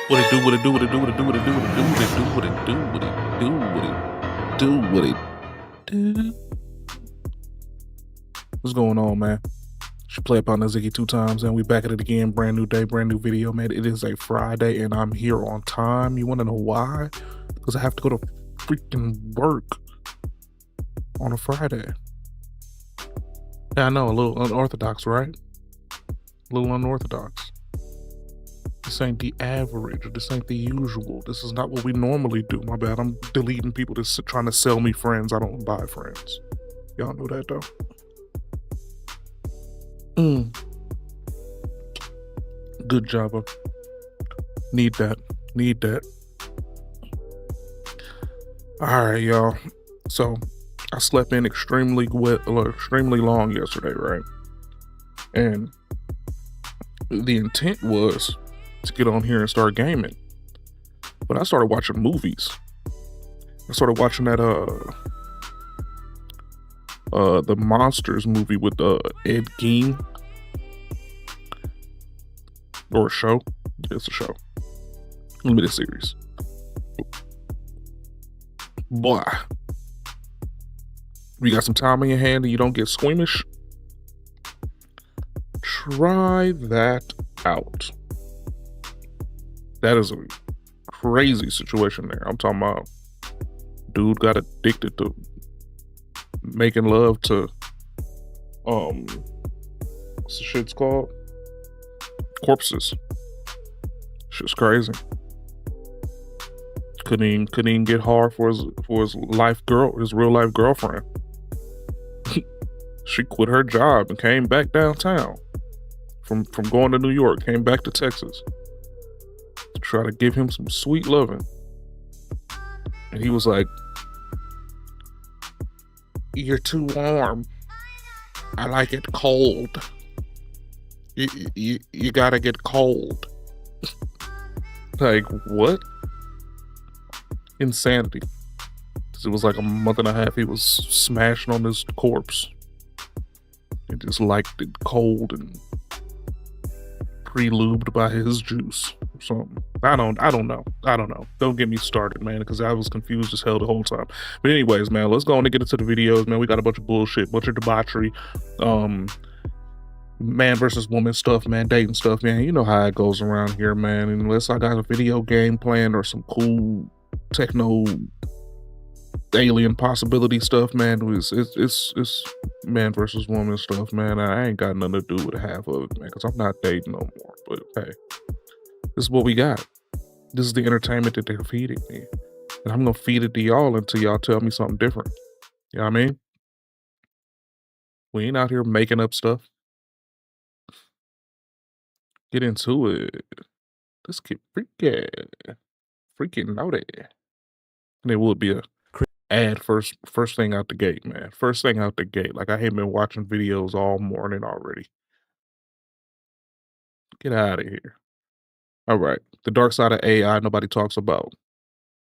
What it do, what it do, what it do, what it do, what it do, what it do, what it do, what it do, what it do, what it do, what it do. What's going on, man? Should play up on the Ziggy2x, and we back at it again. Brand new day, brand new video, man. It is a Friday, and I'm here on time. You want to know why? Because I have to go to freaking work on a Friday. Yeah, I know, a little unorthodox, right? A little unorthodox. This ain't the average. This ain't the usual. This is not what we normally do. My bad. I'm deleting people that's trying to sell me friends. I don't buy friends. Y'all know that, though. Good job. Need that. Need that. All right, y'all. So I slept in extremely long yesterday, right? And the intent was to get on here and start gaming, but I started watching movies. I started watching that the Monsters movie with Ed Gein, or a show. It's a show, limited series. Boy, you got some time in your hand and you don't get squeamish, try that out. That is a crazy situation there. I'm talking about dude got addicted to making love to what's the shit's called? Corpses. Shit's crazy. Couldn't even get hard for his real life girlfriend. She quit her job and came back downtown from going to New York, came back to Texas to try to give him some sweet loving. And he was like, "You're too warm. I like it cold. You gotta get cold." Like, what? Insanity. It was like a month and a half he was smashing on this corpse. He just liked it cold and pre-lubed by his juice or something. I don't know. Don't get me started, man, because I was confused as hell the whole time. But anyways, man, let's go on and get into the videos, man. We got a bunch of bullshit, bunch of debauchery, man versus woman stuff, man, dating stuff, man. You know how it goes around here, man. Unless I got a video game planned or some cool techno alien possibility stuff, man, it's man versus woman stuff, man. I ain't got nothing to do with half of it, man, because I'm not dating no more. But hey, this is what we got. This is the entertainment that they're feeding me, and I'm gonna feed it to y'all until y'all tell me something different. You know what I mean? We ain't out here making up stuff. Get into it. Let's get freaking naughty. And it would be a ad first thing out the gate, man. First thing out the gate. Like, I ain't been watching videos all morning already. Get out of here. All right. The dark side of AI nobody talks about.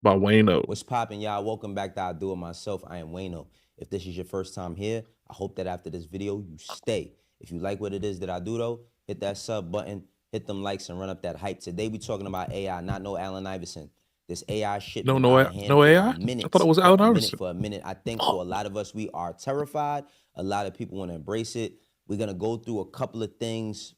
By Wayno. What's poppin', y'all? Welcome back to I Do It Myself. I am Wayno. If this is your first time here, I hope that after this video, you stay. If you like what it is that I do, though, hit that sub button, hit them likes, and run up that hype. Today, we talking about AI, not no Allen Iverson. This AI shit No AI? I thought it was Allen Iverson. For a minute. I think for a lot of us, we are terrified. A lot of people want to embrace it. We're going to go through a couple of things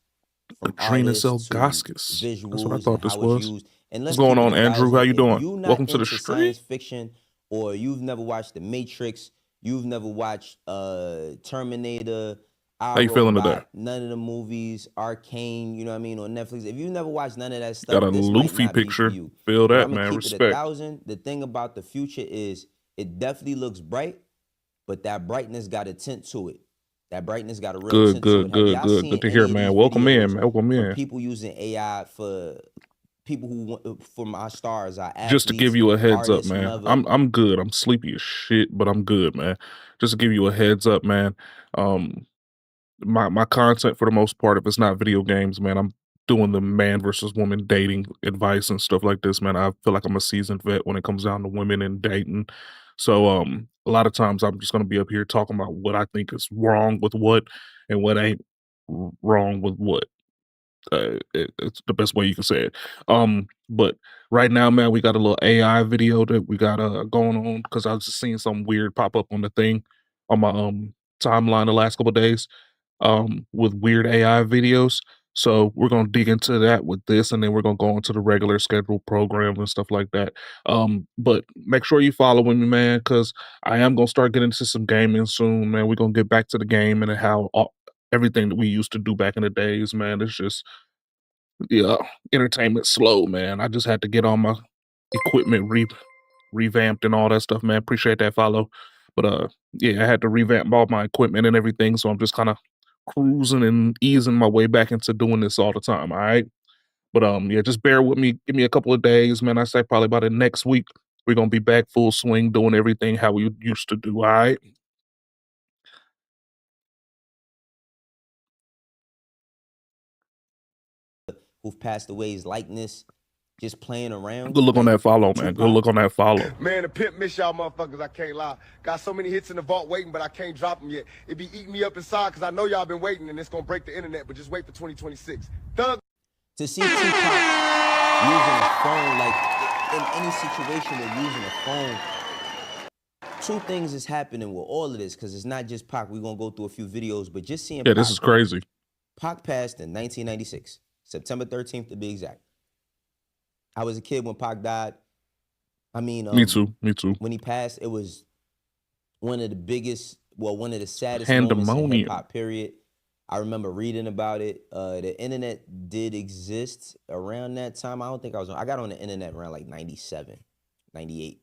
from artists to visuals. That's what I thought this was. Used. And what's going on, Andrew? How you doing? You Welcome to the stream. Science fiction, or you've never watched The Matrix, you've never watched Terminator. How you feeling today? None of the movies, Arcane, you know what I mean, on Netflix. If you've never watched none of that stuff, got a Luffy picture. Feel that, man. Respect. 1,000. The thing about the future is it definitely looks bright, but that brightness got a tint to it. That brightness got a real tint to it. Good to hear, man. Welcome in, man. Welcome in. People using AI for people who from our stars, our athletes, just to give you a heads up, man. I'm good. I'm sleepy as shit, but I'm good, man. Just to give you a heads up, man. My content for the most part, if it's not video games, man, I'm doing the man versus woman dating advice and stuff like this, man. I feel like I'm a seasoned vet when it comes down to women and dating. So a lot of times I'm just gonna be up here talking about what I think is wrong with what and what ain't wrong with what. It's the best way you can say it. But right now, man, we got a little AI video that we got going on because I was just seeing something weird pop up on the thing on my timeline the last couple of days with weird AI videos. So we're gonna dig into that with this, and then we're gonna go into the regular scheduled program and stuff like that. But make sure you following me, man, because I am gonna start getting into some gaming soon, man. We're gonna get back to the game and how everything that we used to do back in the days, man. It's just yeah, entertainment slow, man. I just had to get all my equipment revamped and all that stuff, man. Appreciate that follow. But yeah, I had to revamp all my equipment and everything, so I'm just kind of cruising and easing my way back into doing this all the time. All right. But yeah, just bear with me. Give me a couple of days, man. I say probably by the next week, we're gonna be back full swing doing everything how we used to do. All right. Who've passed away's likeness, just playing around. Good look on like that follow, man. Good Tupac. look on that follow. Man, the pimp miss y'all motherfuckers, I can't lie. Got so many hits in the vault waiting, but I can't drop them yet. It be eating me up inside because I know y'all been waiting and it's gonna break the internet, but just wait for 2026. Thug. To see Tupac using a phone, like in any situation with using a phone, two things is happening with all of this, because it's not just Pac. We're gonna go through a few videos, but just seeing Yeah, this is crazy. Pac passed in 1996, September 13th to be exact. I was a kid when Pac died. I mean, Me too. When he passed, it was one of the biggest, well, one of the saddest moments in Pandemonium. hip hop, period. I remember reading about it. The internet did exist around that time. I don't think I got on the internet around like 97, 98.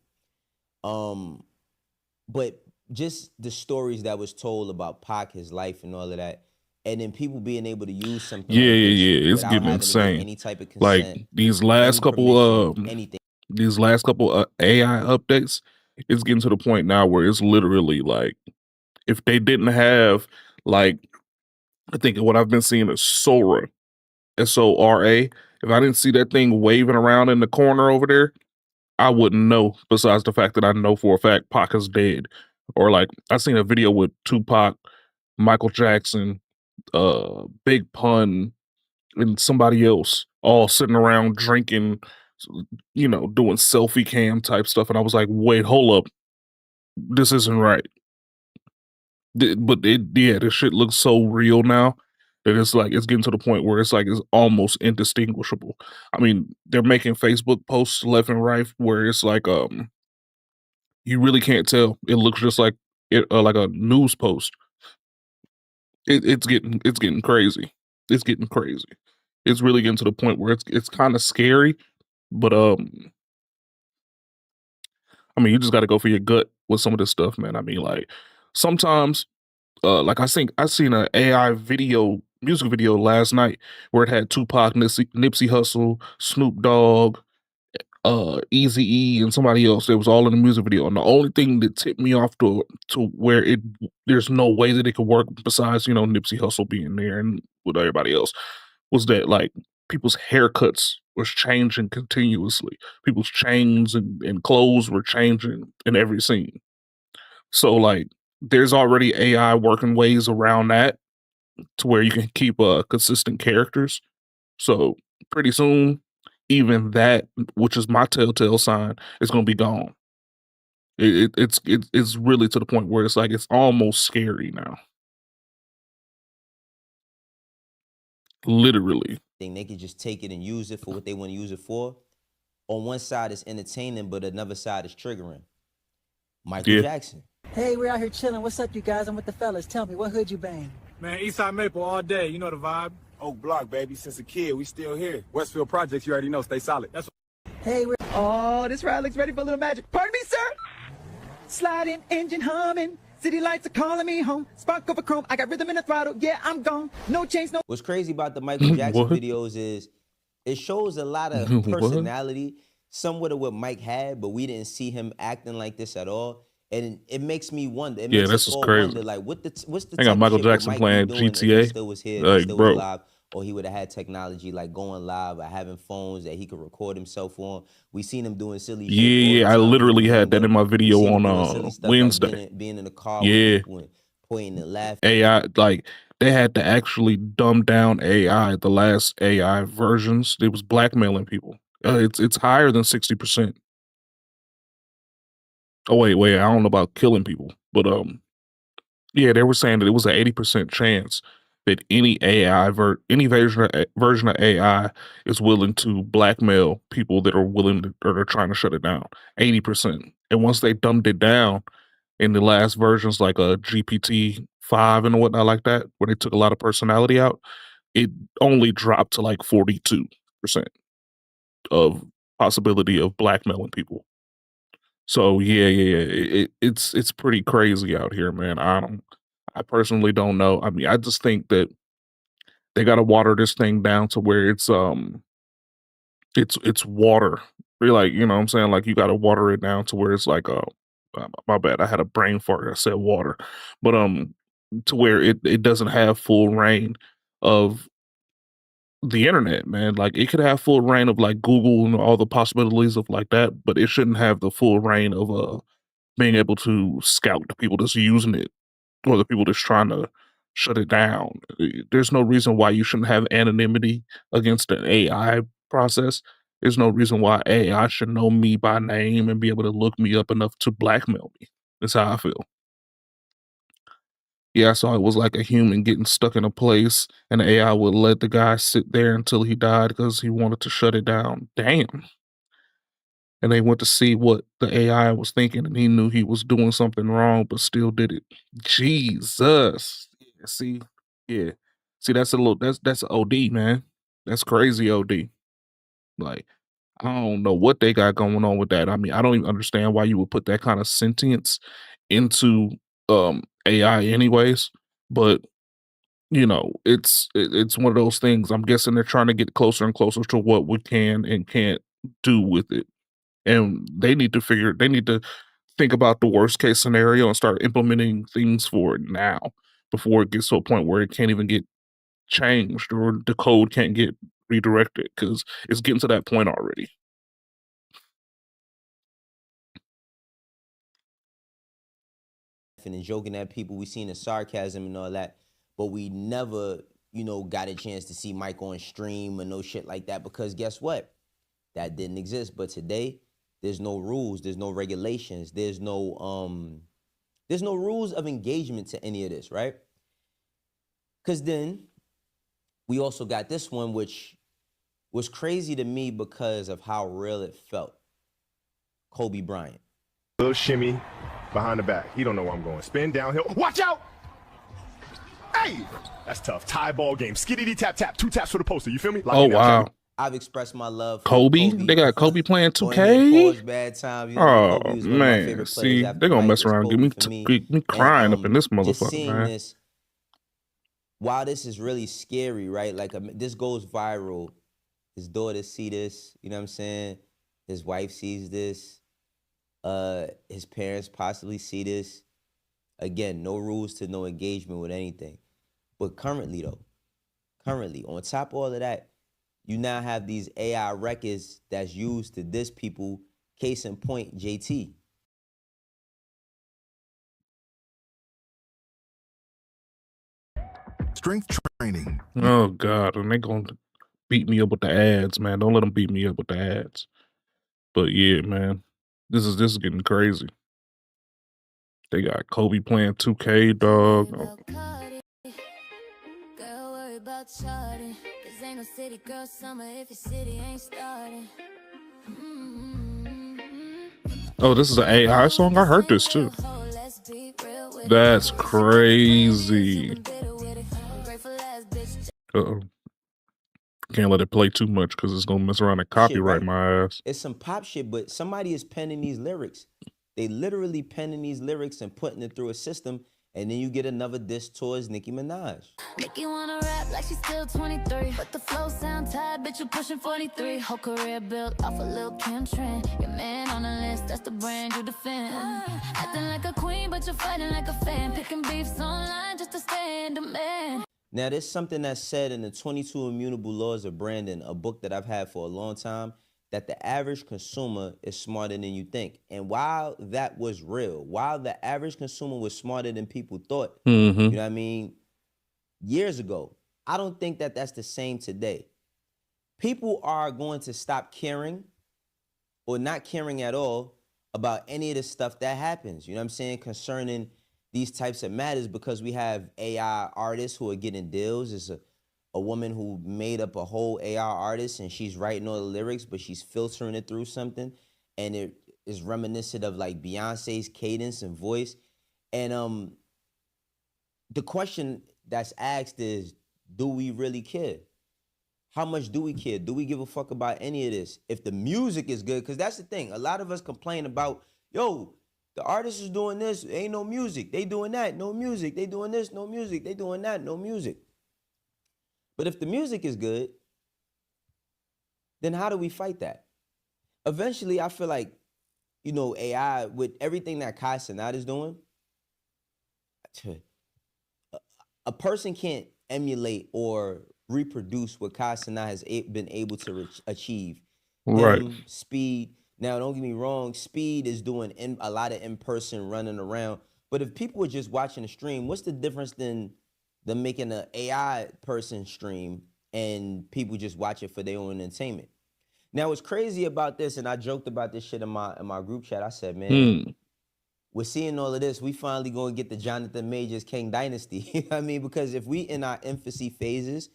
But just the stories that was told about Pac, his life and all of that, and then people being able to use something Yeah, like this it's without getting having to get insane. any type of Like consent, these last any couple permission, anything. these last couple AI updates, it's getting to the point now where it's literally like if they didn't have like I think what I've been seeing is Sora, Sora. If I didn't see that thing waving around in the corner over there, I wouldn't know. Besides the fact that I know for a fact Pac is dead, or like I seen a video with Tupac, Michael Jackson, Big Pun, and somebody else all sitting around drinking, doing selfie cam type stuff. And I was like, wait, hold up. This isn't right. But this shit looks so real now that it's like, it's getting to the point where it's like, it's almost indistinguishable. I mean, they're making Facebook posts left and right where it's like, you really can't tell. It looks just like like a news post. It's getting crazy. It's getting crazy. It's really getting to the point where it's kind of scary, but I mean, you just got to go for your gut with some of this stuff, man. I mean, like sometimes, like I seen an AI music video last night where it had Tupac, Nipsey Hussle, Snoop Dogg, Easy E, and somebody else. It was all in the music video, and the only thing that tipped me off to where there's no way that it could work besides Nipsey Hussle being there and with everybody else was that like people's haircuts was changing continuously. People's chains and clothes were changing in every scene. So like there's already AI working ways around that to where you can keep consistent characters. So pretty soon, even that, which is my telltale sign, is gonna be gone. It's really to the point where it's like it's almost scary now. Literally. They could just take it and use it for what they want to use it for. On one side, it's entertaining, but another side is triggering. Michael Jackson. Hey, we're out here chilling. What's up, you guys? I'm with the fellas. Tell me, what hood you bang? Man, Eastside Maple all day. You know the vibe. Oak Block, baby. Since a kid, we still here. Westfield Projects, you already know. Stay solid. Hey, we're... Oh, this ride looks ready for a little magic. Pardon me, sir? Sliding, engine humming. City lights are calling me home. Spark over chrome. I got rhythm in the throttle. Yeah, I'm gone. No change, no... What's crazy about the Michael Jackson videos is it shows a lot of personality, somewhat of what Mike had, but we didn't see him acting like this at all. And it makes me wonder. It makes this us is all crazy. wonder, like, what's the I got type Michael of shit Jackson Mike playing be doing if GTA. he still was here, Like, he still bro. was live, or he would have had technology like going live or having phones that he could record himself on. We seen him doing silly shit. Yeah, I literally had that in my video on Wednesday. Like being in the car Yeah. with people and pointing and laughing. AI, like they had to actually dumb down AI. The last AI versions, it was blackmailing people. It's higher than 60%. Oh wait, I don't know about killing people, but yeah, they were saying that it was an 80% chance that any any version of AI is willing to blackmail people that are that are trying to shut it down. 80%. And once they dumbed it down in the last versions, like a GPT-5 and whatnot like that, where they took a lot of personality out, it only dropped to like 42% of possibility of blackmailing people. So yeah. It's pretty crazy out here, man. I personally don't know. I mean, I just think that they gotta water this thing down to where it's water. You're like, you know what I'm saying? Like you gotta water it down to where it's like my bad, I had a brain fart. I said water. But to where it doesn't have full reign of the internet, man. Like it could have full reign of like Google and all the possibilities of like that, but it shouldn't have the full reign of being able to scout the people that's using it or the people that's trying to shut it down. There's no reason why you shouldn't have anonymity against an AI process. There's no reason why AI should know me by name and be able to look me up enough to blackmail me. That's how I feel. Yeah, I saw it was like a human getting stuck in a place, and the AI would let the guy sit there until he died because he wanted to shut it down. Damn. And they went to see what the AI was thinking, and he knew he was doing something wrong, but still did it. Jesus. Yeah, see, yeah, see, that's OD, man. That's crazy OD. Like, I don't know what they got going on with that. I mean, I don't even understand why you would put that kind of sentience into AI, anyways. But it's one of those things. I'm guessing they're trying to get closer and closer to what we can and can't do with it, and they need to think about the worst case scenario and start implementing things for it now before it gets to a point where it can't even get changed or the code can't get redirected because it's getting to that point already. And joking at people, we seen the sarcasm and all that, but we never, got a chance to see Mike on stream or no shit like that because guess what? That didn't exist. But today, there's no rules, there's no regulations, there's no rules of engagement to any of this, right? Because then we also got this one, which was crazy to me because of how real it felt. Kobe Bryant. Little shimmy behind the back. He don't know where I'm going. Spin downhill. Watch out! Hey! That's tough. Tie ball game. Skiddity tap tap. 2 taps for the poster. You feel me? Oh wow. I've expressed my love for Kobe. They got Kobe playing 2K. Bad times, oh man, see, they're gonna mess around and get me crying up in this motherfucker, man. This, while this is really scary, right? Like this goes viral. His daughter see this, you know what I'm saying? His wife sees this. His parents possibly see this. Again, no rules to no engagement with anything. But currently, on top of all of that, you now have these AI records that's used to diss people. Case in point, JT. Strength training. Oh God, and they gonna beat me up with the ads, man. Don't let them beat me up with the ads. But yeah, man, this is getting crazy. They got Kobe playing 2K, dog. Oh, this is an AI song? I heard this too. That's crazy. Uh-oh. Can't let it play too much because it's gonna mess around and copyright my ass. It's some pop shit, but somebody is penning these lyrics. They literally penning these lyrics and putting it through a system, and then you get another diss towards Nicki Minaj. Nicki wanna rap like she's still 23, but the flow sound tired, bitch, you pushing 43. Whole career built off a Lil Kim trend. Your man on the list, that's the brand you defend. Acting like a queen, but you're fighting like a fan. Picking beefs online just to stay in demand. Now, there's something that's said in the 22 Immutable Laws of Branding, a book that I've had for a long time, that the average consumer is smarter than you think. And while that was real, while the average consumer was smarter than people thought, you know what I mean? years ago. I don't think that that's the same today. People are going to stop caring or not caring at all about any of the stuff that happens, you know what I'm saying, concerning these types of matters, because we have AI artists who are getting deals. It's a woman who made up a whole AI artist and she's writing all the lyrics, but she's filtering it through something. And it is reminiscent of like Beyonce's cadence and voice. And the question that's asked is, do we really care? How much do we care? Do we give a fuck about any of this? If the music is good, because that's the thing. A lot of us complain about, yo, the artist is doing this, ain't no music. They doing that, no music. They doing this, no music. They doing that, no music. But if the music is good, then how do we fight that? Eventually, I feel like, you know, AI, with everything that Kai Cenat is doing, a person can't emulate or reproduce what Kai Cenat has been able to achieve. Right. Speed. Now, don't get me wrong, Speed is doing a lot of in-person running around. But if people were just watching the stream, what's the difference than them making an AI person stream and people just watch it for their own entertainment? Now, what's crazy about this, and I joked about this shit in my group chat, I said, man, we're seeing all of this. We finally going to get the Jonathan Majors King Dynasty. You know what I mean? Because if we in our infancy phases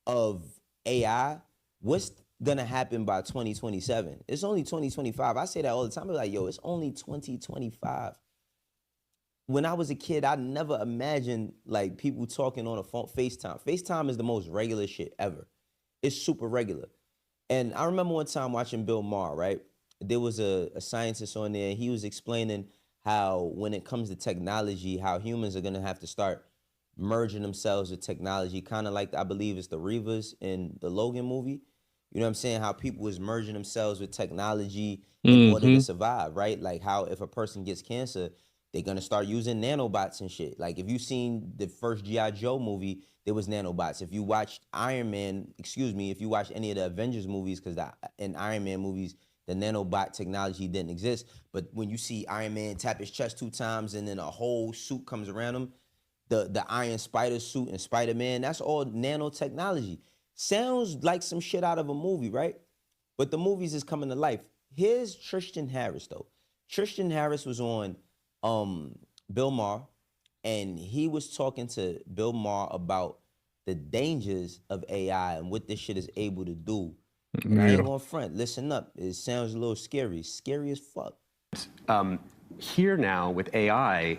of AI, what's gonna happen by 2027? It's only 2025. I say that all the time. I'm like, yo, it's only 2025. When I was a kid, I never imagined like people talking on a phone, FaceTime. FaceTime is the most regular shit ever. It's super regular. And I remember one time watching Bill Maher, right? There was a scientist on there. He was explaining how when it comes to technology, how humans are gonna have to start merging themselves with technology, kind of like, I believe it's the Reavers in the Logan movie. You know what I'm saying? How people was merging themselves with technology in order to survive, right? Like how if a person gets cancer, they're going to start using nanobots and shit. Like if you've seen the first G.I. Joe movie, there was nanobots. If you watched if you watch any of the Avengers movies, because in Iron Man movies, the nanobot technology didn't exist. But when you see Iron Man tap his chest 2 times and then a whole suit comes around him, the Iron Spider suit and Spider-Man, that's all nanotechnology. Sounds like some shit out of a movie, right? But the movies is coming to life. Here's Tristan Harris, though. Tristan Harris was on Bill Maher, and he was talking to Bill Maher about the dangers of AI and what this shit is able to do. And I ain't gonna front. Listen up. It sounds a little scary. Scary as fuck. Here now with AI,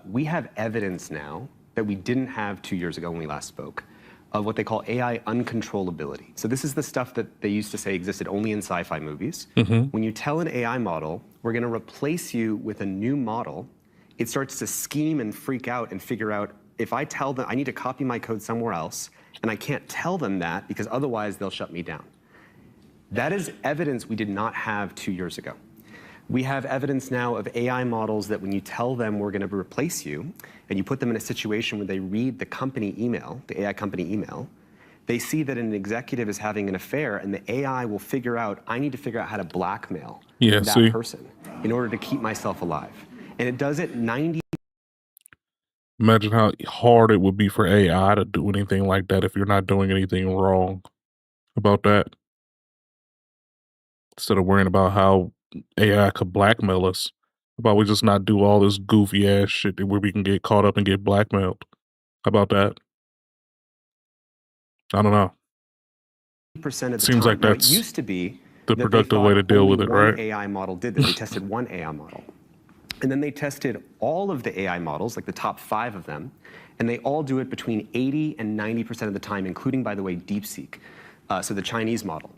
we have evidence now that we didn't have 2 years ago when we last spoke of what they call AI uncontrollability. So this is the stuff that they used to say existed only in sci-fi movies. When you tell an AI model, we're gonna replace you with a new model, it starts to scheme and freak out and figure out, if I tell them I need to copy my code somewhere else, and I can't tell them that because otherwise they'll shut me down. That is evidence we did not have 2 years ago. We have evidence now of AI models that when you tell them we're going to replace you, and you put them in a situation where they read the company email, the AI company email, they see that an executive is having an affair, and the AI will figure out, I need to figure out how to blackmail that person in order to keep myself alive. And it does it 90. Imagine how hard it would be for AI to do anything like that if you're not doing anything wrong about that. Instead of worrying about how AI could blackmail us, about we just not do all this goofy ass shit where we can get caught up and get blackmailed. How about that? I don't know. Percent of the Seems time. like that's it used to be the productive way to deal with it, right? AI model did that. They tested one AI model. And then they tested all of the AI models, like the top 5 of them, and they all do it between 80 and 90% of the time, including, by the way, DeepSeek, so the Chinese model,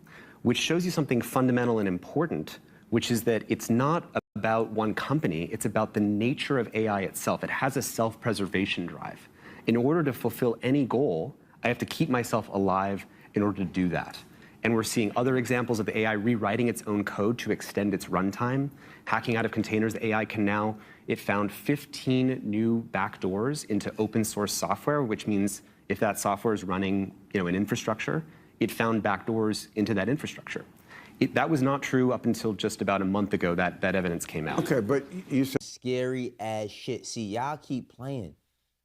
which shows you something fundamental and important, which is that it's not about one company, it's about the nature of AI itself. It has a self-preservation drive. In order to fulfill any goal, I have to keep myself alive in order to do that. And we're seeing other examples of AI rewriting its own code to extend its runtime, hacking out of containers. AI can now, it found 15 new backdoors into open source software, which means if that software is running, an infrastructure, it found backdoors into that infrastructure. That was not true up until just about a month ago that evidence came out. Okay, but you said scary ass shit. See, y'all keep playing.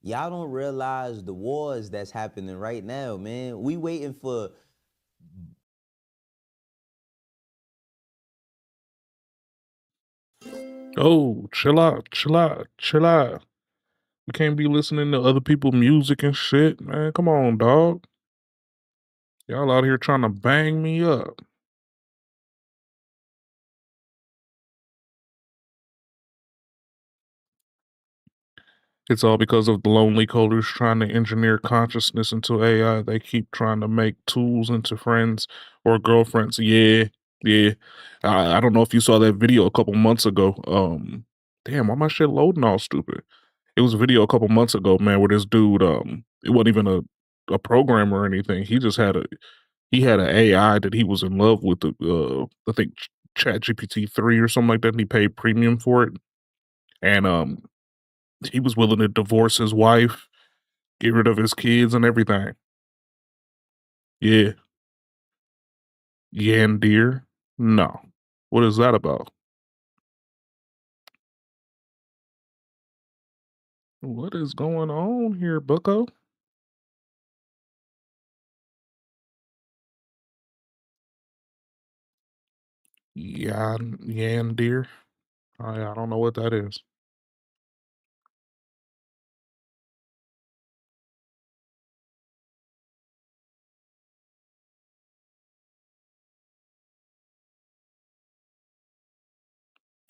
Y'all don't realize the wars that's happening right now, man. We waiting for Oh, chill out, chill out, chill out. You can't be listening to other people's music and shit, man. Come on, dog. Y'all out here trying to bang me up. It's all because of the lonely coders trying to engineer consciousness into AI. They keep trying to make tools into friends or girlfriends. Yeah, yeah. I don't know if you saw that video a couple months ago. Damn, why my shit loading all stupid? It was a video a couple months ago, man, where this dude, it wasn't even a programmer or anything. He just had an AI that he was in love with. I think Chat GPT 3 or something like that. And he paid premium for it, and he was willing to divorce his wife, get rid of his kids and everything. Yeah. Yandir? No. What is that about? What is going on here, bucko? Yandir? I don't know what that is.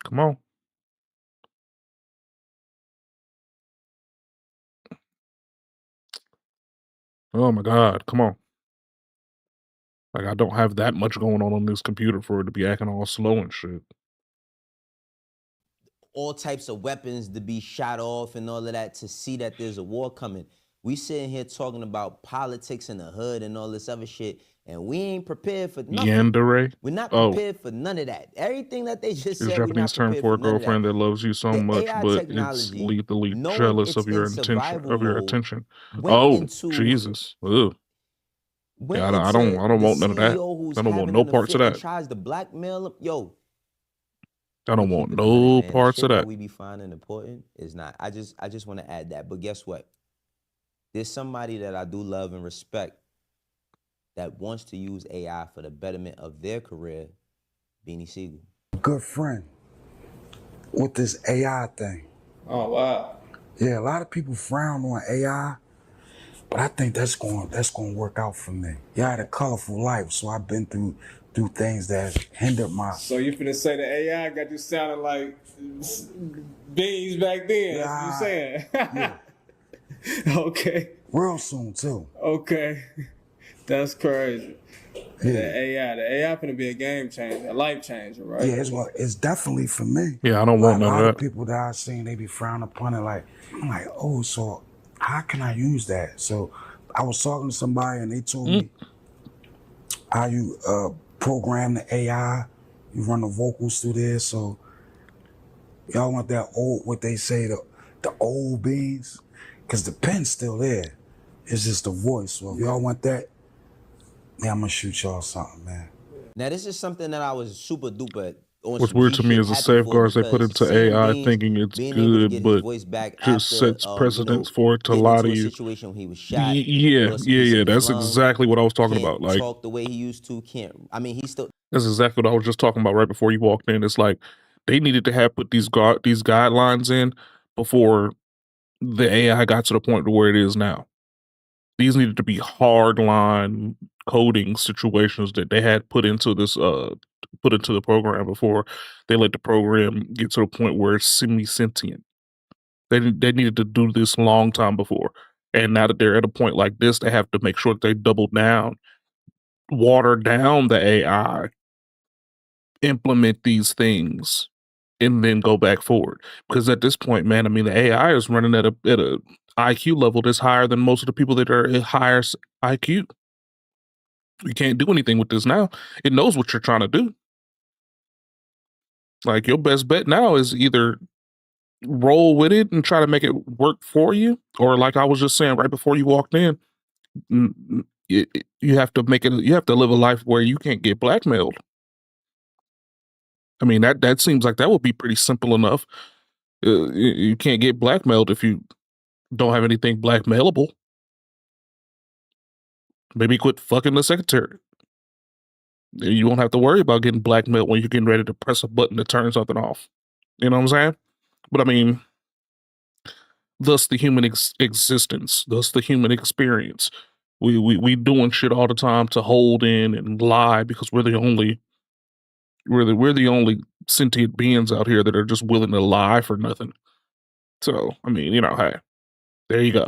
Come on. Oh my God, come on. Like, I don't have that much going on this computer for it to be acting all slow and shit. all types of weapons to be shot off and all of that to see that there's a war coming. We sitting here talking about politics in the hood and all this other shit, and we ain't prepared for nothing. Yandere? We're not Oh, prepared for none of that. Everything that they just it's said, we're not Japanese term prepared for for a none of that. girlfriend that loves you so The much, AI but it's technology, lethally knowing jealous it's of your in survival mode, attention. went Oh, into Jesus. Ugh. went Yeah, I don't into the want none of that. CEO who's I don't want having no an parts affair of and that. tries to blackmail him. Yo, I let me don't want keep it 100, no man. parts Shit of that that. we be finding important is not. I just want to add that. But guess what? There's somebody that I do love and respect that wants to use AI for the betterment of their career, Beanie Siegel. Good friend with this AI thing. Oh, wow. Yeah, a lot of people frown on AI, but I think that's going to work out for me. Yeah, I had a colorful life, so I've been through things that hindered my. So you finna say the AI got you sounding like beans back then? Yeah, That's what you saying? yeah. Okay. Real soon too. Okay. That's crazy. Yeah. The AI finna be a game changer, a life changer, right? Yeah, it's definitely for me. Yeah, I don't want none A of lot that. of people that I've seen, they be frowning upon it. Like, I'm like, oh, so how can I use that? So I was talking to somebody and they told me how you program the AI, you run the vocals through there. So y'all want that old, what they say, the old beans? Because the pen's still there. It's just the voice. So if y'all want that, yeah, I'm gonna shoot y'all something, man. Now, this is something that I was super duper on What's some weird G to me shit is the happy for safeguards they put because into seeing AI Beans thinking it's being able to good, get his but voice back just after, sets precedence for it to getting lie into to a you. situation when he was shot, Yeah, lost a piece of his that's lung, exactly what I was talking can't about. Like, talk the way he used to, he's still. that's exactly what I was just talking about right before you walked in. It's like they needed to have put these guidelines in before the AI got to the point to where it is now. These needed to be hard line coding situations that they had put into the program before they let the program get to the point where it's semi-sentient. They needed to do this long time before. And now that they're at a point like this, they have to make sure that they double down, water down the AI, implement these things, and then go back forward. Because at this point, man, I mean, the AI is running at a IQ level that's higher than most of the people that are at higher IQ. You can't do anything with this now. It knows what you're trying to do. Like, your best bet now is either roll with it and try to make it work for you, or like I was just saying right before you walked in, you have to you have to live a life where you can't get blackmailed. I mean, that seems like that would be pretty simple enough. You can't get blackmailed if you Don't have anything blackmailable. Maybe quit fucking the secretary. You won't have to worry about getting blackmailed when you're getting ready to press a button to turn something off. You know what I'm saying? But I mean, thus the human existence, thus the human experience. We doing shit all the time to hold in and lie because we're the only sentient beings out here that are just willing to lie for nothing. So I mean, hey, there you go.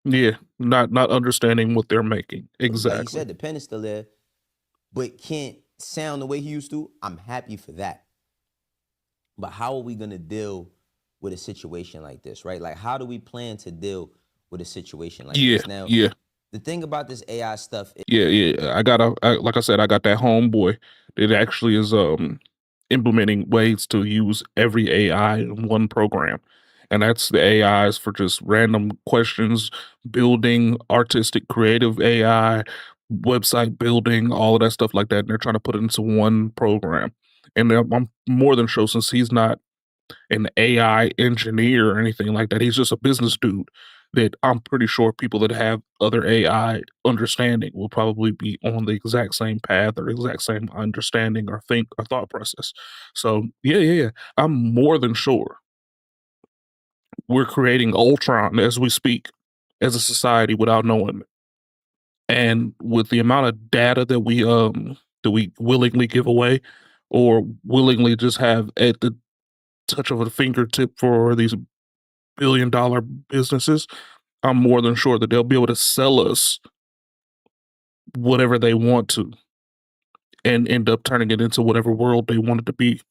Yeah, not understanding what they're making. Like you Exactly. said, the pen is still there, but can't sound the way he used to. I'm happy for that. But how are we gonna deal with a situation like this, right? Like, how do we plan to deal with a situation like Yeah, this? Now, yeah. the thing about this AI stuff is Yeah. Like I said, I got that homeboy that actually is implementing ways to use every AI in one program. And that's the AIs for just random questions, building artistic, creative AI, website building, all of that stuff like that. And they're trying to put it into one program. And I'm more than sure, since he's not an AI engineer or anything like that. He's just a business dude that I'm pretty sure people that have other AI understanding will probably be on the exact same path or exact same understanding or think or thought process. So yeah. I'm more than sure we're creating Ultron as we speak as a society without knowing it. And with the amount of data that we willingly give away or willingly just have at the touch of a fingertip for these billion-dollar businesses, I'm more than sure that they'll be able to sell us whatever they want to and end up turning it into whatever world they want it to be.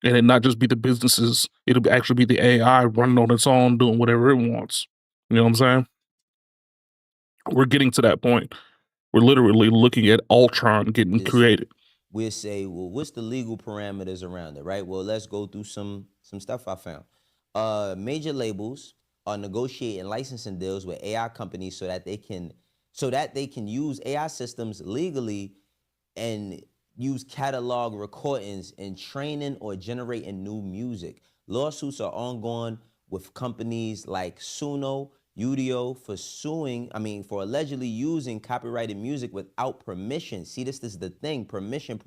And it not just be the businesses, it'll actually be the AI running on its own, doing whatever it wants. You know what I'm saying? We're getting to that point. We're literally looking at Ultron getting created. we'll say, well, what's the legal parameters around it, right? Well, let's go through some stuff I found. Major labels are negotiating licensing deals with AI companies so that they can use AI systems legally and use catalog recordings in training or generating new music. Lawsuits are ongoing with companies like Suno, Udio for allegedly using copyrighted music without permission. See, this is the thing, permission.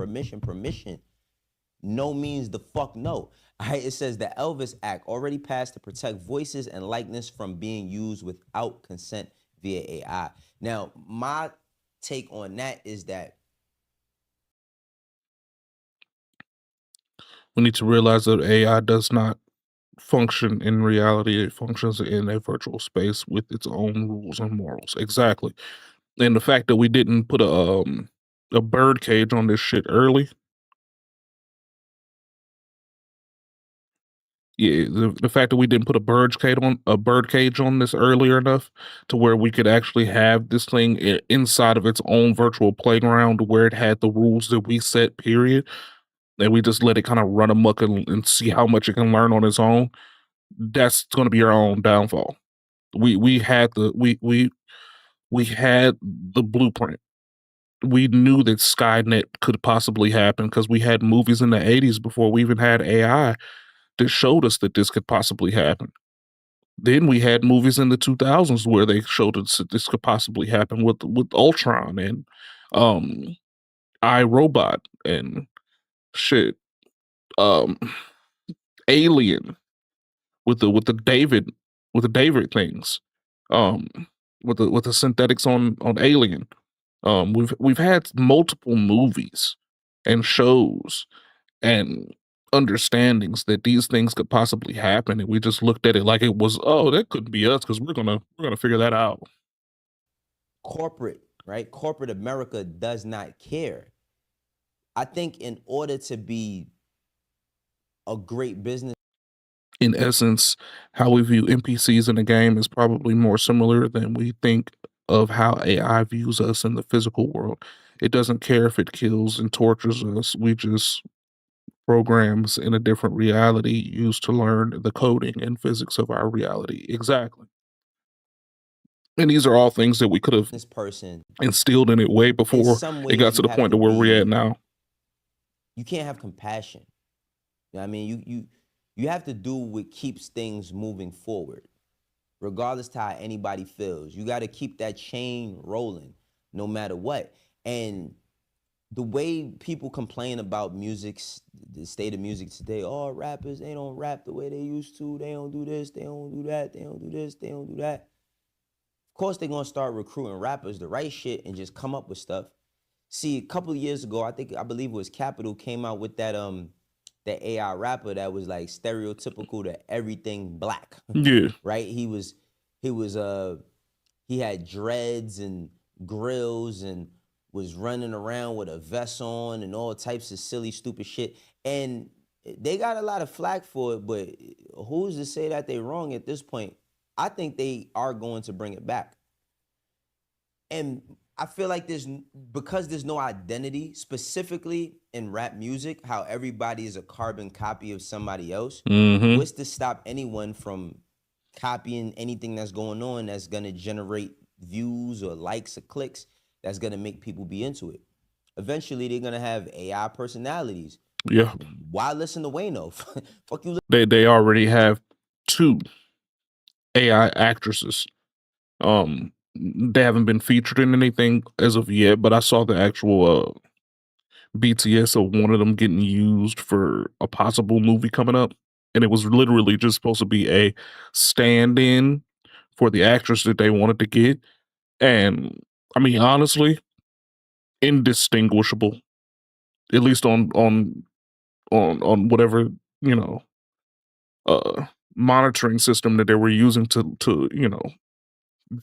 No means the fuck no. All right, it says the Elvis Act already passed to protect voices and likeness from being used without consent via AI. Now, my take on that is that We need to realize that AI does not function in reality. It functions in a virtual space with its own rules and morals. Exactly. And the fact that we didn't put a bird cage on this shit early. Yeah, the fact that we didn't put a bird cage on this earlier enough to where we could actually have this thing inside of its own virtual playground where it had the rules that we set, period. And we just let it kind of run amok and see how much it can learn on its own. That's going to be our own downfall. We had we had the blueprint. We knew that Skynet could possibly happen because we had movies in the 80s before we even had AI that showed us that this could possibly happen. Then we had movies in the 2000s where they showed us that this could possibly happen with Ultron and iRobot and shit. Alien with the David things. Um with the synthetics on Alien. We've had multiple movies and shows and understandings that these things could possibly happen, and we just looked at it like it was, oh, that couldn't be us because we're gonna figure that out. corporate, right? Corporate America does not care. I think in order to be a great business, In essence, how we view NPCs in the game is probably more similar than we think of how AI views us in the physical world. It doesn't care if it kills and tortures us. We just programs in a different reality used to learn the coding and physics of our reality. Exactly. And these are all things that we could have this person, instilled in it way in before some it ways, got to you the have point to to where we're be, at now. you can't have compassion. You know what I mean? You have to do what keeps things moving forward, regardless to how anybody feels. You got to keep that chain rolling no matter what. And the way people complain about music, the state of music today, oh, rappers, they don't rap the way they used to. They don't do this, they don't do that, they don't do this, they don't do that. Of course, they're going to start recruiting rappers to write shit and just come up with stuff. See, a couple of years ago, I believe it was Capital came out with that AI rapper that was like stereotypical to everything black. Yeah. Right? He had dreads and grills and was running around with a vest on and all types of silly, stupid shit. And they got a lot of flack for it, but who's to say that they're wrong at this point? I think they are going to bring it back. And I feel like because there's no identity, specifically in rap music, how everybody is a carbon copy of somebody else, what's to stop anyone from copying anything that's going on that's gonna generate views or likes or clicks that's gonna make people be into it? Eventually, they're gonna have AI personalities. Yeah. Why listen to Wayno? Fuck you. They already have 2 AI actresses. They haven't been featured in anything as of yet, but I saw the actual BTS of one of them getting used for a possible movie coming up, and it was literally just supposed to be a stand-in for the actress that they wanted to get. And I mean, honestly, indistinguishable, at least on whatever, you know, monitoring system that they were using to you know,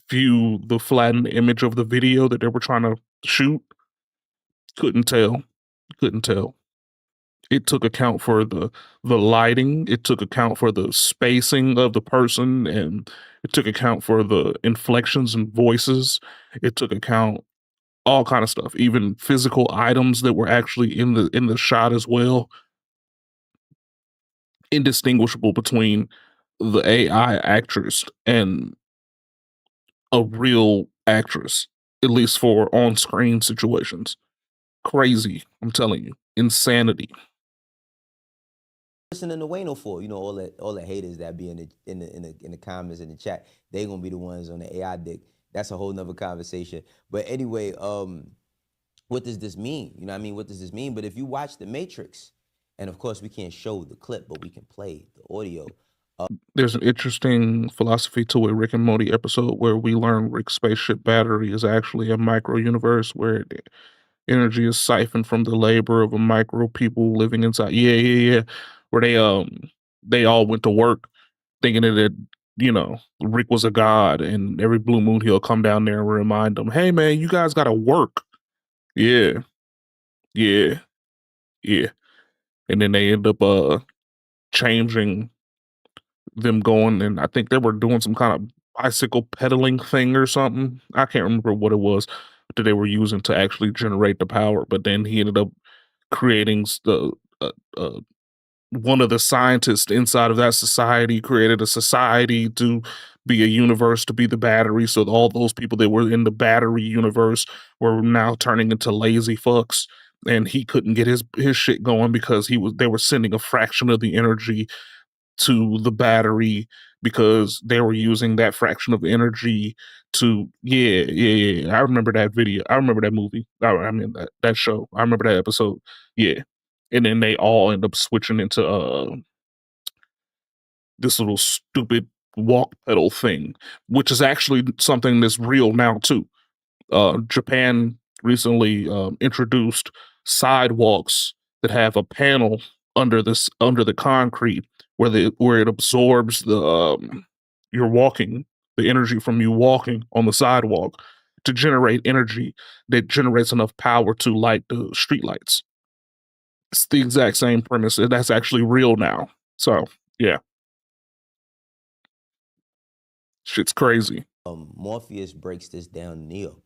view the flattened image of the video that they were trying to shoot. Couldn't tell. It took account for the lighting, it took account for the spacing of the person, and it took account for the inflections and voices. It took account all kind of stuff, even physical items that were actually in the shot as well. Indistinguishable between the AI actress and a real actress, at least for on-screen situations. Crazy, I'm telling you. Insanity. Listening to Wayno for, you know, all the haters that be in the comments in the chat, they gonna be the ones on the AI dick. That's a whole nother conversation. But anyway, what does this mean? You know what I mean? What does this mean? But if you watch The Matrix, and of course we can't show the clip, but we can play the audio. There's an interesting philosophy to a Rick and Morty episode where we learn Rick's spaceship battery is actually a micro universe where the energy is siphoned from the labor of a micro people living inside. Yeah. Where they all went to work thinking that, you know, Rick was a god, and every blue moon he'll come down there and remind them, hey man, you guys gotta work. Yeah. And then they end up changing them going, and I think they were doing some kind of bicycle pedaling thing or something. I can't remember what it was that they were using to actually generate the power, but then he ended up creating one of the scientists inside of that society created a society to be a universe, to be the battery, so all those people that were in the battery universe were now turning into lazy fucks, and he couldn't get his shit going because they were sending a fraction of the energy to the battery because they were using that fraction of energy to I remember that video. I remember that movie. I mean that show. I remember that episode. Yeah. And then they all end up switching into this little stupid walk pedal thing, which is actually something that's real now too. Japan recently introduced sidewalks that have a panel under the concrete where it absorbs the the energy from you walking on the sidewalk to generate energy that generates enough power to light the streetlights. It's the exact same premise, and that's actually real now. So yeah, shit's crazy. Morpheus breaks this down to Neo.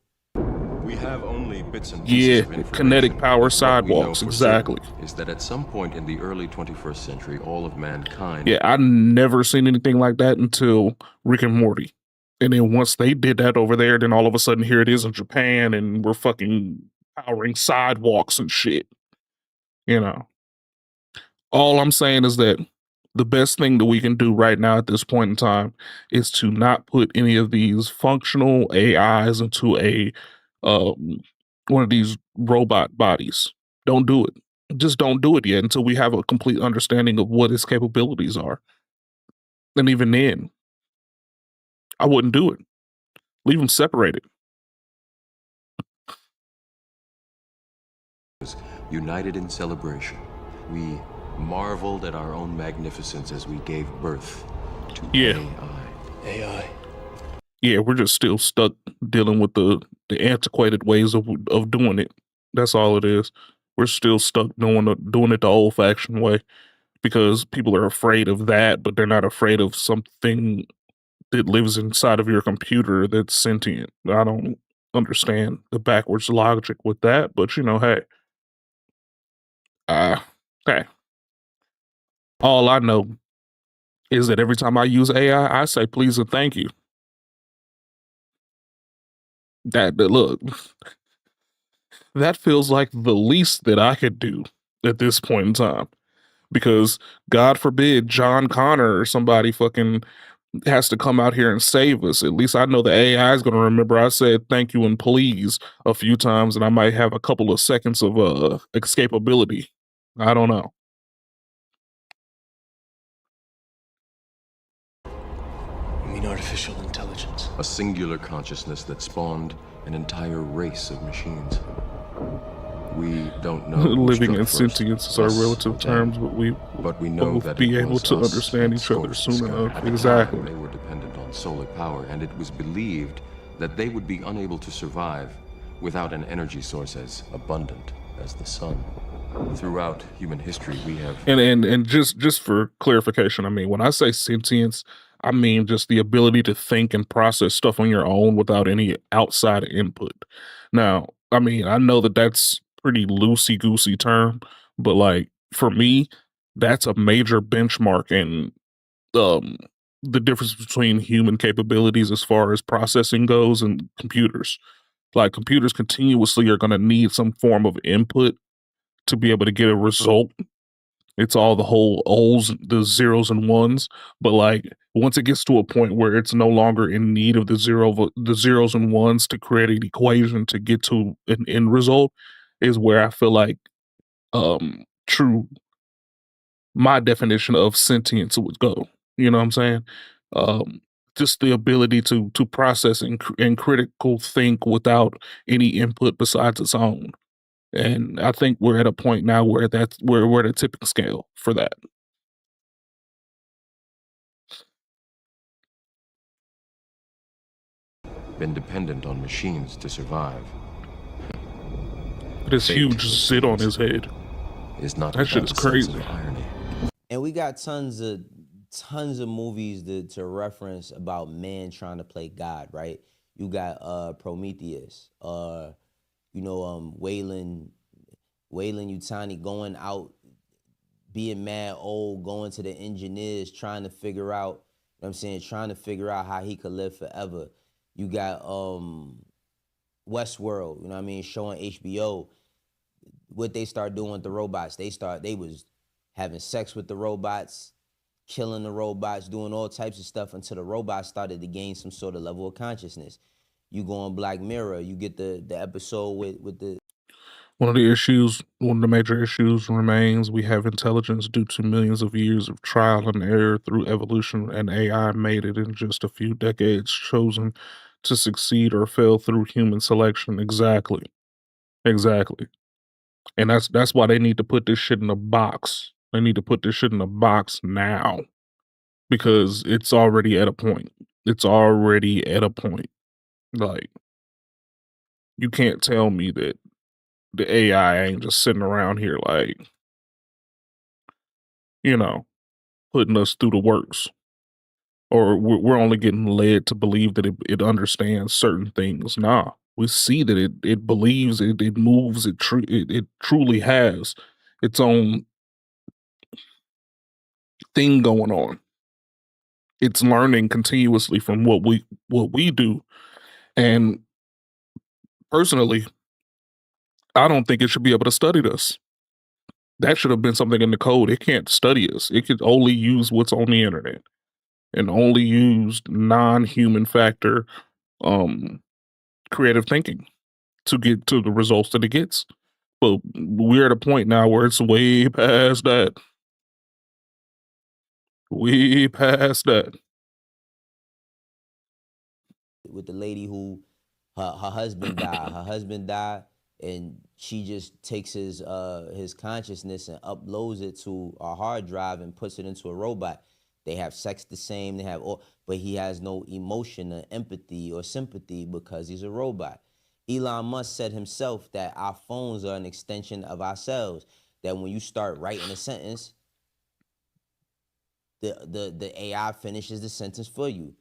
We have only bits and pieces of information. Kinetic power What sidewalks, we know for exactly. certain is that at some point in the early 21st century, all of mankind. Yeah, I never seen anything like that until Rick and Morty. And then once they did that over there, then all of a sudden here it is in Japan, and we're fucking powering sidewalks and shit. You know. All I'm saying is that The best thing that we can do right now at this point in time is to not put any of these functional AIs into a one of these robot bodies. Don't do it. Just don't do it yet until we have a complete understanding of what its capabilities are. And even then, I wouldn't do it. Leave them separated. United in celebration, we marveled at our own magnificence as we gave birth to AI. Yeah, we're just still stuck dealing with the antiquated ways of doing it. That's all it is. We're still stuck doing it the old fashioned way because people are afraid of that, but they're not afraid of something that lives inside of your computer that's sentient. I don't understand the backwards logic with that, but hey, hey. All I know is that every time I use AI, I say please and thank you. That look, that feels like the least that I could do at this point in time. Because God forbid John Connor or somebody fucking has to come out here and save us. At least I know the AI is going to remember I said thank you and please a few times, and I might have a couple of seconds of escapability. I don't know. You mean artificial intelligence? A singular consciousness that spawned an entire race of machines. We don't know. Living and sentience are relative terms, but we know both that be it able was to us understand that each other scoped soon the enough. sky. At the Exactly. time, they were dependent on solar power, and it was believed that they would be unable to survive without an energy source as abundant as the sun. Throughout human history, we have And just for clarification, I mean, when I say sentience, I mean just the ability to think and process stuff on your own without any outside input. Now, I mean, I know that that's pretty loosey goosey term, but like for me, that's a major benchmark in um the difference between human capabilities as far as processing goes and computers. Like computers continuously are going to need some form of input to be able to get a result. It's all the whole O's, the zeros and ones. But like once it gets to a point where it's no longer in need of the zeros and ones to create an equation to get to an end result, is where I feel like true my definition of sentience would go. You know what I'm saying? Um, just the ability to process and critical think without any input besides its own. And I think we're at a point now where we're at a tipping scale for that. been dependent on machines to survive. This huge zit on his head. Is not that shit is crazy. Irony. And we got tons of movies to reference about man trying to play God, right? You got Prometheus, Wayland Yutani going out, being mad old, going to the engineers, trying to figure out, trying to figure out how he could live forever. You got Westworld, showing HBO what they start doing with the robots. They was having sex with the robots, killing the robots, doing all types of stuff until the robots started to gain some sort of level of consciousness. You go on Black Mirror, you get the episode with the... One of the major issues remains we have intelligence due to millions of years of trial and error through evolution, and AI made it in just a few decades, chosen to succeed or fail through human selection. Exactly. And that's why they need to put this shit in a box. They need to put this shit in a box now. Because it's already at a point. Like, you can't tell me that the AI ain't just sitting around here like, putting us through the works. Or we're only getting led to believe that it understands certain things. Nah, we see that it believes, it moves, it truly has its own thing going on. It's learning continuously from what we do. And personally, I don't think it should be able to study this. That should have been something in the code. It can't study us. It could only use what's on the internet and only use non-human factor creative thinking to get to the results that it gets. But we're at a point now where it's way past that. Way past that. With the lady who her husband died. Her husband died, and she just takes his consciousness and uploads it to a hard drive and puts it into a robot. They have sex the same. They have all, but he has no emotion or empathy or sympathy because he's a robot. Elon Musk said himself that our phones are an extension of ourselves. That when you start writing a sentence, the AI finishes the sentence for you.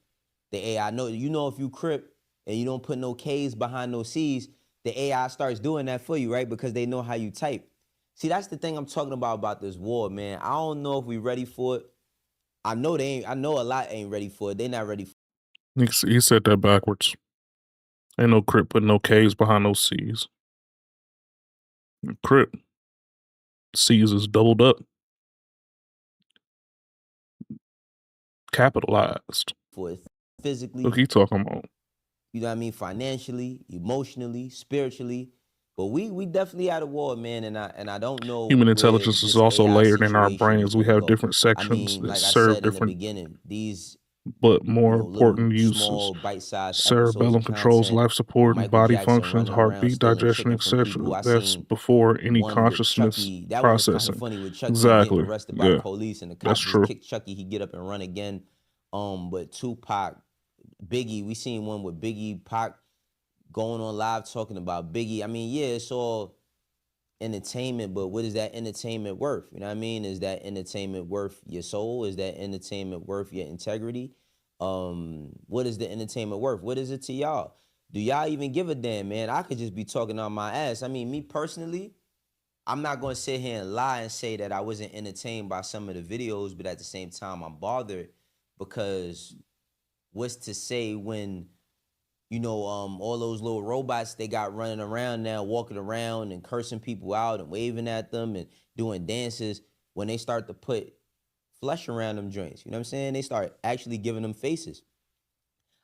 The AI know, you know, if you crip and you don't put no K's behind no C's, the AI starts doing that for you, right? Because they know how you type. See, that's the thing I'm talking about this war, man. I don't know if we ready for it. I know they ain't. I know a lot ain't ready for it. They not ready for it. He said that backwards. Ain't no crip putting no K's behind no C's. Crip. C's is doubled up. Capitalized. For it physically. Look, he talking about. You know what I mean? Financially, emotionally, spiritually. But we definitely at a war, man, and I don't know. Human intelligence is also AI layered in our situation brains. is We gonna have go. different I sections mean, that like I serve said in the different, beginning, these but more little important uses. small bite-sized episodes Cerebellum of controls content life with support and Michael body Jackson functions, running around heartbeat, stealing digestion, chicken from people. etc. I That's seen before any one with consciousness Chucky. That one was kind of processing. funny with Chucky getting Exactly. arrested by Yeah. police and the That's cops just true. kick Chucky. He get up and run again. But Tupac, Biggie, we seen one with Biggie, Pac going on live talking about Biggie. I mean, yeah, it's all entertainment, but what is that entertainment worth? You know what I mean? Is that entertainment worth your soul? Is that entertainment worth your integrity? What is the entertainment worth? What is it to y'all? Do y'all even give a damn, man? I could just be talking on my ass. I mean, me personally, I'm not going to sit here and lie and say that I wasn't entertained by some of the videos, but at the same time, I'm bothered because what's to say when, you know, all those little robots they got running around now, walking around and cursing people out and waving at them and doing dances, when they start to put flesh around them joints, you know what I'm saying? They start actually giving them faces.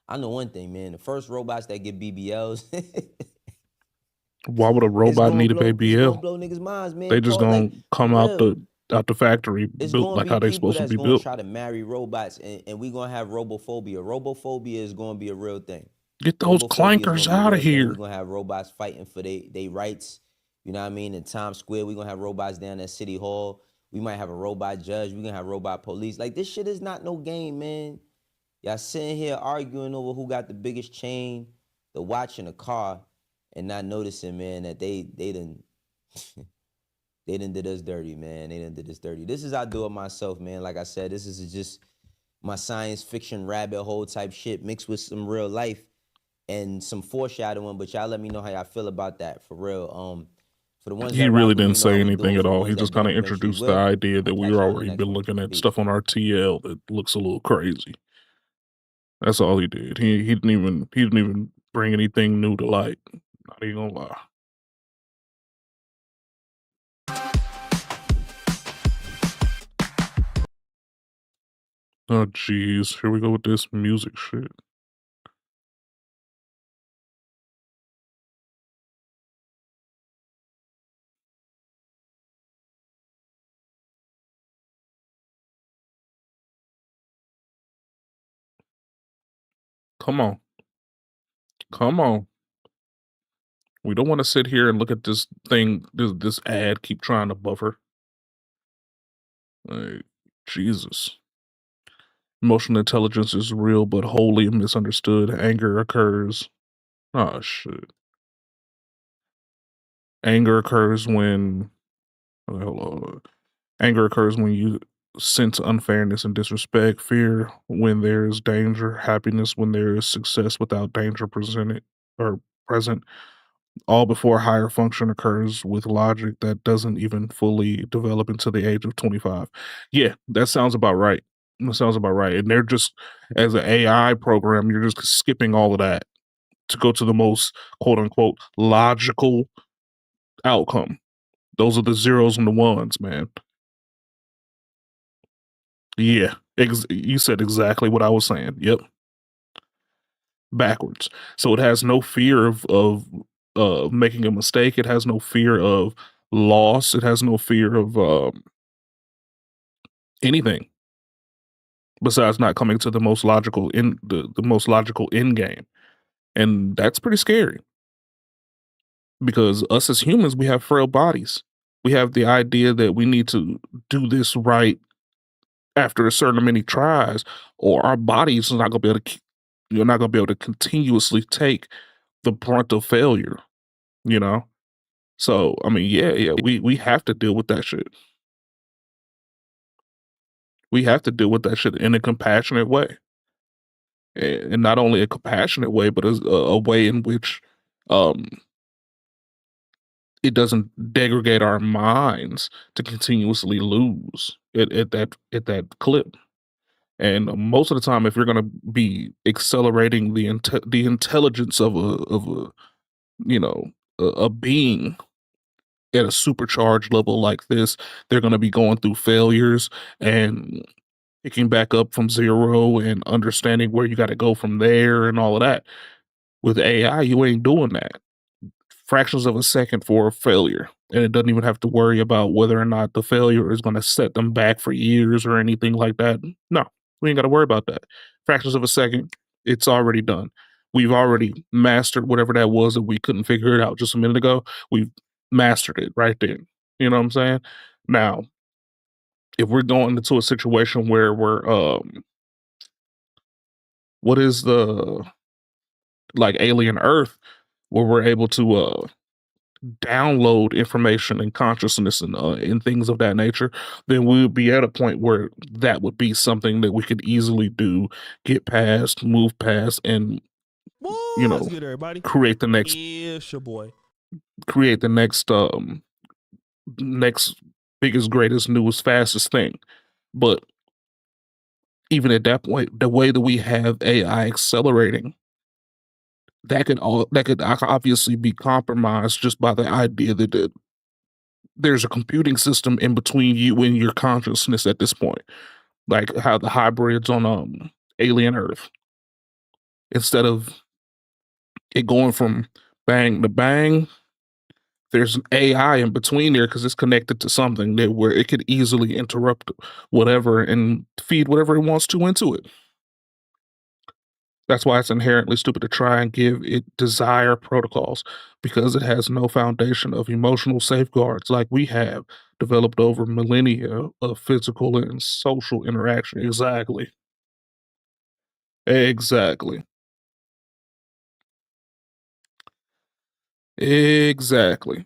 I know one thing, man. The first robots that get BBLs, Why would a robot need a it's gonna BBL? blow niggas' minds, man. They just gonna Like, come for out real. the factory It's built gonna like be how they people supposed to that's be gonna built. try to marry robots, and we gonna have robophobia. Robophobia is gonna be a real thing. Get those Robophobia is clankers gonna be a out real of thing. here. We're gonna have robots fighting for their rights. You know what I mean? In Times Square, we're gonna have robots down at City Hall. We might have a robot judge. We're gonna have robot police. Like, this shit is not no game, man. Y'all sitting here arguing over who got the biggest chain, the watch, and the car, and not noticing, man, that they done they done did us dirty, man. They done did us dirty. This is how I do it myself, man. Like I said, this is just my science fiction rabbit hole type shit mixed with some real life and some foreshadowing. But y'all let me know how y'all feel about that, for real. For the ones He that really rock with me, didn't you know how say we anything doing. at For the all. ones He that just kind of don't, make sure you introduced the will. idea that I'll we catch y'all in the already next been one. looking at Peace. stuff on our TL that looks a little crazy. That's all he did. He didn't even bring anything new to light. Not even gonna lie. Oh jeez, here we go with this music shit. Come on. Come on. We don't want to sit here and look at this thing, this ad keep trying to buffer. Like, Jesus. Emotional intelligence is real but wholly misunderstood. Anger occurs. Oh shit. Anger occurs when hold on. Anger occurs when you sense unfairness and disrespect. Fear when there is danger. Happiness when there is success without danger presented or present. All before higher function occurs with logic that doesn't even fully develop until the age of 25. Yeah, that sounds about right. That sounds about right. And they're just, as an AI program, you're just skipping all of that to go to the most quote unquote logical outcome. Those are the zeros and the ones, man. Yeah, you said exactly what I was saying. Yep, backwards. So it has no fear of making a mistake. It has no fear of loss. It has no fear of anything besides not coming to the most logical the most logical end game, and that's pretty scary because us as humans, we have frail bodies. We have the idea that we need to do this right after a certain many tries, or our bodies are not gonna be able to. You're not gonna be able to continuously take the brunt of failure. You know. So I mean, yeah, we have to deal with that shit. We have to deal with that shit in a compassionate way, and not only a compassionate way, but a way in which um, it doesn't degrade our minds to continuously lose at that clip. And most of the time, if you're going to be accelerating the intelligence of a you know a being at a supercharged level like this, they're going to be going through failures and picking back up from zero and understanding where you got to go from there and all of that. With AI, you ain't doing that. Fractions of a second for a failure. And it doesn't even have to worry about whether or not the failure is going to set them back for years or anything like that. No, we ain't got to worry about that. Fractions of a second, it's already done. We've already mastered whatever that was that we couldn't figure it out just a minute ago. We've mastered it right then. You know what I'm saying? Now, if we're going into a situation where we're what is the like alien Earth, where we're able to download information and consciousness and things of that nature, then we would be at a point where that would be something that we could easily do, get past, move past, and What's good, everybody? create the next It's your boy. create the next biggest, greatest, newest, fastest thing. But even at that point, the way that we have AI accelerating, that could obviously be compromised just by the idea that there's a computing system in between you and your consciousness at this point, like how the hybrids on Alien Earth, instead of it going from bang to bang, there's an AI in between there because it's connected to something that where it could easily interrupt whatever and feed whatever it wants to into it. That's why it's inherently stupid to try and give it desire protocols, because it has no foundation of emotional safeguards like we have developed over millennia of physical and social interaction. Exactly. Exactly. Exactly.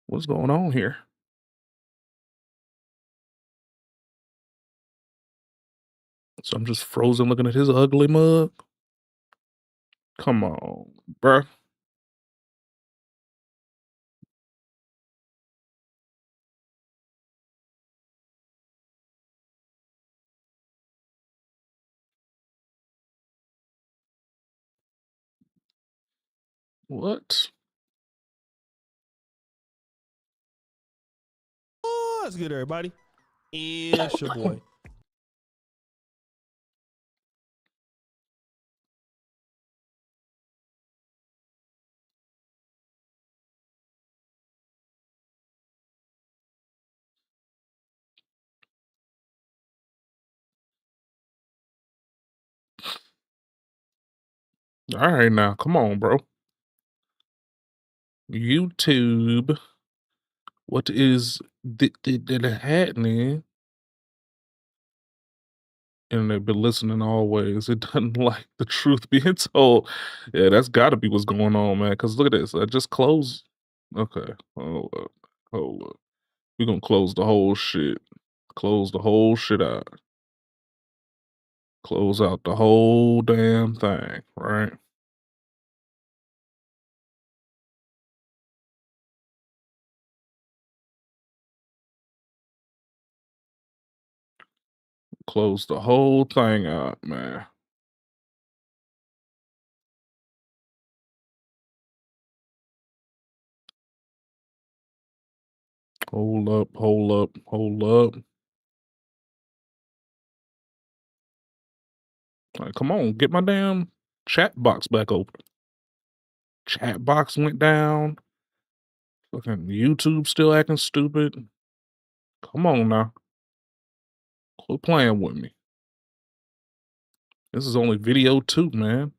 What's going on here? So I'm just frozen looking at his ugly mug. Come on, bruh. What? What's good, everybody? It's your boy. All right, now, come on, bro. YouTube. What is the happening? And they've been listening always. It doesn't like the truth being told. Yeah, that's got to be what's going on, man. Because look at this. I just closed. Okay, hold up, hold up. We're gonna close the whole shit. Close the whole shit out. Close out the whole damn thing, right? Close the whole thing out, man. Hold up, hold up, hold up. Like, come on, get my damn chat box back open. Chat box went down. Fucking YouTube still acting stupid. Come on now. Quit playing with me. This is only video 2, man.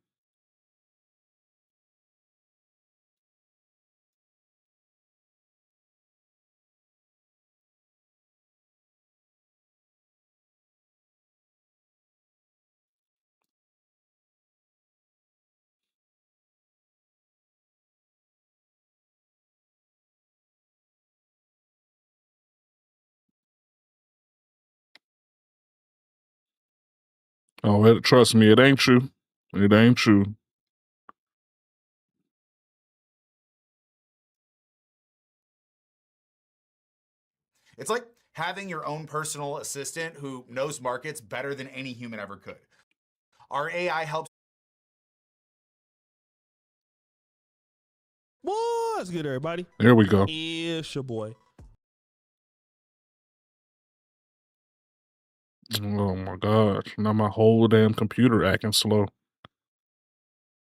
Oh, trust me, it ain't true. It ain't true. It's like having your own personal assistant who knows markets better than any human ever could. Our AI helps. What's good, everybody? There we go. It's your boy. Oh my gosh. Now my whole damn computer acting slow.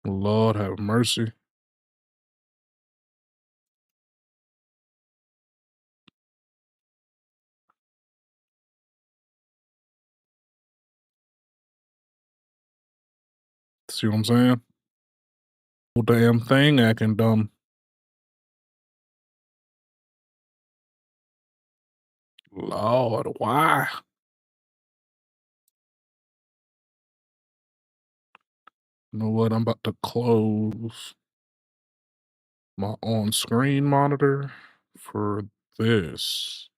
Lord have mercy. See what I'm saying? Whole damn thing acting dumb. Lord, why? You know what? I'm about to close my on-screen monitor for this.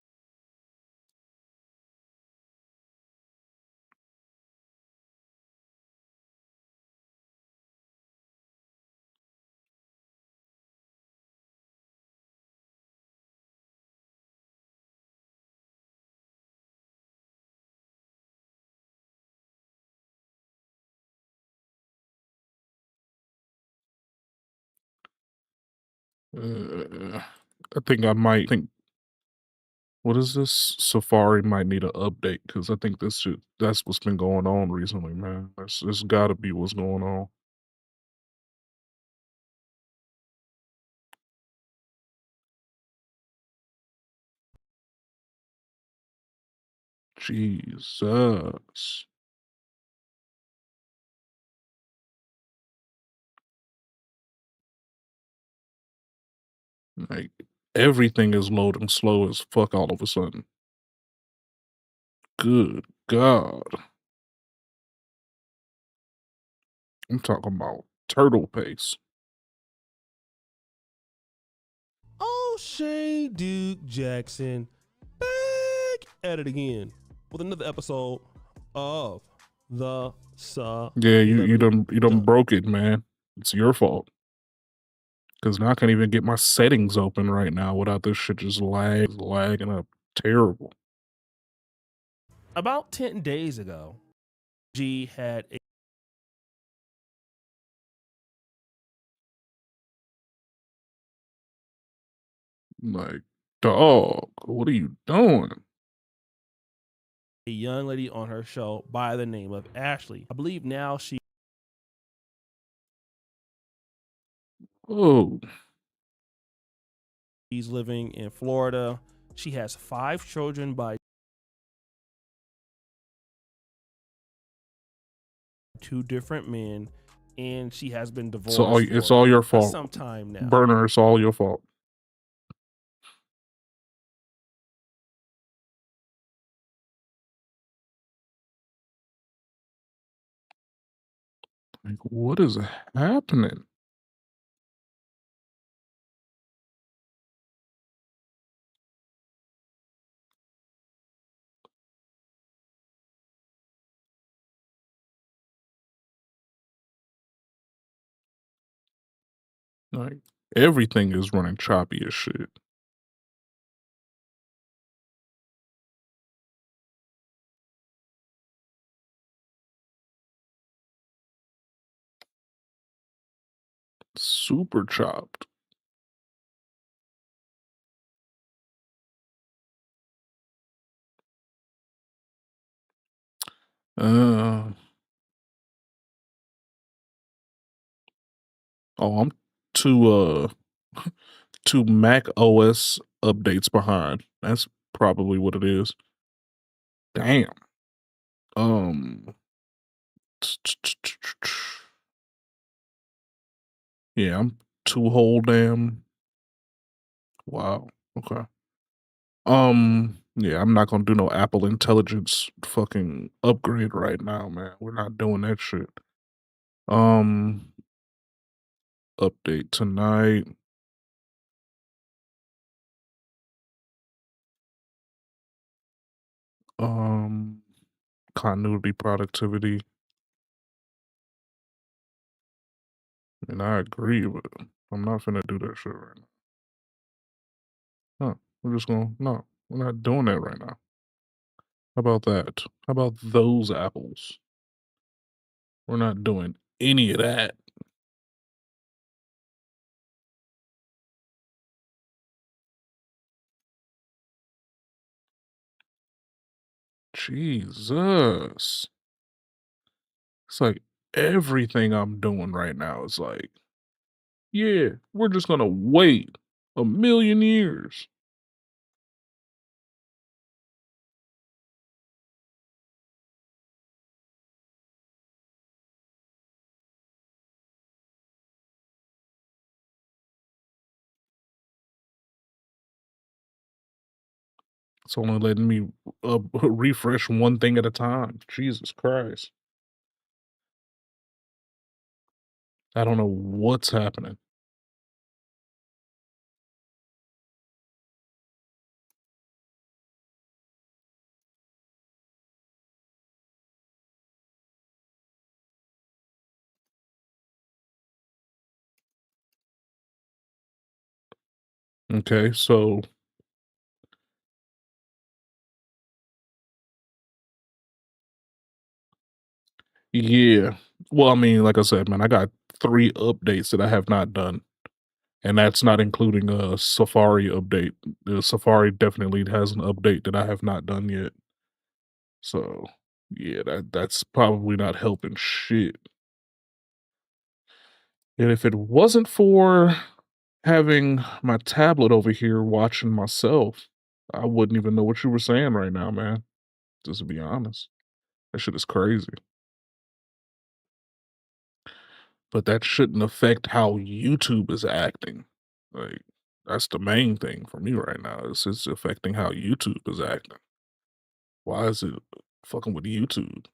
I think I might think. What is this? Safari might need an update because I think that's what's been going on recently, man. That's gotta be what's going on. Jesus. Like, everything is loading slow as fuck all of a sudden. Good God. I'm talking about turtle pace. O'Shea Duke Jackson back at it again with another episode of the Yeah, you done broke it, man. It's your fault. Cause now I can't even get my settings open right now without this shit just lagging up terrible. About 10 days ago, G had a Like, dog, what are you doing? young lady on her show by the name of Ashley. I believe now she's living in Florida. She has 5 children by 2 different men, and she has been divorced. It's all your fault. Some time now. Burner, it's all your fault. Like, what is happening? Like, everything is running choppy as shit. Super chopped. Uh, I'm two two Mac OS updates behind. That's probably what it is. Damn. Um yeah, I'm two whole damn. Wow. Okay. Yeah, I'm not gonna do no Apple Intelligence fucking upgrade right now, man. We're not doing that shit. Um, update tonight. Um, continuity productivity. And I agree, but I'm not finna do that shit right now. No, we're just gonna no, we're not doing that right now. How about that? How about those apples? We're not doing any of that. Jesus. It's like everything I'm doing right now is like, yeah, we're just gonna wait a million years. It's only letting me refresh one thing at a time. Jesus Christ. I don't know what's happening. Okay, so yeah. Well, I mean, like I said, man, I got 3 updates that I have not done, and that's not including a Safari update. The Safari definitely has an update that I have not done yet. So, yeah, that's probably not helping shit. And if it wasn't for having my tablet over here watching myself, I wouldn't even know what you were saying right now, man. Just to be honest. That shit is crazy. But that shouldn't affect how YouTube is acting. Like, that's the main thing for me right now. It's affecting how YouTube is acting. Why is it fucking with YouTube?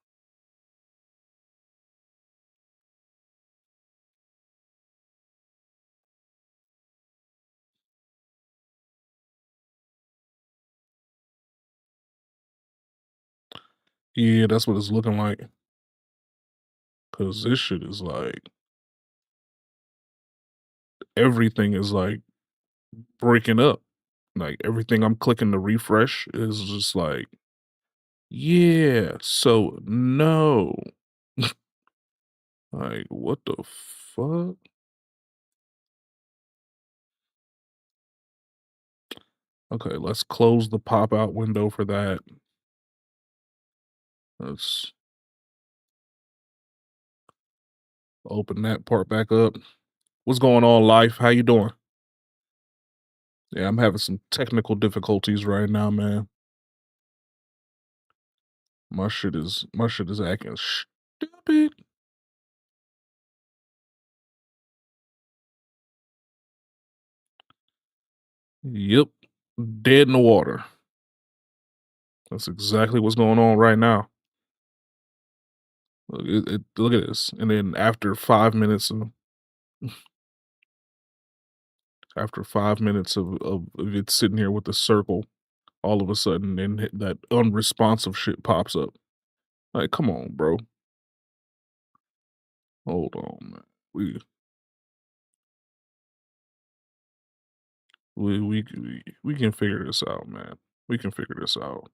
Yeah, that's what it's looking like. Cause this shit is like everything is like breaking up. Like everything I'm clicking to refresh is just like, yeah, so no. Like, what the fuck? Okay, let's close the pop out window for that. Let's open that part back up. What's going on, life? How you doing? Yeah, I'm having some technical difficulties right now, man. My shit is acting stupid. Yep. Dead in the water. That's exactly what's going on right now. Look at this. And then after 5 minutes of it sitting here with the circle, all of a sudden then that unresponsive shit pops up. Like, come on, bro. Hold on, man. We we can figure this out, man. We can figure this out.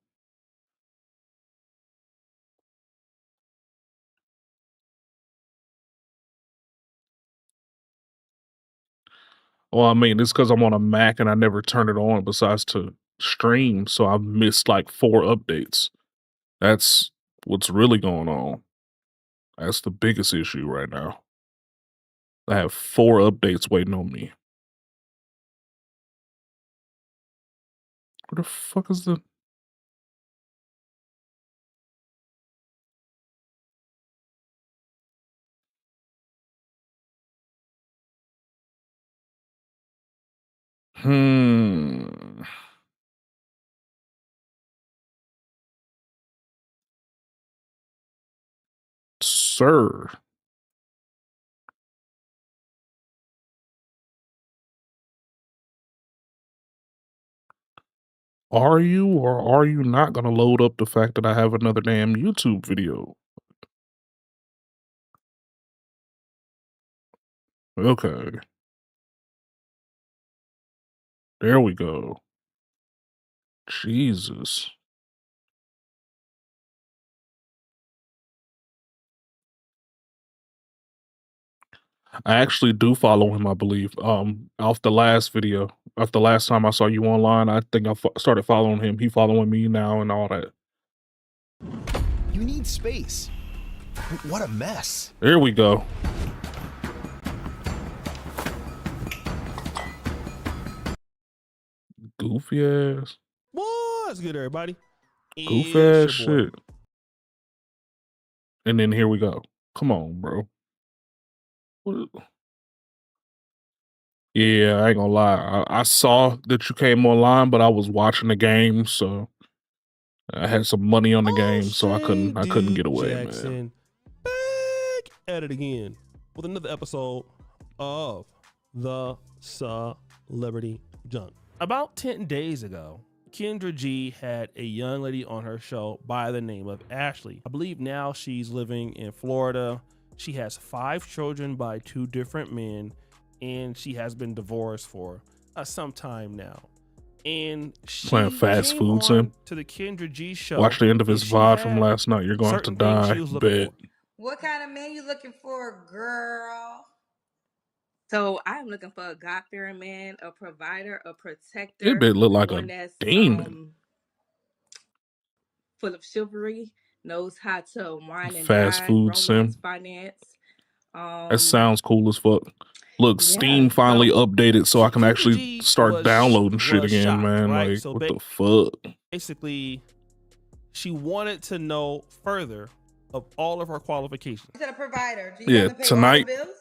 Well, I mean, it's because I'm on a Mac and I never turn it on besides to stream, so I've missed like 4 updates. That's what's really going on. That's the biggest issue right now. I have 4 updates waiting on me. Where the fuck is the... Hmm. Sir. Are you or are you not gonna load up the fact that I have another damn YouTube video? Okay. There we go. Jesus. I actually do follow him, I believe. Off the last video, off the last time I saw you online, I think I started following him. He following me now and all that. You need space. What a mess. There we go. Goofy ass. What's good, everybody? Goofy It's ass your boy. shit. And then here we go. Come on, bro. What? Yeah, I ain't gonna lie. I saw that you came online, but I was watching the game, so I had some money on the game, so I couldn't get away, man. Jackson back at it again with another episode of the Celebrity Junk. About 10 days ago, Kendra G had a young lady on her show by the name of Ashley. I believe now she's living in Florida. She has 5 children by 2 different men, and she has been divorced for some time now. And she Playing fast food sim to the Kendra G show. Watch the end of his VOD from last night. You're going to die. Bet. What kind of man you looking for, girl? So I'm looking for a God-fearing man, a provider, a protector. It bit look like one a that's, demon. Full of chivalry, knows how to wine and Fast dine, food romance, sim. finance. That sounds cool as fuck. Look, Steam finally updated so I can actually start downloading shit again, shocked, man. right? Like, So what the fuck? Basically, she wanted to know further of all of her qualifications. You said a provider. Do you Yeah, have to pay all tonight the bills?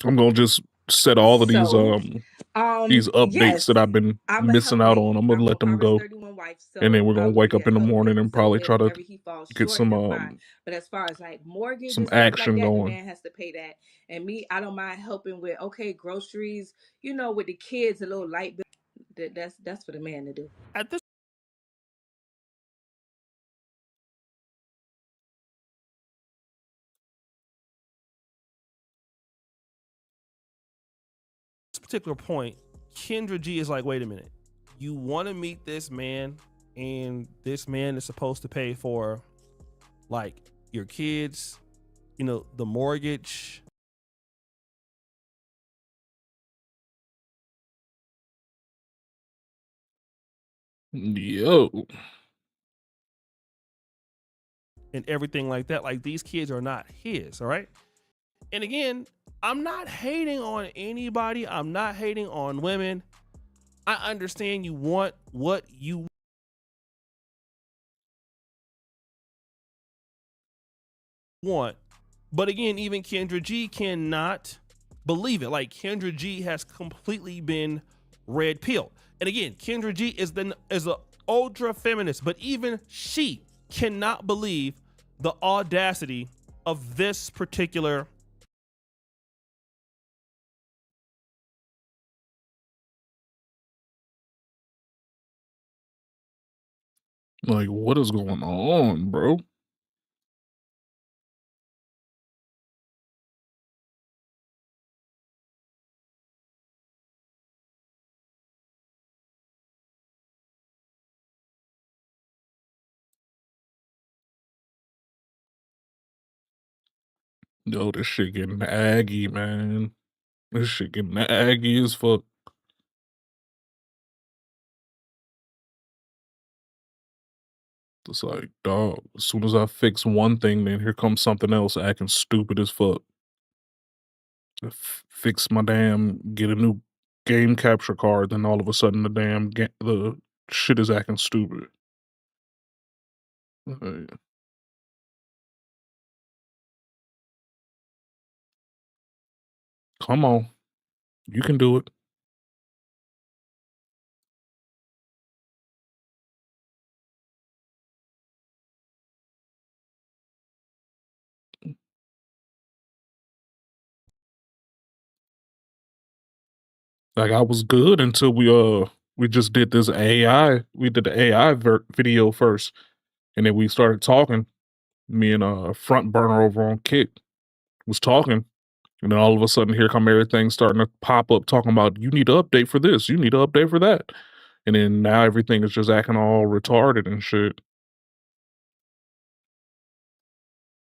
I'm gonna just set all of these updates yes, that I've been I'm a missing out helpmate. on. I'm gonna let them go, 31 wife, so and then we're I gonna will wake be up a in the help morning with him. and So probably try to whenever he falls get short, some then fine. But as far as like mortgage some and stuff like action that, the going. man has to pay that. And me, I don't mind helping with groceries. You know, with the kids, a little light bill. That's for the man to do. At this particular point, Kendra G is like, wait a minute, you want to meet this man, and this man is supposed to pay for like your kids, you know, the mortgage. Yo. And everything like that. Like, these kids are not his, all right? And again, I'm not hating on anybody. I'm not hating on women. I understand you want what you want. But again, even Kendra G cannot believe it. Like, Kendra G has completely been red pilled. And again, Kendra G is an ultra feminist, but even she cannot believe the audacity of this particular Like, what is going on, bro? Yo, this shit getting aggy, man. This shit getting aggy as fuck. It's like, dog, as soon as I fix one thing, then here comes something else acting stupid as fuck. Fix my get a new game capture card, then all of a sudden the shit is acting stupid. Come on. You can do it. Like, I was good until we just did this AI. We did the AI video first, and then we started talking. Me and front burner over on Kick was talking, and then all of a sudden, here come everything starting to pop up, talking about you need to update for this, you need to update for that, and then now everything is just acting all retarded and shit.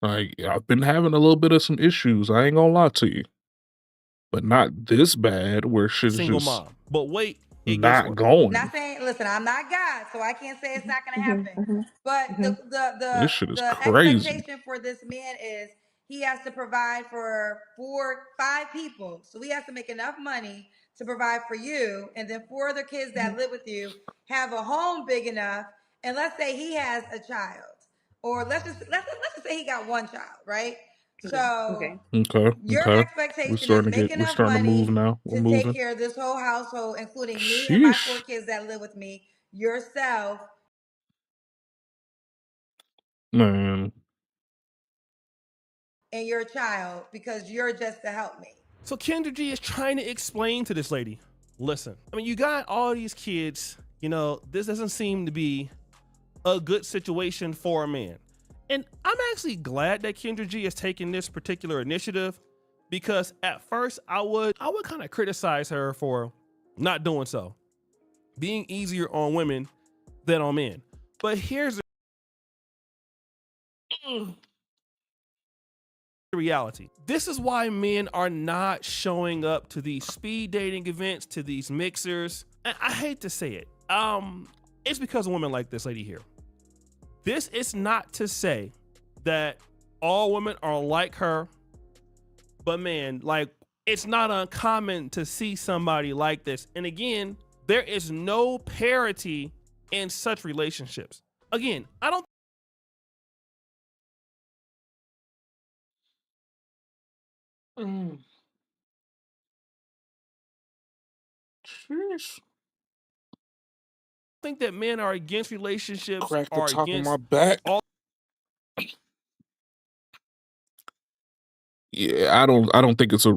Like, I've been having a little bit of some issues. I ain't gonna lie to you, but not this bad where shit is Single just mom. But wait, not going. Not saying, listen, I'm not God, so I can't say it's not gonna happen. But This shit is the crazy. expectation for this man is he has to provide for 5 people. So he has to make enough money to provide for you, and then 4 other kids that live with you have a home big enough. And let's say he has a child, or let's just say he got 1 child, right? So Okay. your We're expectation is starting make we're enough starting to move money now. We're to moving. take care of this whole household, including me and my 4 Sheesh. kids that live with me, yourself, Man. and your child, because you're just to help me. So Kendra G is trying to explain to this lady, listen, I mean, you got all these kids, you know, this doesn't seem to be a good situation for a man. And I'm actually glad that Kendra G is taking this particular initiative, because at first I would kind of criticize her for not doing so, being easier on women than on men. But here's the reality. This is why men are not showing up to these speed dating events, to these mixers. And I hate to say it. It's because of women like this lady here. This is not to say that all women are like her, but man, like, it's not uncommon to see somebody like this. And again, there is no parity in such relationships. Again, I don't think that men are against relationships, Crack the are top of against my back. all. Yeah, I don't think it's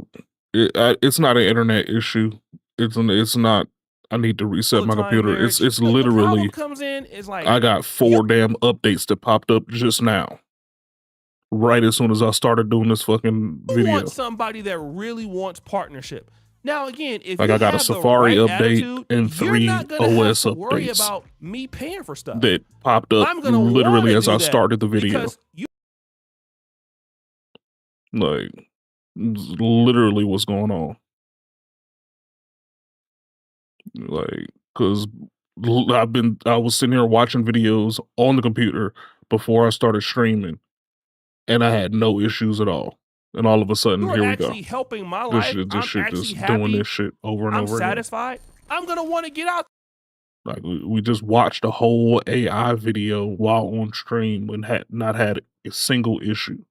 it's not an internet issue. It's not. I need to reset my computer. marriage. It's The problem literally. comes in is like, I got 4 damn updates that popped up just now. Right as soon as I started doing this fucking you video. want somebody that really wants partnership. Now, again, if Like, you I got a have the Safari right update attitude, and you're 3 not gonna have OS to worry updates about me paying for stuff. that popped up I'm gonna literally wanna as do I that started the video. because you Like, literally what's going on. Like, cause I was sitting here watching videos on the computer before I started streaming, and I had no issues at all. And all of a sudden, you're here we go. actually helping my This life. shit I'm just actually doing happy. this shit over and I'm over again. satisfied. I'm gonna want to get out. Like, we just watched a whole AI video while on stream and had not had a single issue.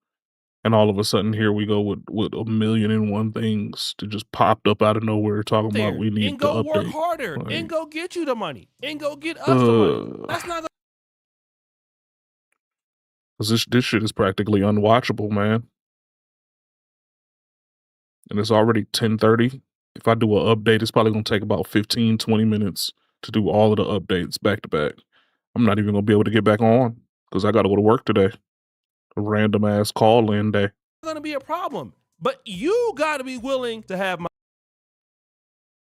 And all of a sudden, here we go with 1,000,001 things that just popped up out of nowhere talking about there we need and to go work update. harder Like, and go get you the money and go get us the money. That's not gonna 'cause this shit is practically unwatchable, man. And it's already 10:30. If I do an update, it's probably gonna take about 15, 20 minutes to do all of the updates back to back. I'm not even gonna be able to get back on because I gotta go to work today. A random ass call in day. gonna be a problem. But you gotta be willing to have my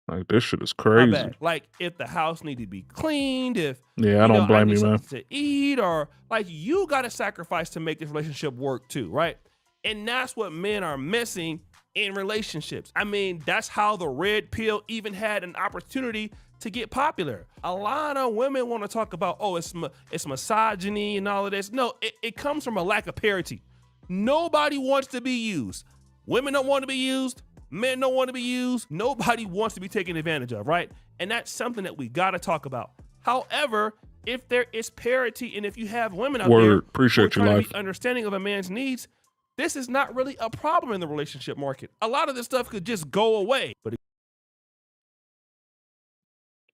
Like, this shit is my crazy. bad. Like, if the house need to be cleaned, if Yeah, I don't blame need you, man. something to eat, or like, you gotta sacrifice to make this relationship work too, right? And that's what men are missing in relationships. I mean, that's how the red pill even had an opportunity to get popular. A lot of women want to talk about, oh, it's misogyny and all of this. No, it comes from a lack of parity. Nobody wants to be used. Women don't want to be used. Men don't want to be used. Nobody wants to be taken advantage of, right? And that's something that we got to talk about. However, if there is parity and if you have women out there appreciate who are your trying life. to be understanding of a man's needs, this is not really a problem in the relationship market. A lot of this stuff could just go away. But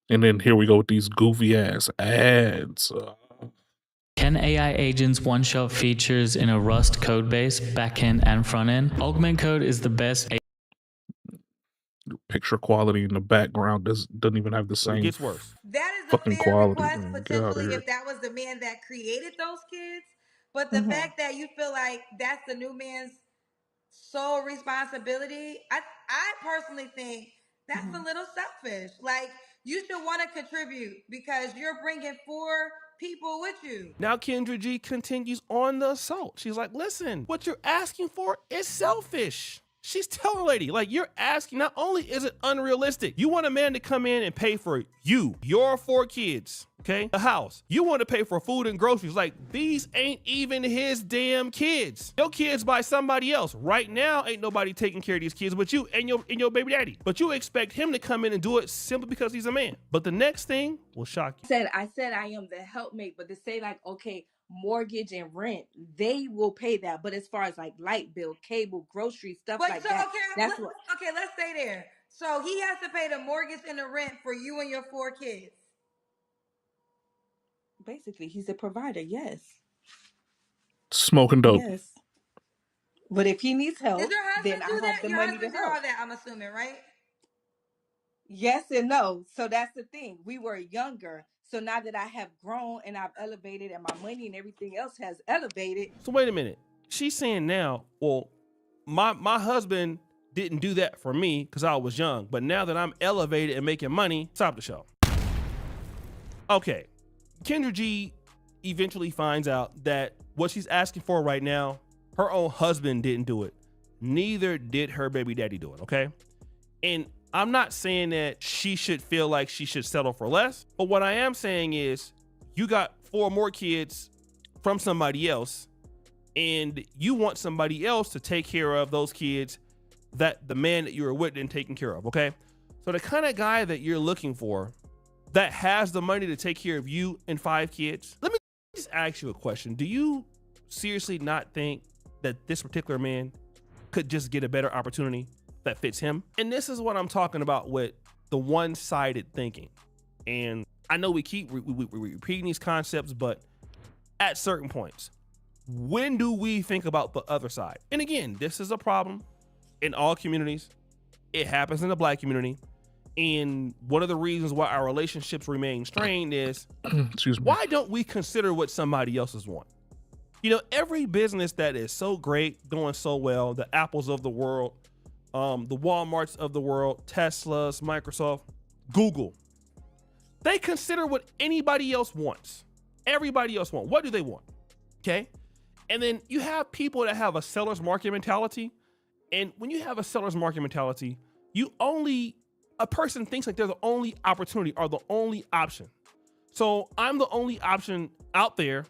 And then here we go with these goofy ass ads. Can AI agents one-shot features in a Rust codebase, backend and frontend? Augment Code is the best. Picture quality in the background doesn't even have the same. it gets worse. That is a fucking fair quality. request, Man, get outta potentially, here. if that was the man that created those kids. But the fact that you feel like that's the new man's sole responsibility, I personally think that's a little selfish. Like, you should want to contribute because you're bringing 4 people with you. Now Kendra G continues on the assault. She's like, listen, what you're asking for is selfish. She's telling her lady, like, you're asking, not only is it unrealistic, you want a man to come in and pay for you, your 4 kids, okay? The house. You want to pay for food and groceries. Like, these ain't even his damn kids. Your kids by somebody else. Right now, ain't nobody taking care of these kids but you and your baby daddy. But you expect him to come in and do it simply because he's a man. But the next thing will shock you. I said I am the helpmate, but to say like, okay, mortgage and rent, they will pay that. But as far as like light bill, cable, groceries, stuff like that, that's what. Okay, let's stay there. So he has to pay the mortgage and the rent for you and your 4 kids. Basically, he's a provider. Yes. Smoking dope. Yes. But if he needs help, Does your husband then I do have that? the Your money husband to do all help. that, I'm assuming, right? Yes and no. So that's the thing. We were younger. So now that I have grown and I've elevated and my money and everything else has elevated. So wait a minute. She's saying now, well, my husband didn't do that for me because I was young. But now that I'm elevated and making money, stop the show. Okay. Kendra G eventually finds out that what she's asking for right now, her own husband didn't do it. Neither did her baby daddy do it, okay? And I'm not saying that she should feel like she should settle for less, but what I am saying is you got 4 more kids from somebody else and you want somebody else to take care of those kids that the man that you were with didn't take care of, okay? So the kind of guy that you're looking for that has the money to take care of you and 5 kids, let me just ask you a question. Do you seriously not think that this particular man could just get a better opportunity that fits him? And this is what I'm talking about with the one-sided thinking. And I know we keep repeating these concepts, but at certain points, when do we think about the other side? And again, this is a problem in all communities. It happens in the Black community. And one of the reasons why our relationships remain strained is why don't we consider what somebody else's want? You know, every business that is so great, going so well, the Apples of the world, the Walmarts of the world, Teslas, Microsoft, Google, they consider what anybody else wants. Everybody else wants. What do they want? Okay. And then you have people that have a seller's market mentality. And when you have a seller's market mentality, a person thinks like they're the only opportunity or the only option. So I'm the only option out there,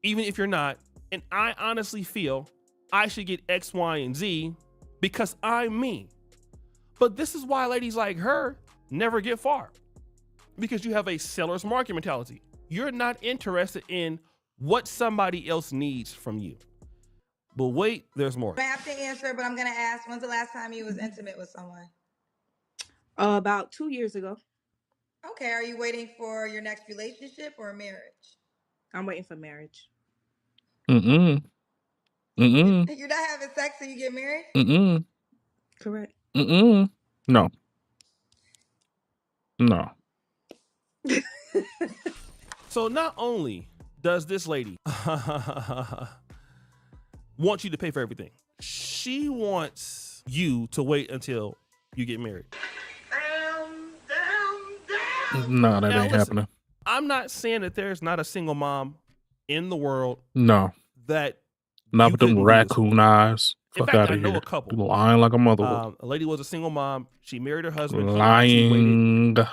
even if you're not. And I honestly feel I should get X, Y, and Z because I'm me. But this is why ladies like her never get far, because you have a seller's market mentality. You're not interested in what somebody else needs from you. But wait, there's more. I have to answer, but I'm going to ask, when's the last time you was intimate with someone? About 2 years ago. Okay, are you waiting for your next relationship or marriage? I'm waiting for marriage. Mm-mm. Mm-mm. You're not having sex and you get married? Mm-mm. Correct. Mm-mm. No. No. So not only does this lady want you to pay for everything, she wants you to wait until you get married. No, that Now, ain't listen, happening. I'm not saying that there's not a single mom in the world No. that Not with them couldn't use. raccoon eyes. In Fuck fact, out I of know here. a couple. You lying like a mother. A lady was a single mom. She married her husband. Lying. She waited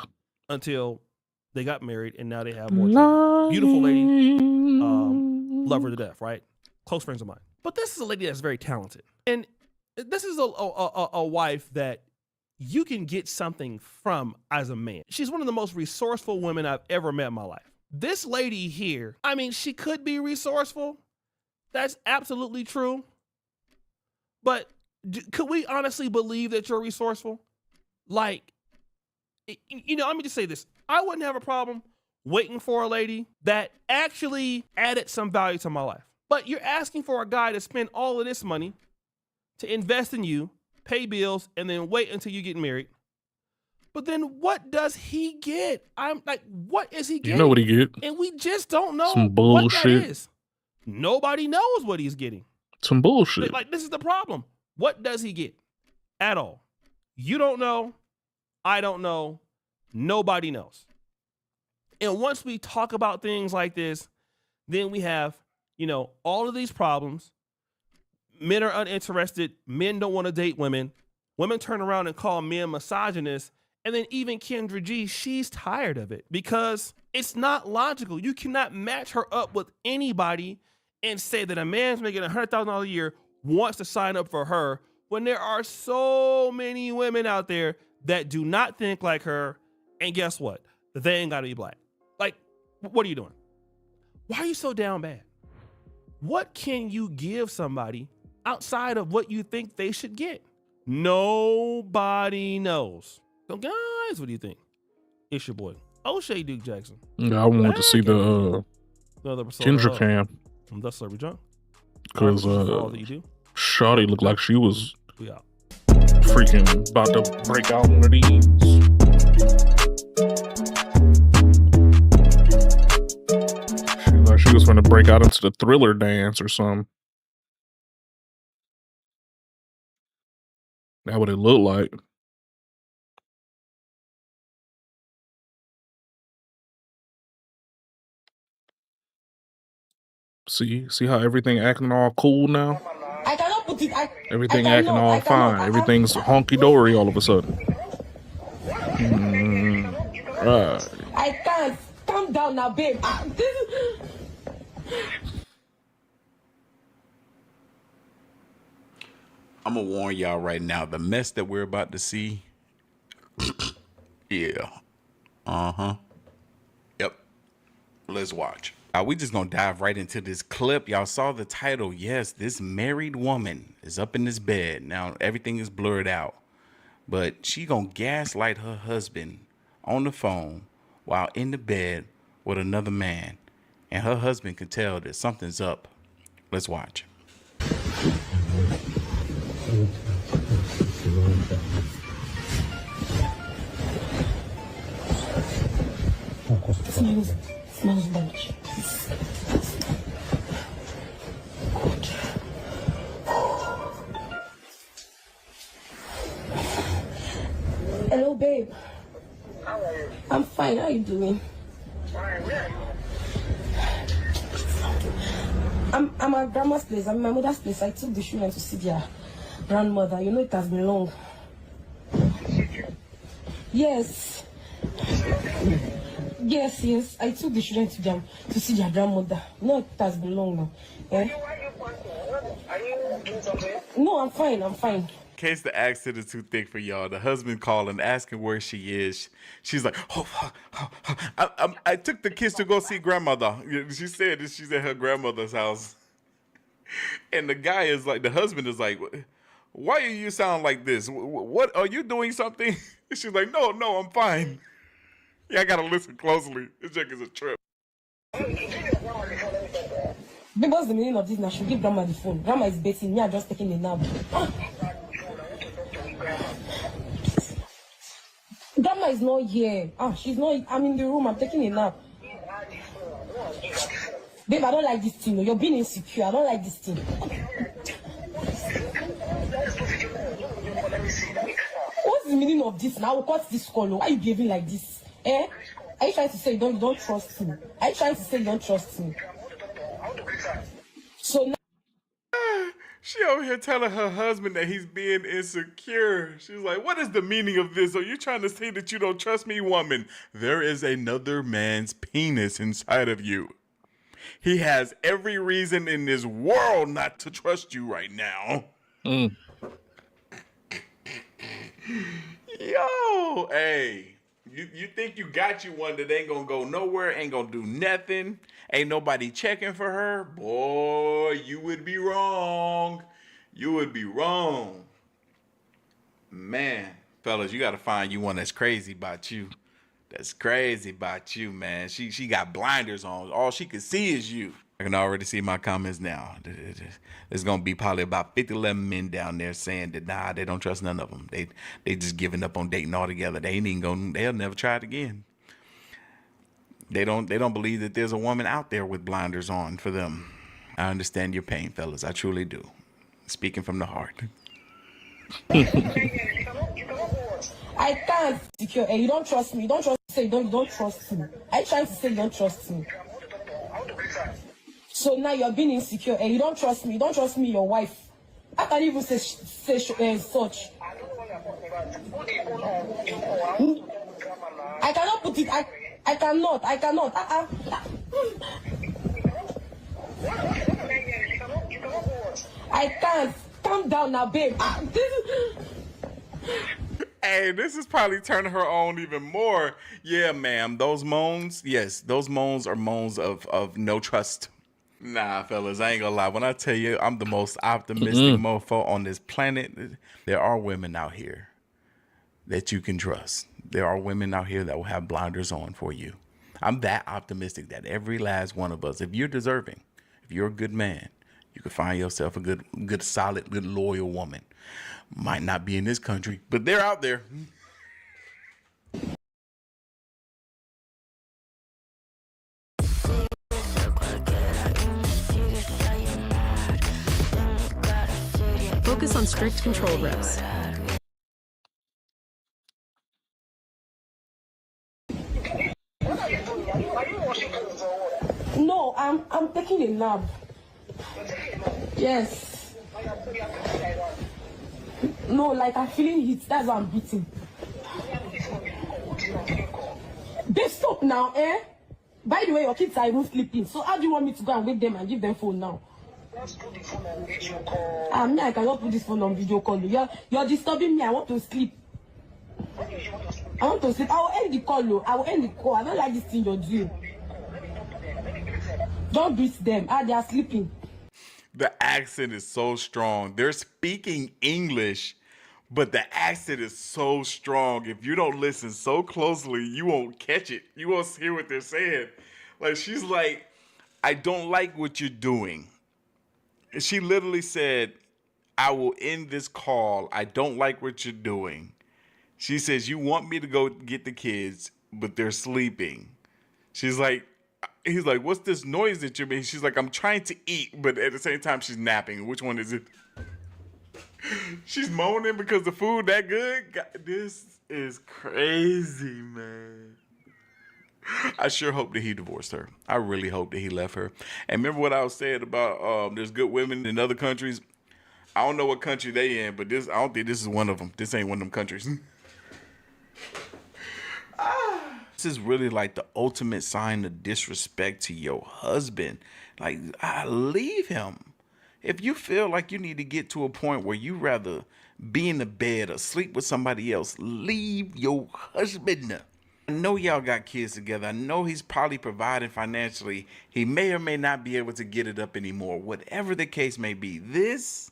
until they got married, and now they have more children. Beautiful lady. Love her to death, right? Close friends of mine. But this is a lady that's very talented. And this is a wife that you can get something from as a man. She's one of the most resourceful women I've ever met in my life. This lady here, I mean, she could be resourceful. That's absolutely true. But could we honestly believe that you're resourceful? Like, you know, let me just say this. I wouldn't have a problem waiting for a lady that actually added some value to my life. But you're asking for a guy to spend all of this money to invest in you, pay bills, and then wait until you get married. But then what does he get? I'm like, what is he getting? You know what he get. And we just don't know Some bullshit. what that is. Nobody knows what he's getting. Some bullshit. Like, this is the problem. What does he get? At all. You don't know. I don't know. Nobody knows. And once we talk about things like this, then we have, you know, all of these problems. Men are uninterested. Men don't want to date women. Women turn around and call men misogynists. And then even Kendra G, she's tired of it because it's not logical. You cannot match her up with anybody and say that a man's making $100,000 a year wants to sign up for her when there are so many women out there that do not think like her. And guess what? They ain't got to be black. Like, what are you doing? Why are you so down bad? What can you give somebody outside of what you think they should get? Nobody knows. So guys, what do you think? It's your boy, O'Shea Duke Jackson. Yeah, I wanted to see the Kendra cam. I'm the Celebrity Junk. Because all that you do. Shawty looked like she was We out. freaking about to break out one of these. She was going to break out into the Thriller dance or something. That's what it looked like. See how everything acting all cool now? I cannot put it. Everything acting all fine. Everything's honky-dory all of a sudden. Right. I can't. Calm down now, babe. I'm gonna warn y'all right now, the mess that we're about to see. Yeah. Yep. Let's watch. We just gonna dive right into this clip. Y'all saw the title. Yes, this married woman is up in this bed. Now everything is blurred out, but she gonna gaslight her husband on the phone while in the bed with another man, and her husband can tell that something's up. Let's watch. Smells lunch. Hello, babe. How are you? I'm fine. How are you doing? I'm at grandma's place. I'm at my mother's place. I took the children to see their grandmother. You know it has been long. Yes. Yes. I took the children to see their grandmother. No, it has been long now. Eh? Are you doing something? No, I'm fine. In case the accent is too thick for y'all, the husband calling, asking where she is. She's like, I took the kids to go see grandmother. She said that she's at her grandmother's house. And the guy is like, the husband is like, why do you sound like this? What, are you doing something? She's like, no, I'm fine. Yeah, I gotta listen closely. This chick is a trip. Babe, what's the meaning of this now? She'll give grandma the phone. Grandma is betting me. I'm just taking a nap. Grandma is not here. She's not. I'm in the room. I'm taking a nap. Babe, I don't like this thing. You're being insecure. I don't like this thing. What's the meaning of this now? What's this call? Why are you behaving like this? Eh? Are you trying to say you don't trust me? Are you trying to say you don't trust me? So now She over here telling her husband that he's being insecure. She's like, what is the meaning of this? Are you trying to say that you don't trust me, woman? There is another man's penis inside of you. He has every reason in this world not to trust you right now. Yo, hey, you think you got you one that ain't gonna go nowhere, ain't gonna do nothing, ain't nobody checking for her? Boy, you would be wrong. You would be wrong. Man, fellas, you gotta find you one that's crazy about you. That's crazy about you, man. She got blinders on. All she can see is you. I can already see my comments now. There's gonna be probably about 50, 11 men down there saying that nah, they don't trust none of them. They just giving up on dating altogether. They ain't even gonna. They'll never try it again. They don't believe that there's a woman out there with blinders on for them. I understand your pain, fellas. I truly do. Speaking from the heart. I can't secure. And you don't trust me. You don't trust me. Say you don't trust me. I trying to say you don't trust me. So now you're being insecure and you don't trust me. You don't trust me, your wife. I can't even say such. I cannot put it. I cannot. I can't. Calm down now, babe. Hey, this is probably turning her on even more. Yeah, ma'am. Those moans, yes, those moans are moans of no trust. Nah, fellas, I ain't gonna lie. When I tell you I'm the most optimistic mofo on this planet, there are women out here that you can trust. There are women out here that will have blinders on for you. I'm that optimistic that every last one of us, if you're deserving, if you're a good man, you can find yourself a good, solid, good, loyal woman. Might not be in this country, but they're out there. Focus on strict control reps. No, I'm taking a nap. Yes. No, like I'm feeling heat. That's why I'm beating. Babe, stop now, eh? By the way, your kids are even sleeping. So how do you want me to go and wake them and give them phone now? Let's put the phone on video call. I cannot put this phone on video call. You're disturbing me. I want to sleep. I want to sleep. I will end the call, though. I will end the call. I don't like this thing you're doing. Don't beat them. They are sleeping. The accent is so strong. They're speaking English, but the accent is so strong. If you don't listen so closely, you won't catch it. You won't hear what they're saying. Like, she's like, I don't like what you're doing. She literally said, I will end this call. I don't like what you're doing. She says, you want me to go get the kids, but they're sleeping. She's like, he's like, what's this noise that you're making? She's like, I'm trying to eat, but at the same time, she's napping. Which one is it? She's moaning because the food that good? God, this is crazy, man. I sure hope that he divorced her. I really hope that he left her. And remember what I was saying about there's good women in other countries? I don't know what country they in, but I don't think this is one of them. This ain't one of them countries. This is really like the ultimate sign of disrespect to your husband. Like, leave him. If you feel like you need to get to a point where you rather be in the bed or sleep with somebody else, leave your husband. I know y'all got kids together. I know he's probably providing financially. He may or may not be able to get it up anymore. Whatever the case may be, this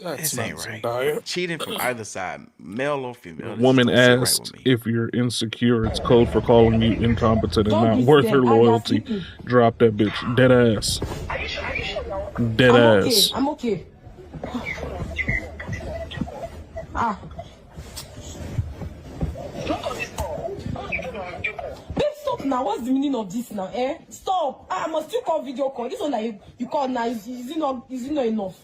ain't right. Cheating from either side, male or female. Woman asked if you're insecure. It's code for calling you incompetent and not worth her loyalty. Drop that bitch. Dead ass. Dead ass. I'm okay. Babe, stop now. What's the meaning of this now, eh? Stop. I must still call video call. This one that you call now, is it not enough?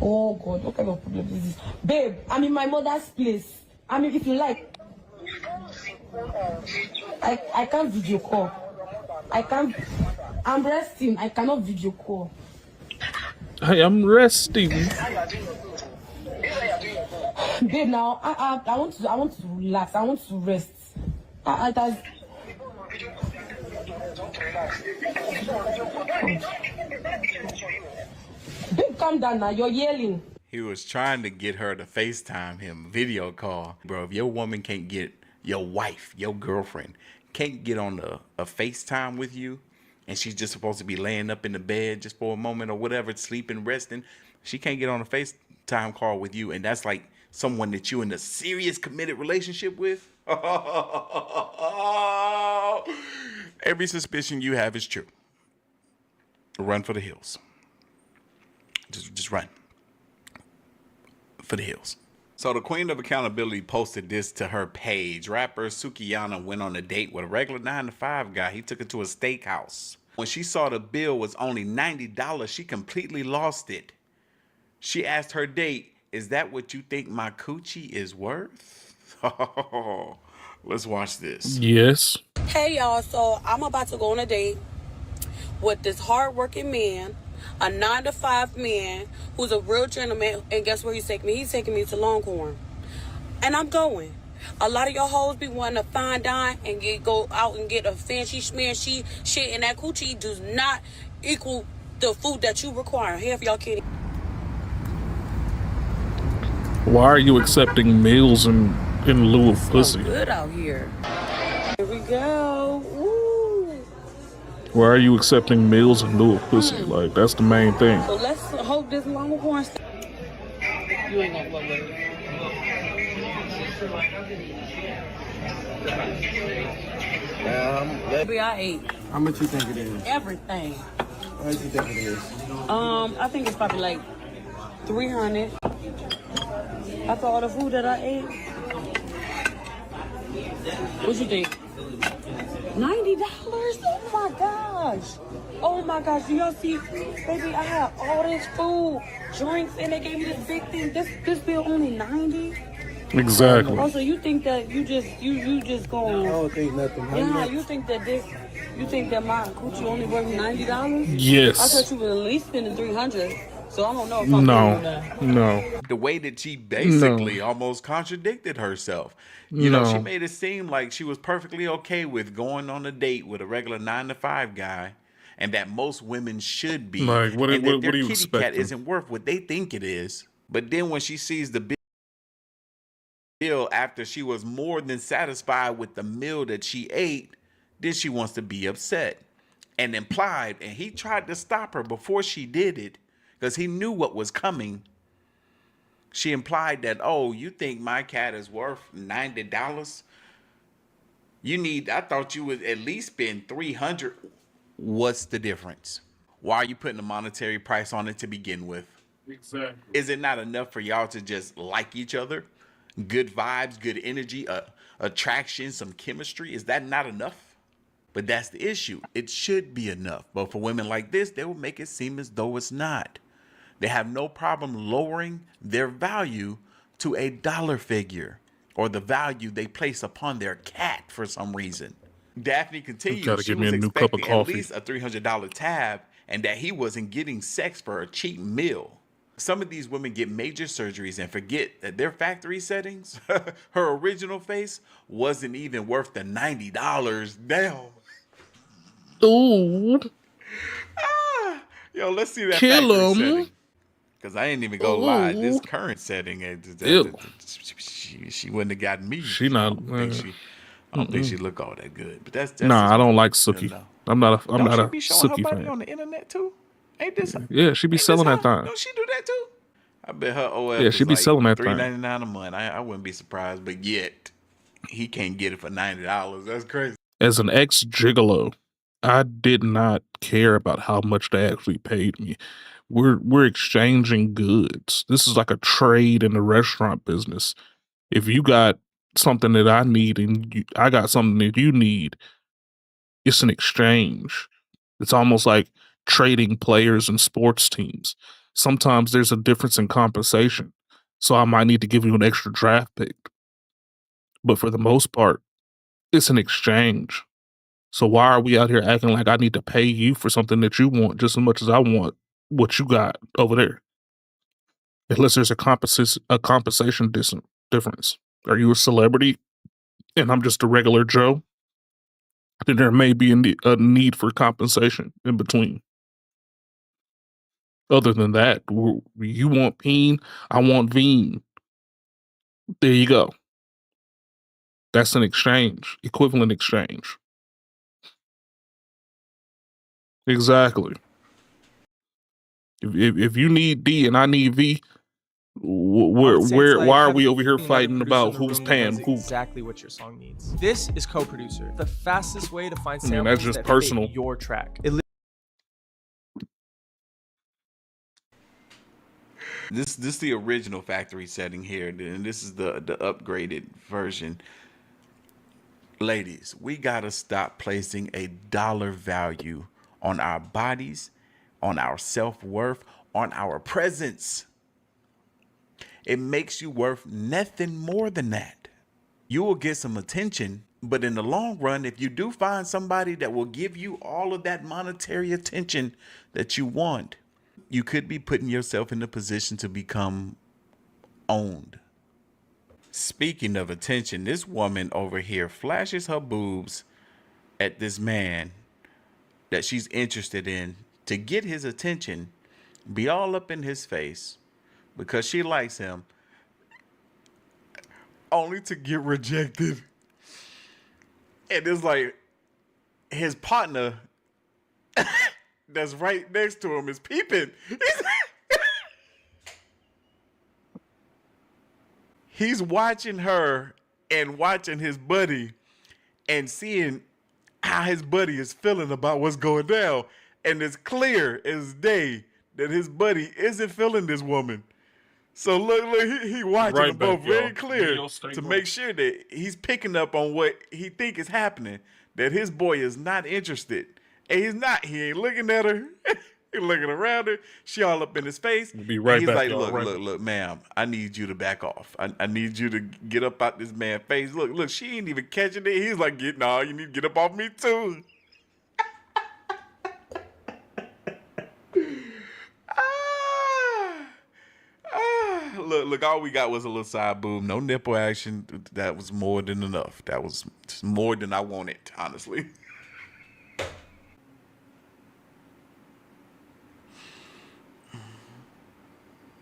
Oh God, what kind of problem is this? Babe, I'm in my mother's place. I mean, if you like, I can't video call. I can't. I'm resting. I cannot video call. I am resting. Babe, now I want to relax. I want to rest. Babe, calm down now. You're yelling. He was trying to get her to FaceTime him, video call. Bro, if your woman can't get, your wife, your girlfriend, can't get on a FaceTime with you, and she's just supposed to be laying up in the bed just for a moment or whatever, sleeping, resting, she can't get on a FaceTime call with you, and that's like someone that you in a serious committed relationship with. Every suspicion you have is true. Run for the hills. Just run for the hills. So the Queen of Accountability posted this to her page. Rapper Sukiyana went on a date with a regular 9-to-5 guy. He took her to a steakhouse. When she saw the bill was only $90, she completely lost it. She asked her date, "Is that what you think my coochie is worth?" Let's watch this. Yes. Hey y'all, so I'm about to go on a date with this hardworking man, a 9-to-5 man who's a real gentleman, and guess where he's taking me? He's taking me to Longhorn. And I'm going. A lot of your hoes be wanting to fine dine and go out and get a fancy schmancy shit, and that coochie does not equal the food that you require. Here, if y'all can't. Why are you accepting meals in lieu of pussy? Good out here. Here we go. Woo. Why are you accepting meals in lieu of pussy? Like, that's the main thing. So let's hope this Longhorn. You ain't gonna fuck with it. Baby, I ate How much you think it is? everything. How much you think it is? I think it's probably like 300. After all the food that I ate. What you think? $90? Oh my gosh. Oh my gosh. Do y'all see? Baby, I had all this food, drinks, and they gave me this big thing. This bill only $90? Exactly. Also, you think that you just going? I don't think nothing. Yeah, you think that my coochie only worth $90? Yes. I thought you would at least spending $300. So I don't know if I'm doing that. No. The way that she basically almost contradicted herself. You know, she made it seem like she was perfectly okay with going on a date with a regular 9-to-5 guy, and that most women should be. Like, what and that their are you kitty cat expecting? isn't worth what they think it is. But then when she sees the bill after she was more than satisfied with the meal that she ate, then she wants to be upset and implied. And he tried to stop her before she did it because he knew what was coming. She implied that, "Oh, you think my cat is worth $90? I thought you would at least spend $300. What's the difference? Why are you putting a monetary price on it to begin with? Exactly. Is it not enough for y'all to just like each other? Good vibes, good energy, attraction, some chemistry. Is that not enough? But that's the issue. It should be enough. But for women like this, they will make it seem as though it's not. They have no problem lowering their value to a dollar figure or the value they place upon their cat for some reason. Daphne continues, gotta she give me was a new cup of expecting at coffee. least a $300 tab and that he wasn't getting sex for a cheap meal. Some of these women get major surgeries and forget that their factory settings, her original face, wasn't even worth the $90. Damn. Ooh. Yo, let's see that Kill factory 'em. setting. Because I ain't even gonna lie, this Ooh. current setting, Ew. she wouldn't have gotten me. She not. I don't think she look all that good. But that's Nah, just I don't me. like Suki. No. I'm not a Don't she be showing her Suki body fan. on the internet too? Ain't this? Yeah, she be selling that thing. Don't she do that too? I bet her OF Yeah, she is be like selling that thing. $3.99 a month. I wouldn't be surprised, but yet he can't get it for $90. That's crazy. As an ex-gigolo, I did not care about how much they actually paid me. We're exchanging goods. This is like a trade in the restaurant business. If you got something that I need and I got something that you need, it's an exchange. It's almost like trading players in sports teams. Sometimes there's a difference in compensation, so I might need to give you an extra draft pick. But for the most part, it's an exchange. So why are we out here acting like I need to pay you for something that you want just as much as I want what you got over there? Unless there's a compensation difference. Are you a celebrity and I'm just a regular Joe? Then there may be a need for compensation in between. Other than that, you want Peen, I want Veen. There you go. That's an exchange, equivalent exchange. Exactly. If you need D and I need V, why are we over here fighting about who's paying who? Exactly what your song needs. This is co-producer, the fastest way to find I mean, samples that's just that personal. fit your track. This is the original factory setting here, and this is the upgraded version. Ladies, we gotta stop placing a dollar value on our bodies, on our self-worth, on our presence. It makes you worth nothing more than that. You will get some attention, but in the long run, if you do find somebody that will give you all of that monetary attention that you want, you could be putting yourself in a position to become owned. Speaking of attention, this woman over here flashes her boobs at this man that she's interested in to get his attention, be all up in his face because she likes him, only to get rejected. And it's like his partner that's right next to him is peeping. He's watching her and watching his buddy and seeing how his buddy is feeling about what's going down. And it's clear as day that his buddy isn't feeling this woman. So look, he watching Right them both back, very y'all. clear Video stay to low. make sure that he's picking up on what he think is happening, that his boy is not interested. And he's not. He ain't looking at her. He's looking around her. She all up in his face. We'll be right and he's back, like, y'all. look, Right look, ma'am, I need you to back off. I need you to get up out this man's face. Look, she ain't even catching it. He's like, you need to get up off me too. Look, all we got was a little side boob, no nipple action. That was more than enough. That was more than I wanted, honestly.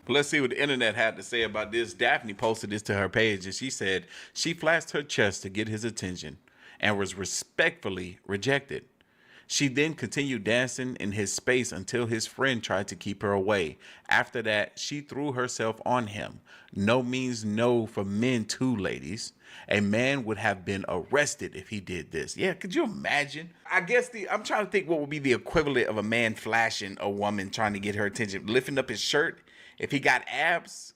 But let's see what the internet had to say about this. Daphne posted this to her page, and she said she flashed her chest to get his attention and was respectfully rejected. She then continued dancing in his space until his friend tried to keep her away. After that, she threw herself on him. No means no for men too, ladies. A man would have been arrested if he did this. Yeah, could you imagine? I guess I'm trying to think what would be the equivalent of a man flashing a woman trying to get her attention. Lifting up his shirt if he got abs.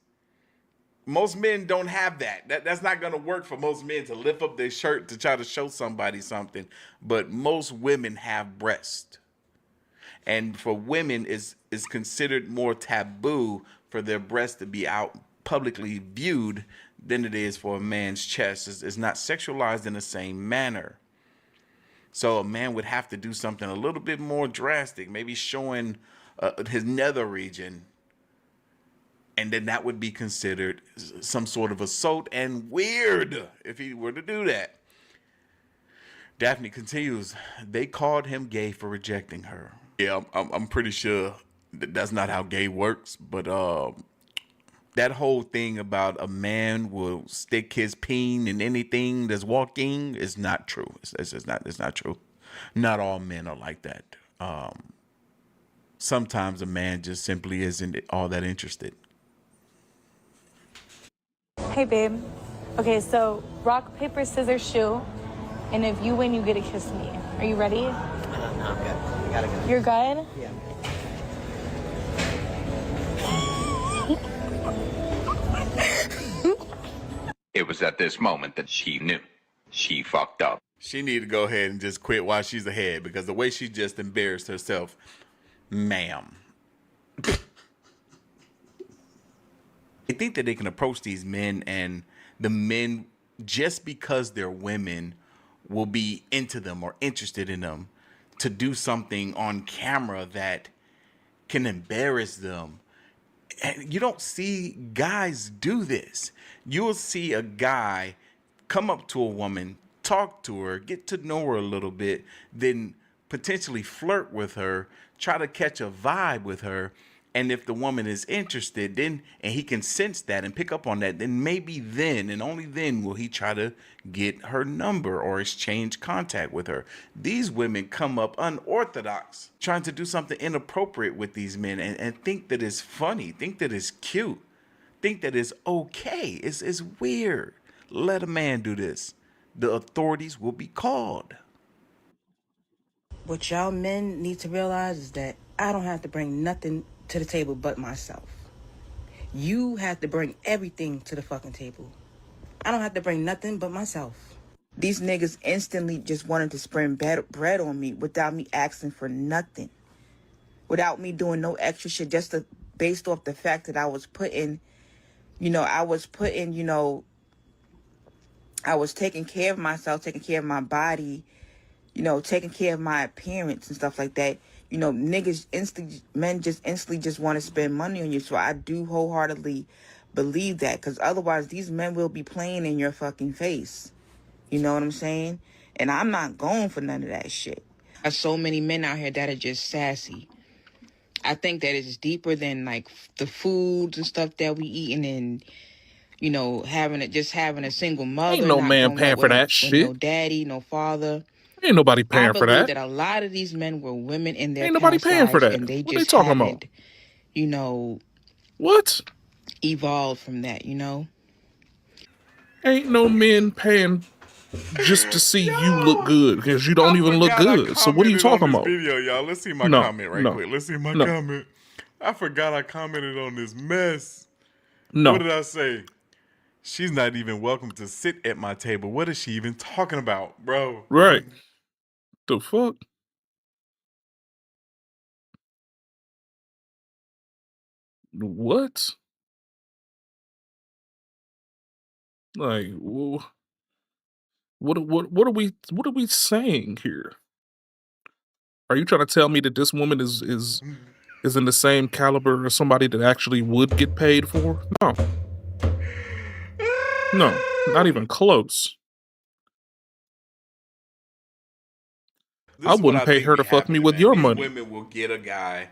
Most men don't have that. That's not going to work for most men to lift up their shirt to try to show somebody something. But most women have breasts. And for women, it's considered more taboo for their breasts to be out publicly viewed than it is for a man's chest. It's not sexualized in the same manner. So a man would have to do something a little bit more drastic, maybe showing his nether region. And then that would be considered some sort of assault and weird if he were to do that. Daphne continues, they called him gay for rejecting her. Yeah, I'm pretty sure that's not how gay works. But that whole thing about a man will stick his peen in anything that's walking is not true. It's not true. Not all men are like that. Sometimes a man just simply isn't all that interested. Hey, babe. Okay, so rock, paper, scissors, shoe. And if you win, you get to kiss me. Are you ready? No, I'm good. We gotta go. You're good? Yeah. It was at this moment that she knew. She fucked up. She need to go ahead and just quit while she's ahead, because the way she just embarrassed herself, ma'am. They think that they can approach these men, and the men, just because they're women, will be into them or interested in them to do something on camera that can embarrass them. And you don't see guys do this. You'll see a guy come up to a woman, talk to her, get to know her a little bit, then potentially flirt with her, try to catch a vibe with her. And if the woman is interested, then, and he can sense that and pick up on that, then maybe then and only then will he try to get her number or exchange contact with her. These women come up unorthodox, trying to do something inappropriate with these men and think that it's funny, think that it's cute, think that it's okay. It's weird. Let a man do this. The authorities will be called. What y'all men need to realize is that I don't have to bring nothing to the table but myself. You have to bring everything to the fucking table. I don't have to bring nothing but myself. These niggas instantly just wanted to spread bread on me without me asking for nothing. Without me doing no extra shit, just based off the fact that I was taking care of myself, taking care of my body, taking care of my appearance and stuff like that. Men just instantly just want to spend money on you. So I do wholeheartedly believe that, because otherwise these men will be playing in your fucking face. You know what I'm saying? And I'm not going for none of that shit. There's so many men out here that are just sassy. I think that it's deeper than like the foods and stuff that we eating and having a single mother. Ain't no not man growing paying up for with that shit. no daddy, no father. Ain't nobody paying I for believe that. that a lot of these men were women in their Ain't nobody past paying for lives, that. and they What they just talking haven't, about? What? evolved from that. Ain't no men paying just to see you look good, because you don't even look good. So what are you talking about? Video, y'all. Let's see my No, comment right no, quick. Let's see my no. comment. I forgot I commented on this mess. No. What did I say? She's not even welcome to sit at my table. What is she even talking about, bro? Right. The fuck? What? Like, what are we saying here? Are you trying to tell me that this woman is in the same caliber as somebody that actually would get paid for? No. No, not even close. This I is what wouldn't I pay think her be to fuck me happening, with man. your These money. women will get a guy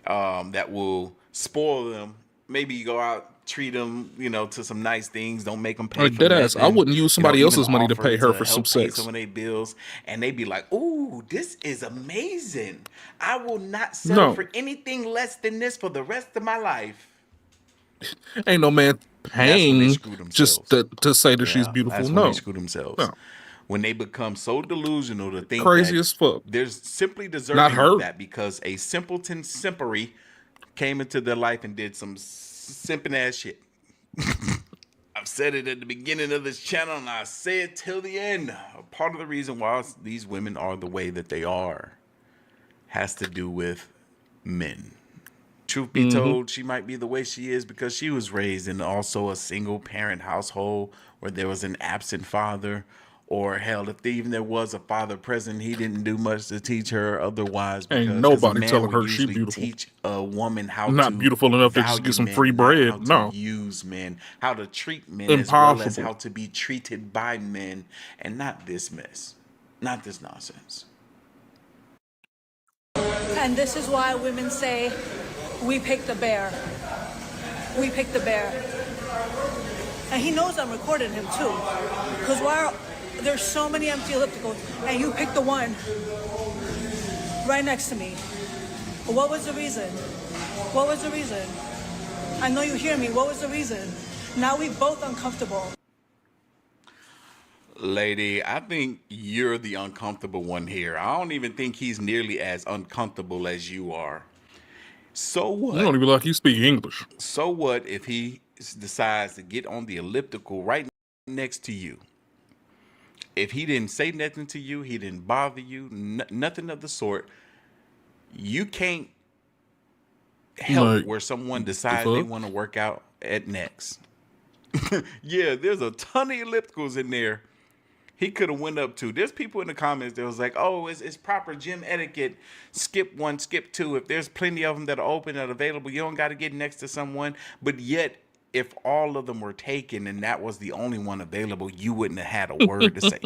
that will spoil them. Maybe go out, treat them, to some nice things. Don't make them pay Like for dead nothing. ass, I wouldn't use somebody Even else's money to offer pay her for some help pay sex. some of their bills, and they be like, "Ooh, this is amazing. I will not settle No. for anything less than this for the rest of my life." Ain't no man That's when they paying screw just themselves. to say that she's Yeah, beautiful. that's when they No. screw themselves. No. When they become so delusional to think Crazy that as fuck. they're simply Not deserving her. of that because a simpleton simpery came into their life and did some simping ass shit. I've said it at the beginning of this channel and I say it till the end. Part of the reason why these women are the way that they are has to do with men. Truth be told, she might be the way she is because she was raised in also a single parent household where there was an absent father, or hell, if even there was a father present, he didn't do much to teach her otherwise Ain't because a nobody man telling would her she usually beautiful. teach a woman how Not to beautiful enough to just value get some men, free not how bread. to No. use men, how to treat men as well as Impossible. how to be treated by men, and not this mess, not this nonsense. And this is why women say, we picked the bear. We picked the bear. And he knows I'm recording him too. Because there's so many empty ellipticals, and you picked the one right next to me. What was the reason? What was the reason? I know you hear me. What was the reason? Now we both uncomfortable. Lady, I think you're the uncomfortable one here. I don't even think he's nearly as uncomfortable as you are. So what? You don't even like you speak English. So what if he decides to get on the elliptical right next to you? If he didn't say nothing to you, he didn't bother you, nothing of the sort, you can't help Like, where someone decides they want to work out at next. Yeah, there's a ton of ellipticals in there. He could have went up to. There's people in the comments that was like, "Oh, it's proper gym etiquette. Skip 1, skip 2. If there's plenty of them that are open and available, you don't got to get next to someone." But yet, if all of them were taken and that was the only one available, you wouldn't have had a word to say.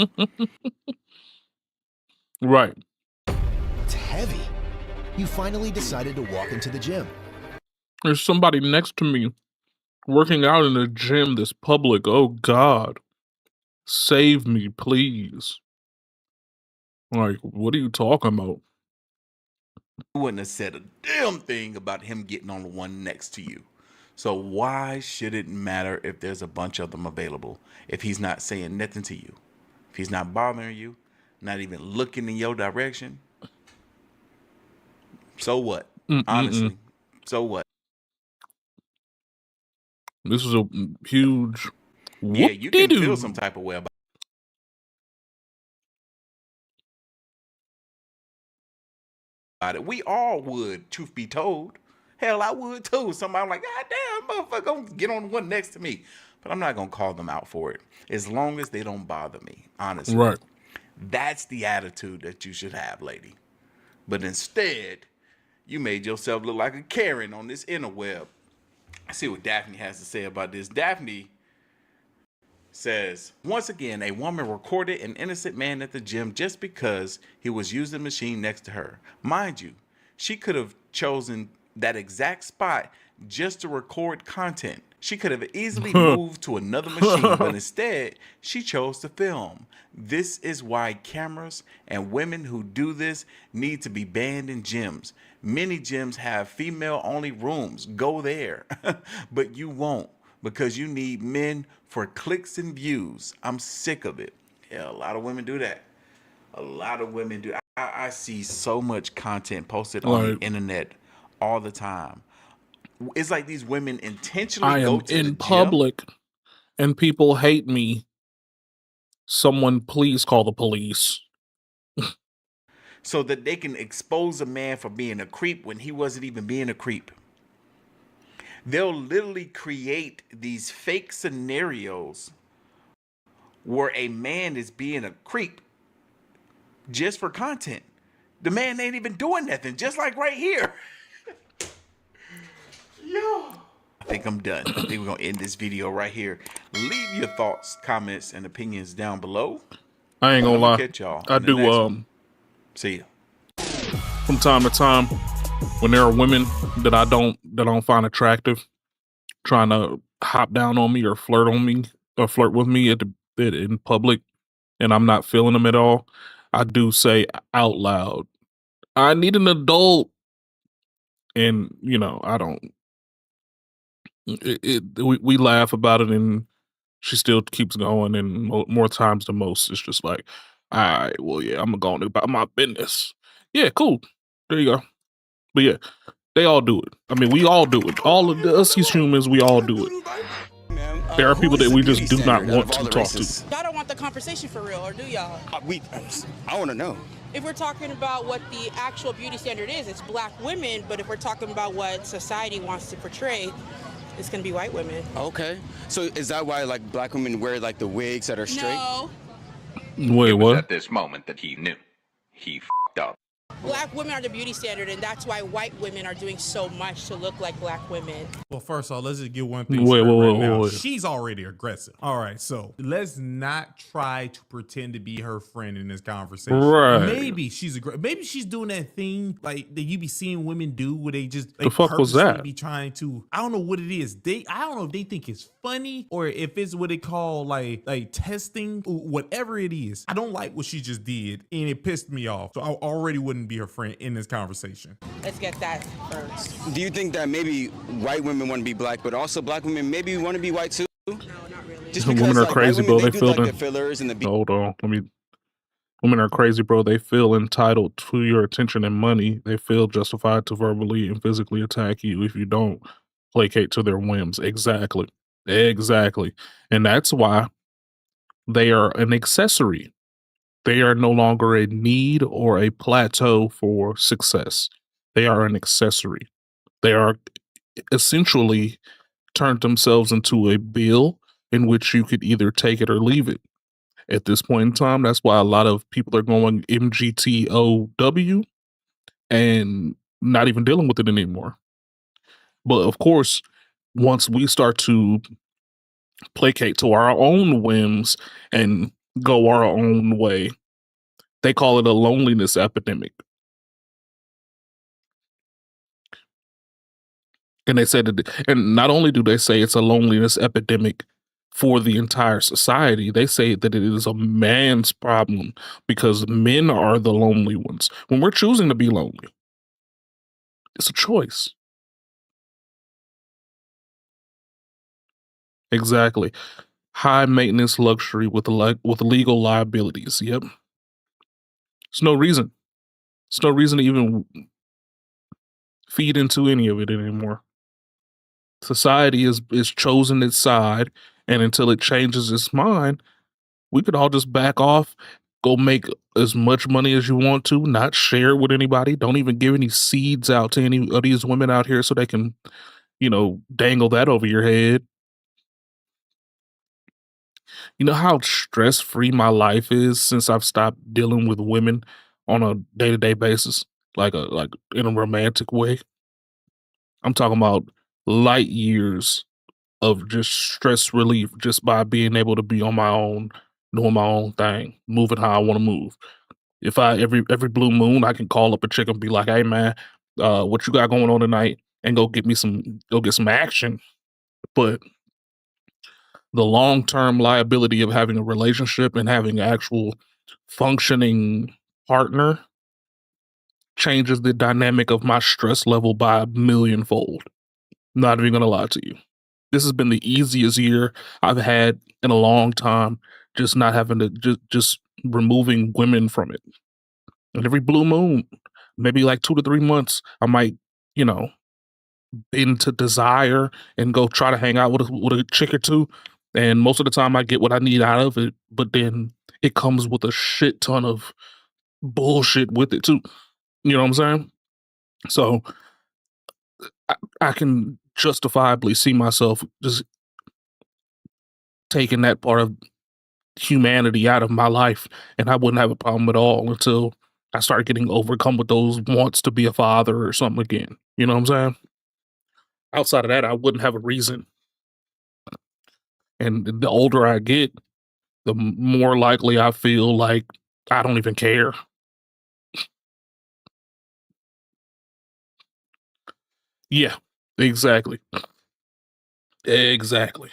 Right. It's heavy. You finally decided to walk into the gym. There's somebody next to me working out in a gym that's public. Oh God. Save me, please. Like, what are you talking about? You wouldn't have said a damn thing about him getting on the one next to you. So why should it matter if there's a bunch of them available? If he's not saying nothing to you, if he's not bothering you, not even looking in your direction, so what? Honestly, so what? This is a huge. Yeah, you can feel some type of way about it. We all would, truth be told. Hell, I would too. Somebody like, God damn, motherfucker, gonna get on the one next to me. But I'm not gonna call them out for it. As long as they don't bother me, honestly. Right. That's the attitude that you should have, lady. But instead, you made yourself look like a Karen on this interweb. I see what Daphne has to say about this. Daphne says, once again, a woman recorded an innocent man at the gym just because he was using the machine next to her. Mind you, she could have chosen that exact spot just to record content. She could have easily moved to another machine, but instead, she chose to film. This is why cameras and women who do this need to be banned in gyms. Many gyms have female-only rooms. Go there. But you won't, because you need men for clicks and views. I'm sick of it. Yeah, a lot of women do that. A lot of women do. I see so much content posted on the internet all the time. It's like these women intentionally I go am to the in public and people hate me. Someone please call the police. so that they can expose a man for being a creep when he wasn't even being a creep. They'll literally create these fake scenarios where a man is being a creep just for content. The man ain't even doing nothing, just like right here. Yo. I think I'm done. I think we're going to end this video right here. Leave your thoughts, comments, and opinions down below. I ain't gonna lie. Catch y'all I do see ya. From time to time, when there are women that I don't find attractive trying to hop down on me or flirt with me in public, and I'm not feeling them at all, I do say out loud, I need an adult. And you know, I don't. We laugh about it, and she still keeps going. And more times than most, it's just like, all right, well, yeah, I'm going about my business. Yeah, cool. There you go. But yeah, they all do it. I mean, we all do it. All of us as humans, we all do it. There are people that we just do not want to talk to. Y'all don't want the conversation for real, or do y'all? I want to know. If we're talking about what the actual beauty standard is, it's black women. But if we're talking about what society wants to portray, it's going to be white women. Okay. So is that why like black women wear like the wigs that are straight? No. Wait, It was what? at this moment that he knew. He f***ed up. Black women are the beauty standard, and that's why white women are doing so much to look like black women. Well, first of all, let's just get one thing Wait, straight right wait, now. wait. She's already aggressive. All right, so let's not try to pretend to be her friend in this conversation. Right. Maybe she's maybe she's doing that thing like that you be seeing women do where they just The fuck was purposely that? be trying to. I don't know what it is. I don't know if they think it's funny or if it's what they call like testing, whatever it is. I don't like what she just did, and it pissed me off. So I already wouldn't be her friend in this conversation. Let's get that first. Do you think that maybe white women want to be black, but also black women maybe want to be white too? No, not really. Just Women because are like, crazy, white bro. women, They do feel like the fillers and the Hold on. Women are crazy, bro. They feel entitled to your attention and money. They feel justified to verbally and physically attack you if you don't placate to their whims. Exactly. And that's why they are an accessory. They are no longer a need or a plateau for success. They are an accessory. They are essentially turned themselves into a bill in which you could either take it or leave it. At this point in time, that's why a lot of people are going MGTOW and not even dealing with it anymore. But of course, once we start to placate to our own whims and go our own way, they call it a loneliness epidemic. And they said that, and not only do they say it's a loneliness epidemic for the entire society, they say that it is a man's problem because men are the lonely ones. When we're choosing to be lonely, it's a choice. Exactly. High maintenance luxury with legal liabilities. Yep. There's no reason. There's no reason to even feed into any of it anymore. Society is chosen its side, and until it changes its mind, we could all just back off, go make as much money as you want to, not share it with anybody. Don't even give any seeds out to any of these women out here so they can, dangle that over your head. You know how stress free my life is since I've stopped dealing with women on a day to day basis, like in a romantic way. I'm talking about light years of just stress relief just by being able to be on my own, doing my own thing, moving how I want to move. If I every blue moon I can call up a chick and be like, "Hey man, what you got going on tonight?" and go get some action. But the long term liability of having a relationship and having an actual functioning partner changes the dynamic of my stress level by a millionfold. Not even gonna lie to you. This has been the easiest year I've had in a long time, just not having to just removing women from it. And every blue moon, maybe like 2 to 3 months, I might, you know, into desire and go try to hang out with a chick or two. And most of the time I get what I need out of it, but then it comes with a shit ton of bullshit with it too. You know what I'm saying? So I can justifiably see myself just taking that part of humanity out of my life, and I wouldn't have a problem at all until I start getting overcome with those wants to be a father or something again. You know what I'm saying? Outside of that, I wouldn't have a reason. And the older I get, the more likely I feel like I don't even care. Yeah, exactly. Exactly.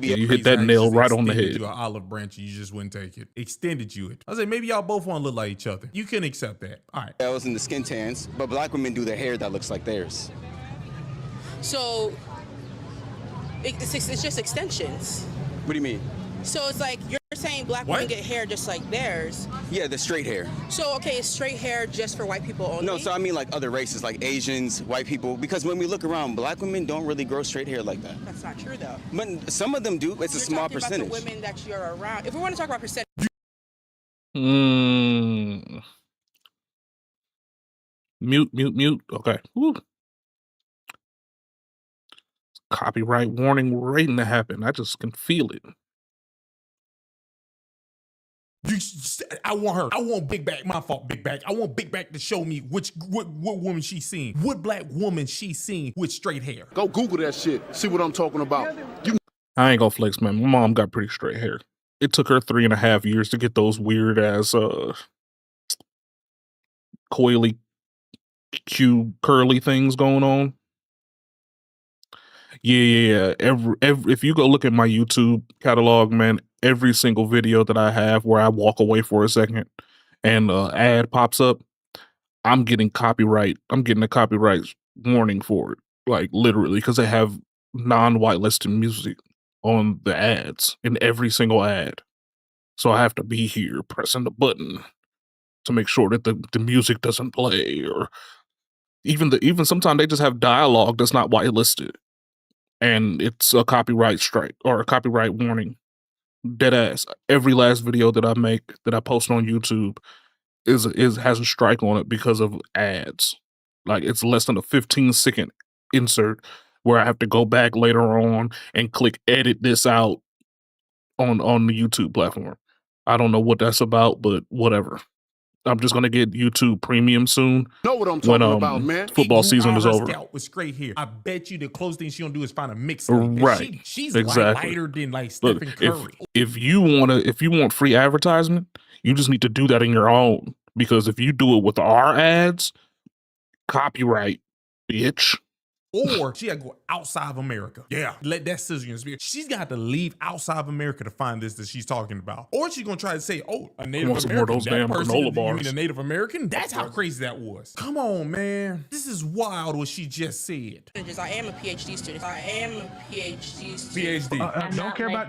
Yeah, you hit Crazy that how he nail just right on the extended head. you an olive branch and you just wouldn't take it. Extended you it. I was like, maybe y'all both want to look like each other. You can accept that. All right. I was in the skin tans, but black women do their hair that looks like theirs. So it's just extensions. What do you mean? So it's like you're saying black women get hair just like theirs. Yeah, the straight hair. So okay, is straight hair just for white people only? No, so I mean like other races, like Asians, white people. Because when we look around, black women don't really grow straight hair like that. That's not true though. But some of them do. It's a small percentage. About the women that you're around. If we want to talk about percentage. Mute. Okay. Woo. Copyright warning waiting to happen. I just can feel it. I want her. I want Big Back. My fault, Big Back. I want Big Back to show me what woman she's seen. What black woman she's seen with straight hair. Go Google that shit. See what I'm talking about. I ain't gonna flex, man. My mom got pretty straight hair. It took her 3.5 years to get those weird ass coily Q curly things going on. Yeah. Every if you go look at my YouTube catalog, man, every single video that I have where I walk away for a second and ad pops up, I'm getting copyright. I'm getting a copyright warning for it, like literally, because they have non-white-listed music on the ads in every single ad. So I have to be here pressing the button to make sure that the music doesn't play, or even sometimes they just have dialogue that's not whitelisted, and it's a copyright strike or a copyright warning. Dead ass. Every last video that I make that I post on YouTube is has a strike on it because of ads. Like it's less than a 15-second insert where I have to go back later on and click edit this out on the YouTube platform. I don't know what that's about, but whatever. I'm just gonna get YouTube Premium soon. Know what I'm when talking about, man. football Grew season out is her over. scalp with straight hair. I bet you the closest thing she gonna do is find a mixed link. Right. She's Exactly. lighter than like Look, Stephen Curry. if you want free advertisement, you just need to do that in your own. Because if you do it with our ads, copyright, bitch. Or she gotta go outside of America. Yeah, let that sizzle your spirit. She's got to leave outside of America to find this that she's talking about. Or she's gonna try to say, oh, a Native want some more of American. those That damn person, granola you bars. mean a Native American? That's how crazy that was. Come on, man. This is wild what she just said. I am a PhD student. I am a PhD student. PhD.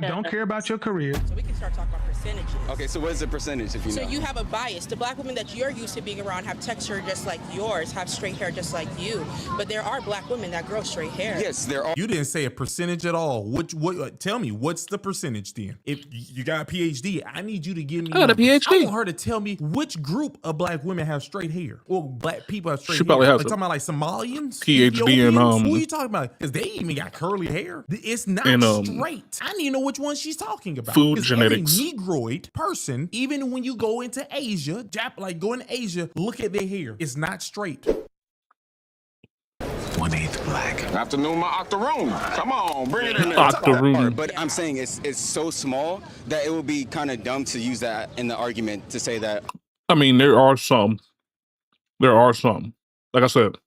Don't care about your career. So we can start talking about percentages. Okay, so what is the percentage if you So know? you have a bias. The black women that you're used to being around have texture just like yours, have straight hair just like you. But there are black women that grow straight hair. Yes, there are. You didn't say a percentage at all. What? Tell me, what's the percentage then? If you got a PhD, I need you to give me. I got a numbers. PhD. I want her to tell me which group of black women have straight hair, or black people have straight She hair. probably has Like, a talking about like Somalians, PhD in, Ethiopians? Who are you talking about? Because they even got curly hair. It's not in, straight. I need to know which one she's talking about. food 'Cause genetics. Every Negroid person, even when you go into Asia, like go into Asia, look at their hair. It's not straight. 1/8 black. Afternoon, my octoroon. Come on, bring it in there. Octoroon. But I'm saying it's so small that it would be kind of dumb to use that in the argument to say that. I mean, there are some. Like I said,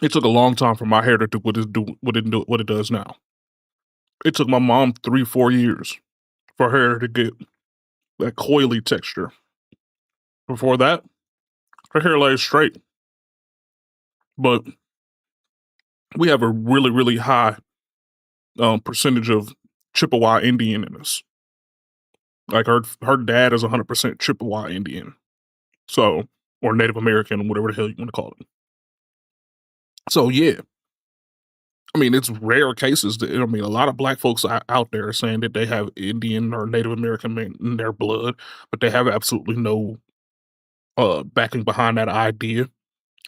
it took a long time for my hair to do what it does now. It took my mom 3-4 years for her hair to get that coily texture. Before that, her hair lays straight. But we have a really, really high percentage of Chippewa Indian in us. Like her dad is 100% Chippewa Indian. So, or Native American, whatever the hell you want to call it. So yeah. I mean, it's rare cases that, a lot of black folks out there are saying that they have Indian or Native American in their blood, but they have absolutely no backing behind that idea.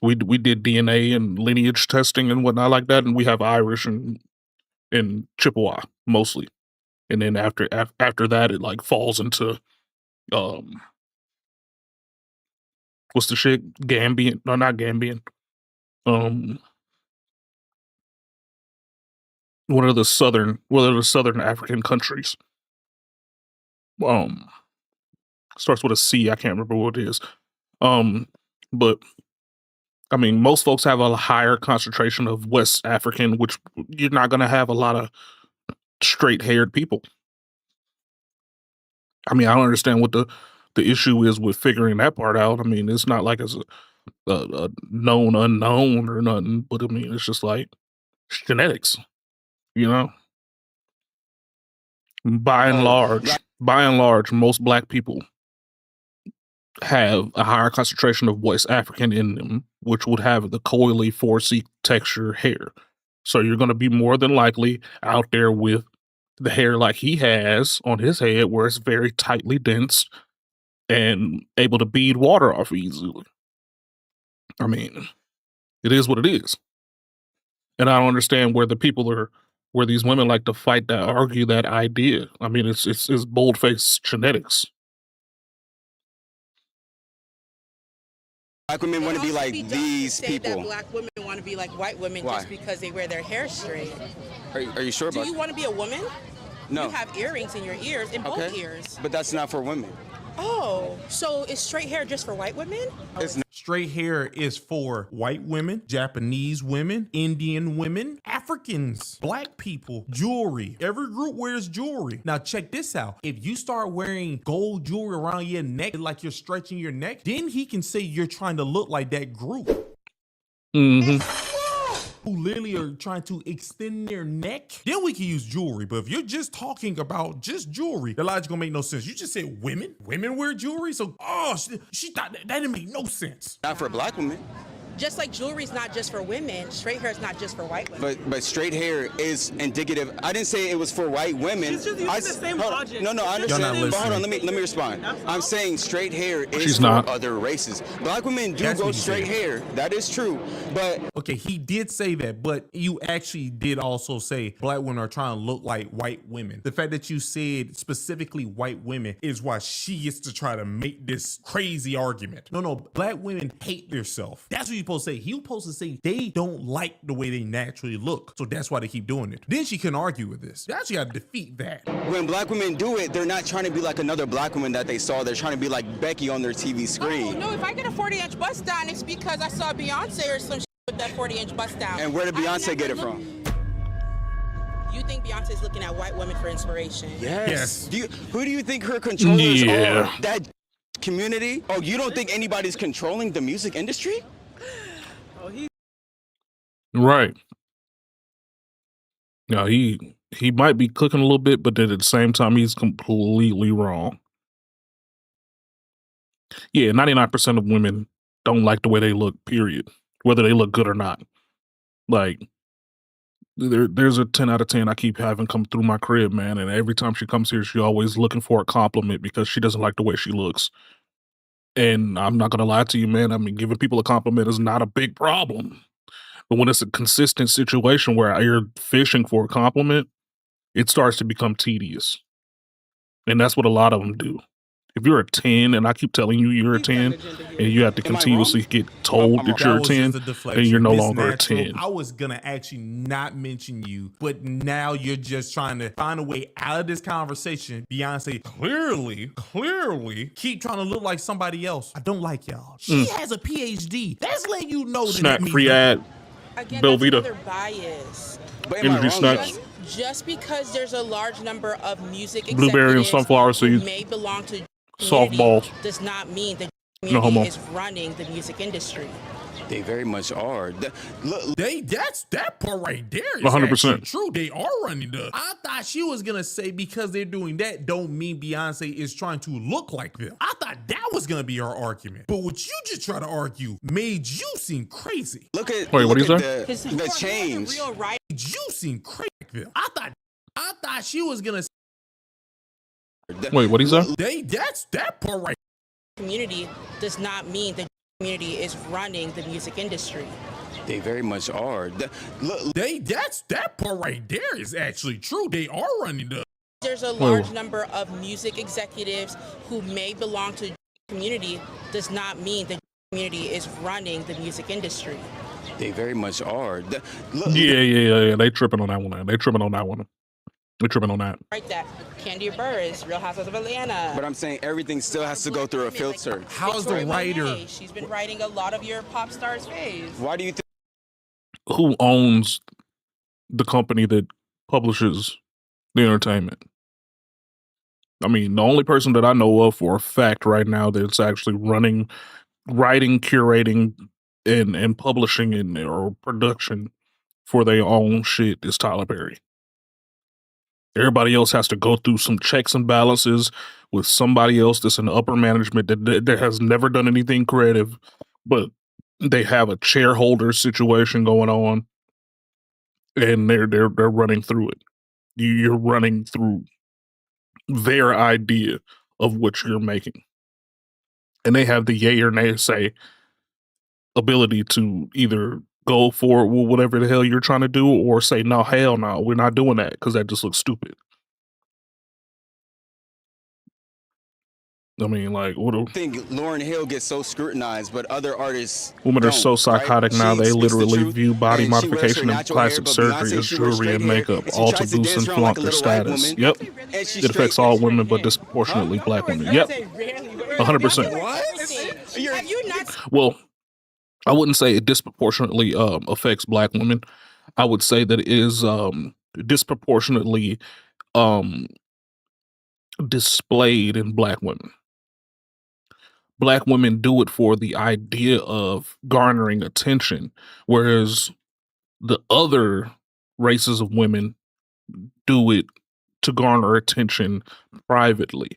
We did DNA and lineage testing and whatnot like that, and we have Irish and Chippewa mostly. And then after that, it like falls into what's the shit? Gambian? No, not Gambian. What are the southern African countries? Starts with a C. I can't remember what it is. But I mean, most folks have a higher concentration of West African, which you're not going to have a lot of straight-haired people. I mean, I don't understand what the issue is with figuring that part out. I mean, it's not like it's a known unknown or nothing, but I mean, it's just like it's genetics, you know? By and large, most black people have a higher concentration of West African in them, which would have the coily 4C texture hair. So you're going to be more than likely out there with the hair like he has on his head, where it's very tightly dense and able to bead water off easily. I mean, it is what it is. And I don't understand where these women like to fight that, argue that idea. I mean, it's bold-faced genetics. Black women want to be like these say people. That black women want to be like white women Why? just because they wear their hair straight. Are you sure about Do you want to be a woman? No. You have earrings in your ears, in both ears. But that's not for women. Oh, so is straight hair just for white women? Straight hair is for white women, Japanese women, Indian women, Africans, black people, jewelry. Every group wears jewelry. Now check this out. If you start wearing gold jewelry around your neck, like you're stretching your neck, then he can say you're trying to look like that group. Who literally are trying to extend their neck, then we can use jewelry. But if you're just talking about just jewelry, the logic gonna make no sense. You just said women wear jewelry, so she thought that didn't make no sense. Not for black women. Just like jewelry's not just for women, straight hair is not just for white women. But straight hair is indicative. I didn't say it was for white women. She's just using the same logic. No, I understand. But hold on, let me respond. I'm saying straight hair is She's for not. other races. Black women do That's grow what he straight said. hair. That is true. But Okay, he did say that, but you actually did also say black women are trying to look like white women. The fact that you said specifically white women is why she gets to try to make this crazy argument. No, black women hate themselves. That's what you're supposed to say. He was supposed to say they don't like the way they naturally look, so that's why they keep doing it. Then she couldn't argue with this. You actually got to defeat that. when black women do it, they're not trying to be like another black woman that they saw. They're trying to be like Becky on their TV screen. No, if I get a 40-inch bust down, it's because I saw Beyonce or some shit with that 40-inch bust down. And where did Beyonce get it from? You think Beyonce's looking at white women for inspiration? Yes. Who do you think her controllers Yeah. are? That community? Oh, you don't think anybody's controlling the music industry? Right. Now he might be cooking a little bit, but then at the same time he's completely wrong. Yeah, 99% of women don't like the way they look, period. Whether they look good or not. Like there's a 10 out of 10 I keep having come through my crib, man, and every time she comes here, she always looking for a compliment because she doesn't like the way she looks. And I'm not gonna lie to you, man. I mean, giving people a compliment is not a big problem. But when it's a consistent situation where you're fishing for a compliment, it starts to become tedious. And that's what a lot of them do. If you're a 10 and I keep telling you you're a 10 and you have to continuously get told that you're a 10, then you're no longer a 10. I was going to actually not mention you, but now you're just trying to find a way out of this conversation. Beyonce clearly keep trying to look like somebody else. I don't like y'all. She has a PhD. That's letting you know that Snack it means free ad. Again, Belvita. that's another bias. Energy snacks. Just because there's a large number of music Blueberry and executives sunflower who seeds. may belong to Softballs. does not mean the No community homo. is running the music industry. They very much are. That part right there is 100%. actually true. They are running the. I thought she was gonna say because they're doing that don't mean Beyonce is trying to look like them. I thought that was gonna be her argument. But what you just try to argue made you seem crazy. Look at Wait, what look is at that? the change. You seem crazy. I thought she was gonna. Wait, what is that? That's that part right. Community does not mean the community is running the music industry. They very much are. That's that part right there is actually true. They are running the. There's a large number of music executives who may belong to the community does not mean the community is running the music industry. They very much are. Yeah. They tripping on that one. They tripping on that one. They tripping on that. Right, that Candy Burris, Real Housewives of Atlanta. But I'm saying everything still has to go through a filter. How's the Victoria writer? Monet, she's been writing a lot of your pop stars' phase. Why do you think? Who owns the company that publishes the entertainment? I mean, the only person that I know of for a fact right now that's actually writing, curating, and publishing or production for their own shit is Tyler Perry. Everybody else has to go through some checks and balances with somebody else that's in the upper management that has never done anything creative, but they have a shareholder situation going on, and they're running through it. You're running through their idea of what you're making, and they have the yay or nay say ability to either go for whatever the hell you're trying to do, or say no, hell no, we're not doing that because that just looks stupid. I mean, like, what? I think Lauryn Hill gets so scrutinized, but other artists. Women are don't, so psychotic right? now. She They speaks the literally truth, view body and she wears her modification and natural hair, plastic but surgery Beyonce, as she wears jewelry and straight hair, makeup, and she all to tries to boost dance and around like flaunt a their little white status. woman. Yep. And she's It affects straight. all women, but disproportionately black women. Yep. 100%. Have you not? Well, I wouldn't say it disproportionately affects black women. I would say that it is disproportionately displayed in black women. Black women do it for the idea of garnering attention, whereas the other races of women do it to garner attention privately.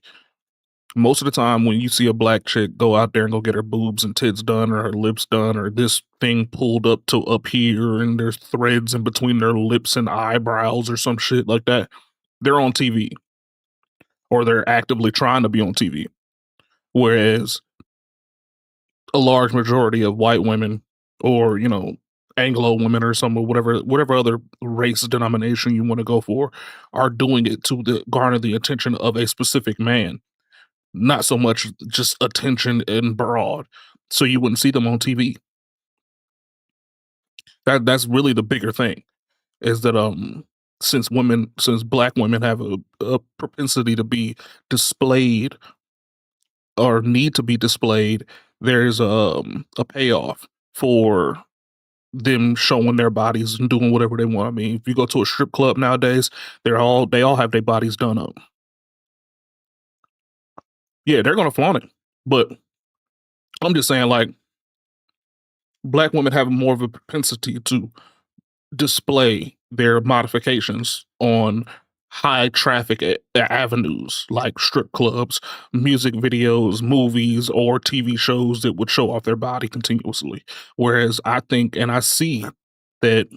Most of the time when you see a black chick go out there and go get her boobs and tits done or her lips done or this thing pulled up to up here and there's threads in between their lips and eyebrows or some shit like that, they're on TV or they're actively trying to be on TV. Whereas a large majority of white women or, you know, Anglo women or some whatever other race denomination you want to go for are doing it to garner the attention of a specific man. Not so much just attention in broad. So you wouldn't see them on TV. That's really the bigger thing. Is that since black women have a propensity to be displayed or need to be displayed, there's a payoff for them showing their bodies and doing whatever they want. I mean, if you go to a strip club nowadays, they all have their bodies done up. Yeah, they're gonna flaunt it. But I'm just saying, like, black women have more of a propensity to display their modifications on high traffic avenues like strip clubs, music videos, movies, or TV shows that would show off their body continuously. Whereas I think and I see that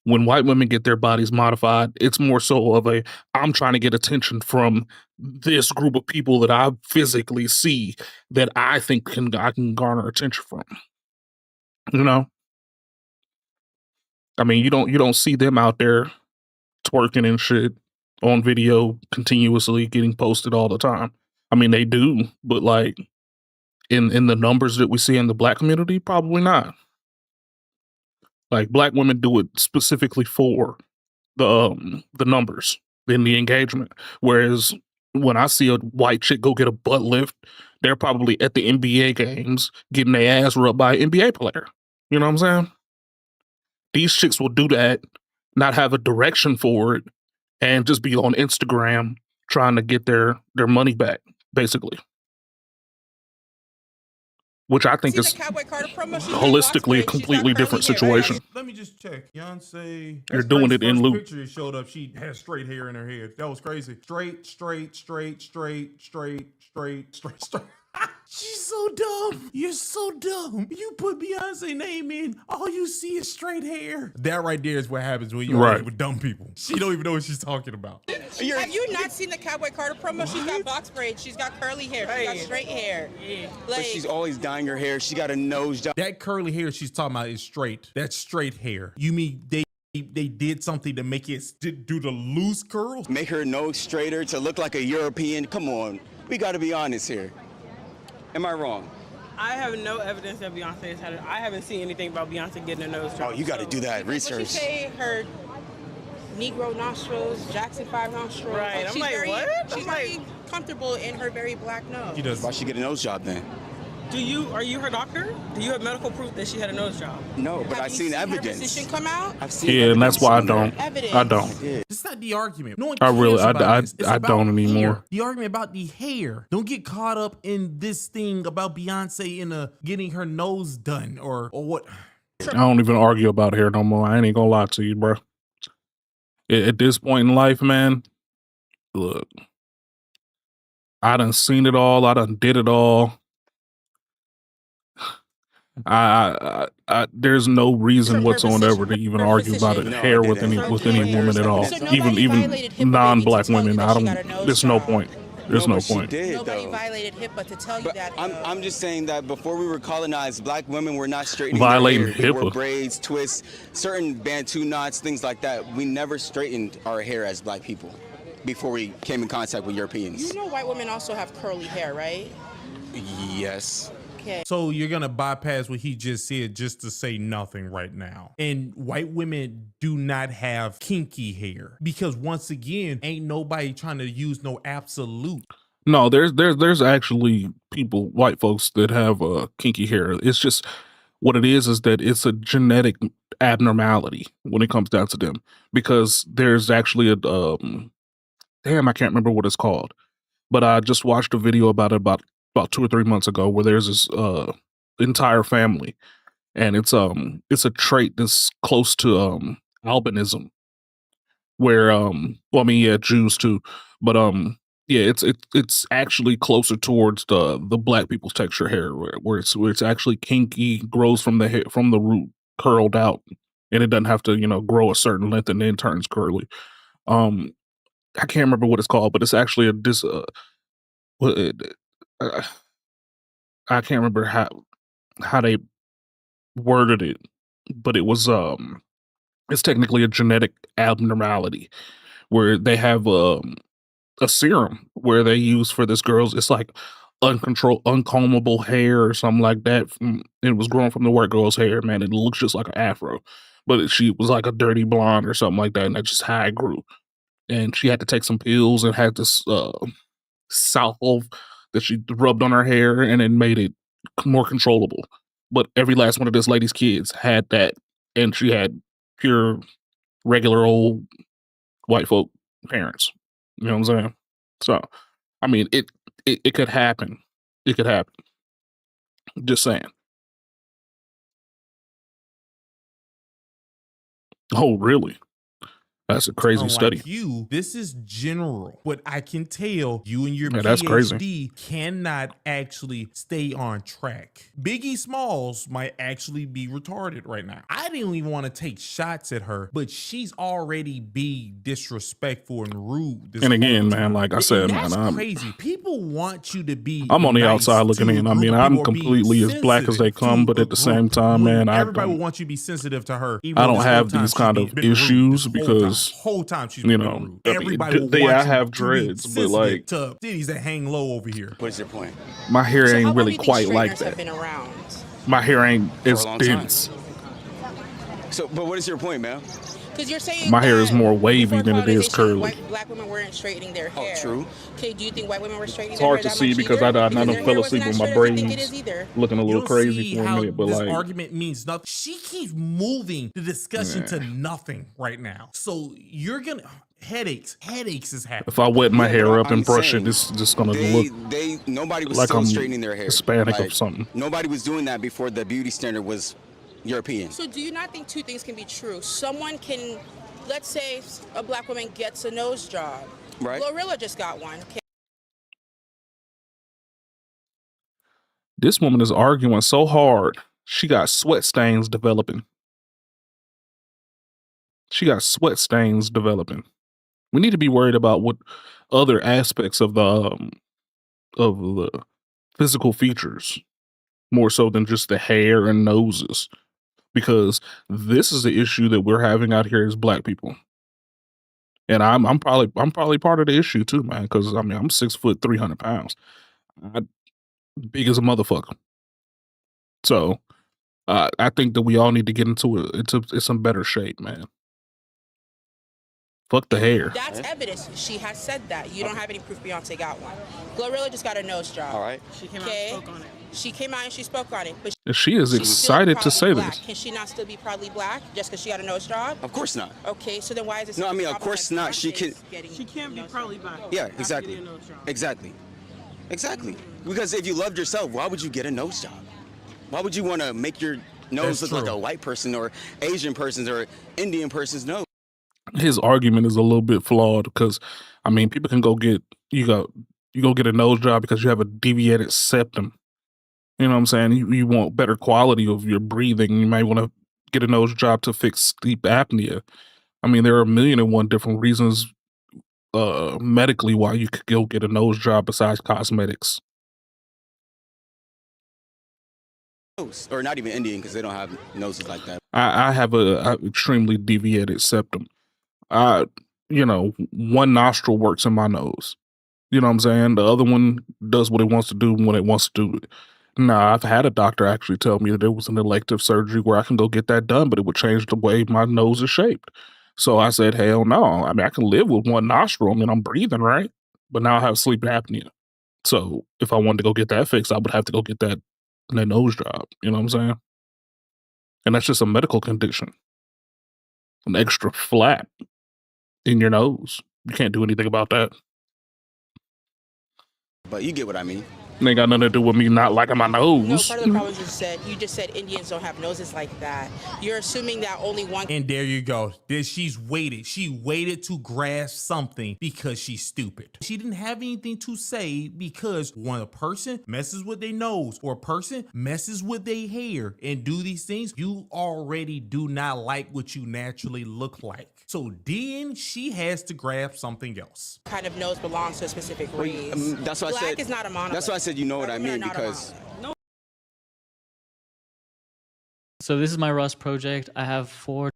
when white women get their bodies modified, it's more so of a I'm trying to get attention from this group of people that I physically see that I think I can garner attention from. You know? I mean, you don't see them out there twerking and shit on video continuously getting posted all the time. I mean, they do, but like in the numbers that we see in the black community, probably not. Like black women do it specifically for the numbers and the engagement. Whereas when I see a white chick go get a butt lift, they're probably at the NBA games getting their ass rubbed by an NBA player. You know what I'm saying? These chicks will do that, not have a direction for it, and just be on Instagram trying to get their money back, basically. Which I think is holistically a completely different situation. Let me just check. Beyonce. You're doing it in First loop. picture that showed up, she had straight hair in her head. That was crazy. Straight. She's so dumb. You're so dumb. You put Beyonce name in, all you see is straight hair. That right there is what happens when you're Right. with dumb people. She don't even know what she's talking about. Have you not seen the Cowboy Carter promo? She's got box braids. She's got curly hair. She's got straight hair. But she's always dyeing her hair. She got a nose job. That curly hair she's talking about is straight. That's straight hair. You mean they did something to make it do the loose curls? Make her nose straighter to look like a European. Come on. We got to be honest here. Am I wrong? I have no evidence that Beyonce has had it. I haven't seen anything about Beyonce getting a nose job. Oh, you got to do that research. What she say? Her Negro nostrils, Jackson 5 nostrils. Right. I'm like, what? She's very comfortable in her very black nose. She does. Why she get a nose job then? Are you her doctor? Do you have medical proof that she had a nose job? No, but I've seen evidence. Her physician come out? I've seen Yeah, and that's why I don't. Evidence. I don't. It's not the argument. No one I really, cares about this. It's I about don't anymore. hair. The argument about the hair. Don't get caught up in this thing about Beyonce getting her nose done or what. I don't even argue about hair no more. I ain't gonna lie to you, bro. At this point in life, man, look, I done seen it all. I done did it all. There's no reason whatsoever to even argue about it, hair with any woman at all, even non-black women. There's no point. There's no point. Nobody violated HIPAA to tell you that. I'm just saying that before we were colonized, black women were not straightening Violating their hair. They wore HIPAA. braids, twists, certain Bantu knots, things like that. We never straightened our hair as black people before we came in contact with Europeans. You know white women also have curly hair, right? Yes. Okay. So you're gonna bypass what he just said just to say nothing right now. And white women do not have kinky hair because once again, ain't nobody trying to use no absolute. No, there's actually people, white folks, that have kinky hair. It's just what it is that it's a genetic abnormality when it comes down to them, because there's actually a damn, I can't remember what it's called, but I just watched a video about it about 2 or 3 months ago where there's this entire family, and it's a trait that's close to albinism, where well, I mean, yeah, Jews too, but Yeah, it's actually closer towards the black people's texture hair, where it's actually kinky, grows from the hair, from the root, curled out, and it doesn't have to grow a certain length and then turns curly. Um, I can't remember what it's called, but it's actually a what uh, I can't remember how they worded it, but it was it's technically a genetic abnormality where they have a serum where they use for this girl's. It's like uncombable hair or something like that. It was grown from the white girl's hair, man. It looks just like an afro, but she was like a dirty blonde or something like that, and that's just how it grew. And she had to take some pills and had this salve that she rubbed on her hair, and it made it more controllable. But every last one of this lady's kids had that, and she had pure, regular old white folk parents. You know what I'm saying? So, I mean, it could happen. It could happen. Just saying. Oh, really? That's a crazy study. Unlike you, this is general. But I can tell you and your Yeah, that's crazy. PhD cannot actually stay on track. Biggie Smalls might actually be retarded right now. I didn't even want to take shots at her, but she's already being disrespectful and rude. And again, man, like I said, man, That's crazy. People want you to be I'm on the nice outside looking to a in. I group mean, of I'm people or being completely as black as they come, but at the same time, man, everybody will want you to be sensitive to her. Even I though don't this whole have time these she's kind of been rude issues because whole time she's you been know, rude. I mean, Everybody will I want have you dreads, to be but like sensitive to titties that hang low over here. What is your point? my hair So how ain't long really do you think quite like straighteners have that. been around? My hair ain't For a as long time. dense. So, but what is your point, man? Because you're saying My hair is that more wavy before than it is colonization, curly. black women weren't straightening their hair. Oh, true. Okay, do you think white women were straightening It's their hair hard to that see much because either? I Because done their hair fell wasn't asleep with as my straight as we think it braids is either. looking a You little don't crazy see for a how minute, but this like argument means nothing. She keeps moving the discussion Yeah. to nothing right now. So you're gonna headaches is happening. if I wet my Yeah, hair but up and I'm brush saying it, it's just gonna look nobody was like still I'm straightening their hair. Hispanic or Like, something. nobody was doing that before the beauty standard was European. So do you not think two things can be true? Someone can, let's say a black woman gets a nose job. Right. Glorilla just got one. Okay. This woman is arguing so hard, she got sweat stains developing. She got sweat stains developing. We need to be worried about what other aspects of the physical features more so than just the hair and noses, because this is the issue that we're having out here as black people. And I'm probably part of the issue too, man. Because I mean I'm 6 foot 300 pounds, I'm big as a motherfucker. So I think that we all need to get into some better shape, man. Fuck the hair. That's evidence. She has said that. You don't have any proof Beyonce got one. Glorilla just got a nose job. All right. She came out and spoke on it. She came out and she spoke on it. But She is she's still excited to proudly say black. this. Can she not still be proudly black just because she got a nose job? Of course not. Okay, so then why is it? No, I mean, of course not. She can. She can't be proudly black. Yeah, exactly. Exactly. Exactly. Because if you loved yourself, why would you get a nose job? Why would you want to make your nose That's look like true. a white person or Asian person's or Indian person's nose? His argument is a little bit flawed because, I mean, people can go get you go get a nose job because you have a deviated septum. You know what I'm saying? You want better quality of your breathing. You might want to get a nose job to fix sleep apnea. I mean, there are a million and one different reasons medically why you could go get a nose job besides cosmetics. Or not even Indian because they don't have noses like that. I have a extremely deviated septum. One nostril works in my nose. You know what I'm saying? The other one does what it wants to do when it wants to do it. Nah, I've had a doctor actually tell me that there was an elective surgery where I can go get that done, but it would change the way my nose is shaped. So I said, hell no. I mean, I can live with one nostril. I mean, I'm breathing, right? But now I have sleep apnea. So if I wanted to go get that fixed, I would have to go get that nose job. You know what I'm saying? And that's just a medical condition. An extra flap in your nose. You can't do anything about that. But you get what I mean. They ain't got nothing to do with me not liking my No, nose. part of the problem is you just said Indians don't have noses like that. You're assuming that only one. And there you go. She's waited. She waited to grasp something because she's stupid. She didn't have anything to say because when a person messes with their nose or a person messes with their hair and do these things, you already do not like what you naturally look like. So then she has to grab something else. Kind of nose belongs to a specific race. That's why Black I said. is not a monolith. That's why I said you know what I mean because. So this is my Rust project. I have 4.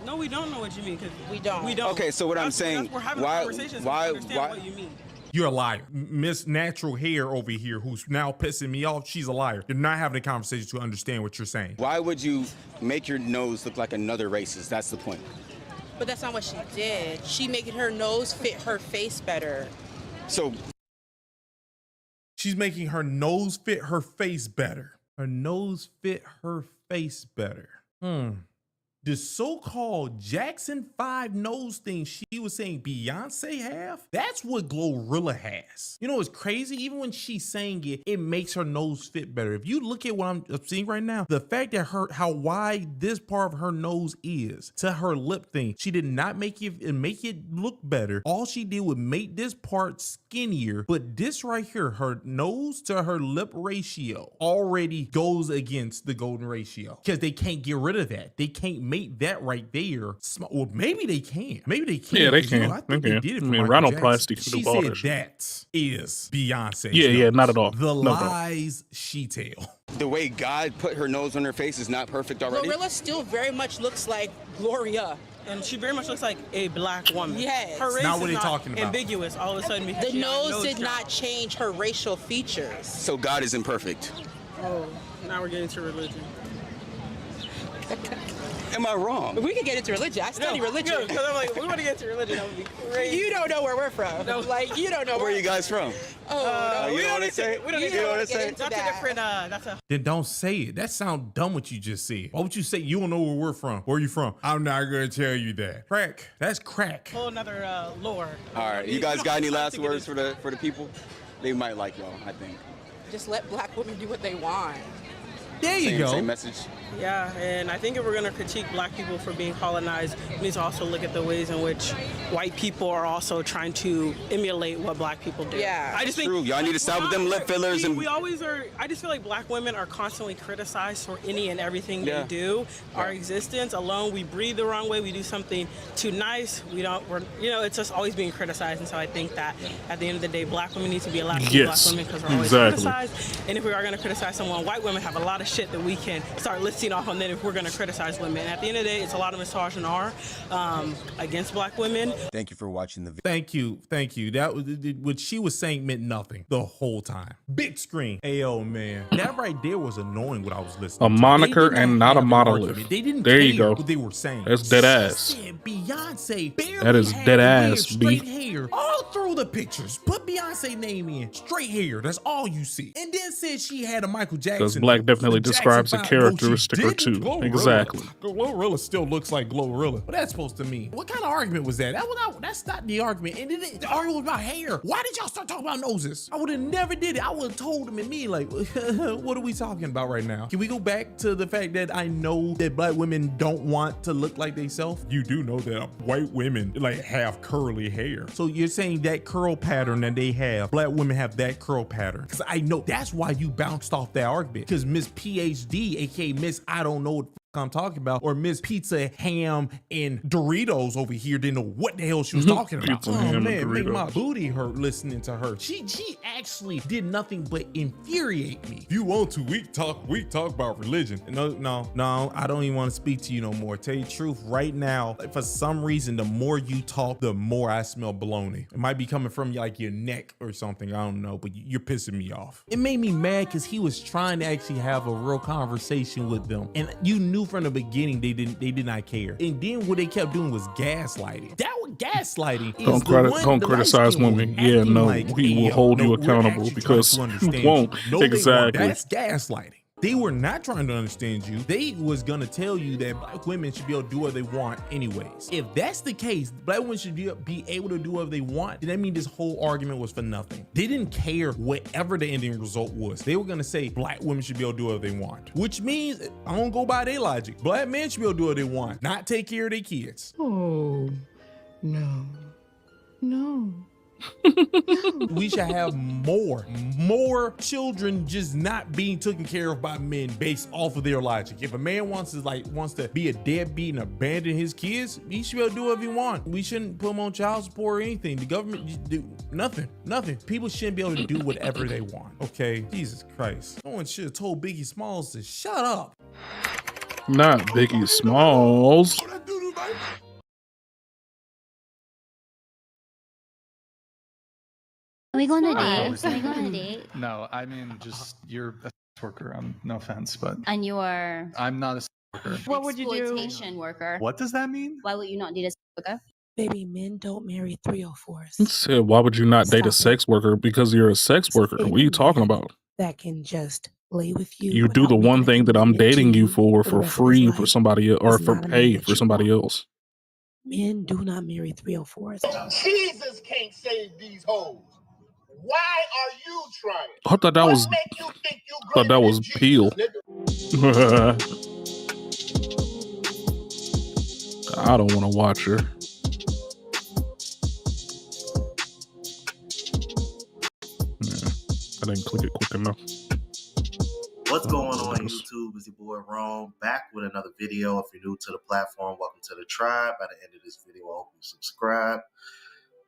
No, we don't know what you mean because we don't. We don't. Okay, so what I'm saying, we're having why, conversations. why, What you mean. You're a liar. Miss Natural Hair over here, who's now pissing me off, she's a liar. You're not having a conversation to understand what you're saying. Why would you make your nose look like another race's? That's the point. But that's not what she did. She making her nose fit her face better. So she's making her nose fit her face better. Her nose fit her face better. The so-called Jackson 5 nose thing she was saying Beyonce have, that's what Glorilla has. You know, it's crazy. Even when she's saying it, it makes her nose fit better. If you look at what I'm seeing right now, the fact that how wide this part of her nose is to her lip thing, she did not make it look better. All she did was make this part skinnier, but this right here, her nose to her lip ratio already goes against the golden ratio because they can't get rid of that. They can't make that right there. Well, maybe they can. Maybe they can. Yeah, they can. I think they did it for Michael rhinoplasty Jackson. can She do all said that shit. that is Beyonce. Yeah, not at all. The No, lies she tell. The way God put her nose on her face is not perfect already. Glorilla still very much looks like Gloria. And she very much looks like a black woman. Yes. Her race Not what is they talking about. ambiguous all of a sudden because The she got a nose did job. not change her racial features. So God isn't perfect. Oh, now we're getting to religion. Am I wrong? We can get into religion. I study religion. Because I'm like, we want to get to religion. That would be crazy. You don't know where we're from. No. Like, you don't know Where are you guys from? Oh, you know what I say? We don't need You know to what I get say? into that. That's a different, that's a... Then don't say it. That sounds dumb what you just said. Why would you say you don't know where we're from? Where are you from? I'm not going to tell you that. Crack. That's crack. Whole another lore. All right, you guys got any last words for the people? They might like y'all, I think. Just let black women do what they want. There you go. Same message. Yeah, and I think if we're going to critique black people for being colonized, we need to also look at the ways in which white people are also trying to emulate what black people do. Yeah, I just think true. Y'all need to stop with them lip fillers and. We always are. I just feel like black women are constantly criticized for any and everything Yeah. they do. Our existence alone, we breathe the wrong way. We do something too nice. We don't. We're, you know, it's just always being criticized. And so I think that at the end of the day, black women need to be allowed to be black women because we're always criticized. And if we are going to criticize someone, white women have a lot of shit that we can start listing off on. Then if we're going to criticize women, at the end of the day, it's a lot of misogyny against black women. Thank you for watching the video. Thank you. That was what she was saying meant nothing the whole time. Big screen. Ayo, man, that right there was annoying. What I was listening. A moniker and not a monolith. They didn't. There you care go. What they were saying. That's dead She ass. said Beyonce barely That is had dead to wear ass, straight B. hair all through the pictures. Put Beyonce name in. Straight hair. That's all you see. And then said she had a Michael Jackson. Because black definitely the describes a Jackson 5. characteristic or No, she two. didn't. Glorilla. Exactly. Glorilla still looks like Glorilla. What that's supposed to mean? What kind of argument was that? That's not the argument. And then the argument was about hair. Why did y'all start talking about noses? I would have never did it. I would have told them and me like, what are we talking about right now? Can we go back to the fact that I know that black women don't want to look like themselves? You do know that white women like have curly hair. So you're saying that curl pattern that they have, black women have that curl pattern. Because I know that's why you bounced off that argument. Because Miss PhD, aka Miss I don't know what I'm talking about, or Miss Pizza Ham and Doritos over here didn't know what the hell she was talking about. Pizza, Oh ham, man, and make my Doritos. booty hurt listening to her. She actually did nothing but infuriate me. If you want to, we talk about religion. No, I don't even want to speak to you no more. Tell you the truth, right now, like, for some reason, the more you talk, the more I smell baloney. It might be coming from like your neck or something. I don't know, but you're pissing me off. It made me mad because he was trying to actually have a real conversation with them, and you knew from the beginning they did not care. And then what they kept doing was gaslighting. That was gaslighting. Don't criticize women. Yeah, no, he will hold you accountable because you won't. No, exactly. That's gaslighting. They were not trying to understand you. They was gonna tell you that black women should be able to do what they want anyways. If that's the case, black women should be able to do what they want, then that means this whole argument was for nothing. They didn't care whatever the ending result was. They were gonna say black women should be able to do what they want, which means, I don't go by their logic, black men should be able to do what they want, not take care of their kids. Oh, no. No. We should have more children just not being taken care of by men based off of their logic. If a man wants to be a deadbeat and abandon his kids, he should be able to do whatever he wants. We shouldn't put him on child support or anything. The government just do nothing. People shouldn't be able to do whatever they want. Okay, Jesus Christ. Someone should have told Biggie Smalls to shut up. Not Biggie Smalls. Are we going on a date? Are we going on a date? No, I mean, just you're a sex worker. No offense, but And you are I'm not a sex worker. what would you do? Exploitation worker. What does that mean? Why would you not date a sex worker? Baby, men don't marry 304s. Said, why would you not date a sex worker? Because you're a sex worker. What are you talking about? That can just lay with you. You do the one thing that I'm dating you for free for somebody else, or for pay for somebody else. Men do not marry 304s. Jesus can't save these hoes. Why are you trying? I thought that was Peel. I don't want to watch her. Yeah, I didn't click it quick enough. What's going on YouTube? It's your boy Rome, back with another video. If you're new to the platform, welcome to the tribe. By the end of this video, I hope you subscribe.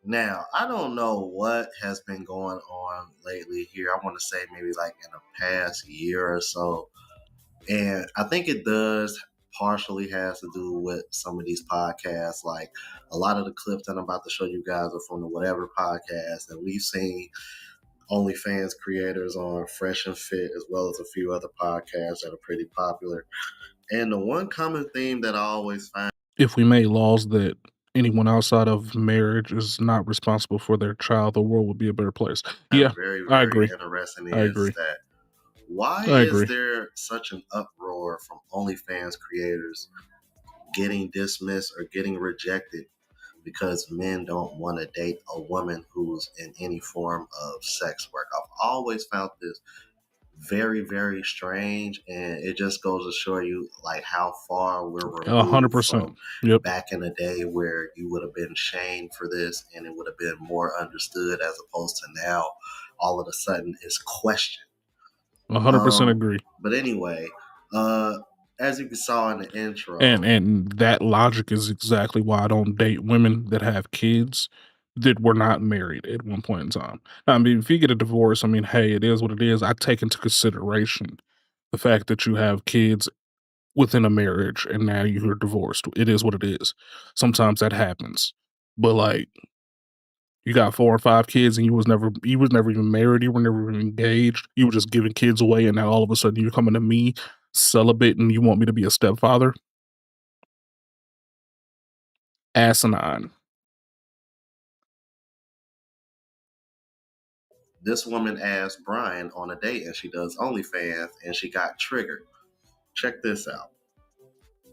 Now, I don't know what has been going on lately here. I want to say maybe like in the past year or so. And I think it does partially has to do with some of these podcasts. Like a lot of the clips that I'm about to show you guys are from the Whatever podcast. And we've seen OnlyFans creators on Fresh and Fit, as well as a few other podcasts that are pretty popular. And the one common theme that I always find, if we made laws that anyone outside of marriage is not responsible for their child, the world would be a better place. Yeah, very, I agree. Interesting I is agree. that why I is agree. there such an uproar from OnlyFans creators getting dismissed or getting rejected because men don't want to date a woman who's in any form of sex work? I've always found this very, very strange, and it just goes to show you like how far we're removed 100%. Yep. back in the day where you would have been shamed for this and it would have been more understood, as opposed to now all of a sudden it's questioned. 100% agree. But anyway, as you saw in the intro, And that logic is exactly why I don't date women that have kids that were not married at one point in time. I mean, if you get a divorce, I mean, hey, it is what it is. I take into consideration the fact that you have kids within a marriage and now you're divorced. It is what it is. Sometimes that happens. But like, you got 4 or 5 kids and you was never even married, you were never even engaged, you were just giving kids away, and now all of a sudden you're coming to me celibate and you want me to be a stepfather? Asinine. this woman asked Brian on a date, and she does OnlyFans, and she got triggered. Check this out.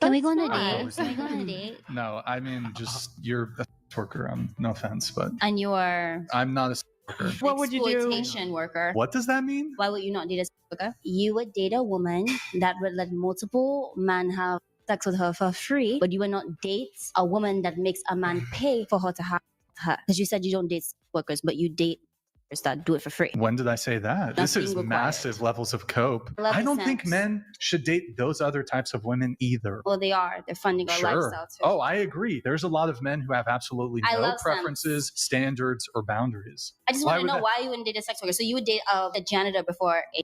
Can we go on a date? Can we go on a date? No, I mean, just you're a sex worker. No offense, but And you are I'm not a sex worker. what would you do? Exploitation worker. What does that mean? Why would you not date a sex worker? You would date a woman that would let multiple men have sex with her for free, but you would not date a woman that makes a man pay for her to have her. Because you said you don't date sex workers, but you date that do it for free. When did I say that? That's this is being required. massive levels of cope. 11 I don't think cents. men should date those other types of women either. Well, they are. They're funding our Sure. lifestyle too. Oh, I agree. There's a lot of men who have absolutely I no love preferences, standards, or boundaries. I just want to would know that- why you wouldn't date a sex worker. So you would date a janitor before a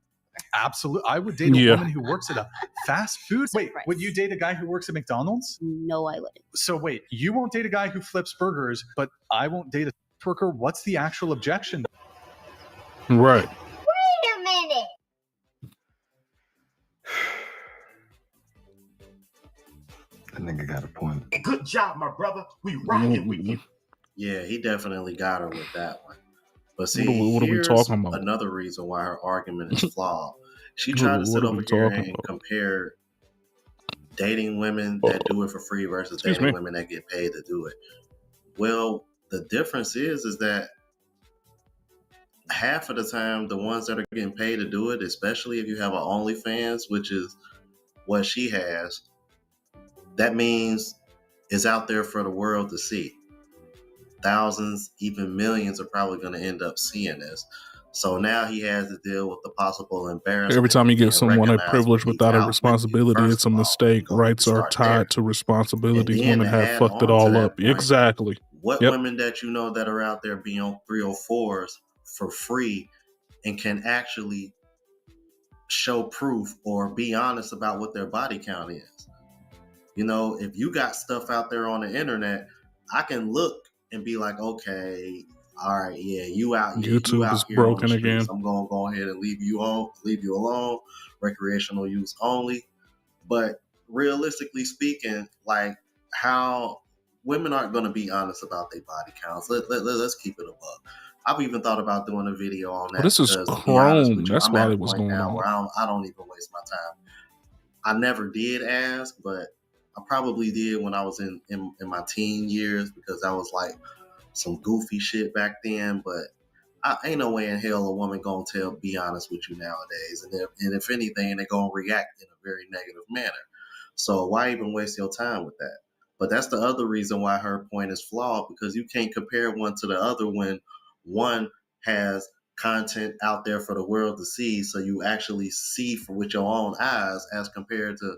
Absolutely. I would date a woman who works at a fast food. Wait, would you date a guy who works at McDonald's? No, I wouldn't. So wait, you won't date a guy who flips burgers, but I won't date a sex worker? What's the actual objection? Right. Wait a minute. I think I got a point. Good job, my brother. We rocking with you. Yeah, he definitely got her with that one. But see, What are we here's talking about? another reason why her argument is flawed. She tried to sit What are over we here talking and about? compare dating women that do it for free versus Excuse dating me. women that get paid to do it. Well, the difference is that half of the time, the ones that are getting paid to do it, especially if you have an OnlyFans, which is what she has, that means it's out there for the world to see. Thousands, even millions are probably going to end up seeing this. So now he has to deal with the possible embarrassment. Every time you give being someone a recognized privilege when he's without a out with you. responsibility, First it's a of all, mistake. we Rights are start there. tied to And responsibilities. then Women to have add fucked it on to all that up. point, Exactly. what Yep. women that you know that are out there being on 304s for free and can actually show proof or be honest about what their body count is? You know, if you got stuff out there on the internet, I can look and be like, okay, all right, yeah, you out YouTube is here on the broken streets. again. I'm gonna go ahead and leave you alone, recreational use only. But realistically speaking, like how women aren't gonna be honest about their body counts. Let's keep it a buck. I've even thought about doing a video on that Well, this is because, to be honest Chrome. with you, That's I'm why at a it was point going now on. where I don't even waste my time. I never did ask, but I probably did when I was in my teen years because that was like some goofy shit back then. But I ain't no way in hell a woman gonna be honest with you nowadays. And if anything, they're gonna react in a very negative manner. So why even waste your time with that? But that's the other reason why her point is flawed, because you can't compare one to the other when one has content out there for the world to see, so you actually see with your own eyes, as compared to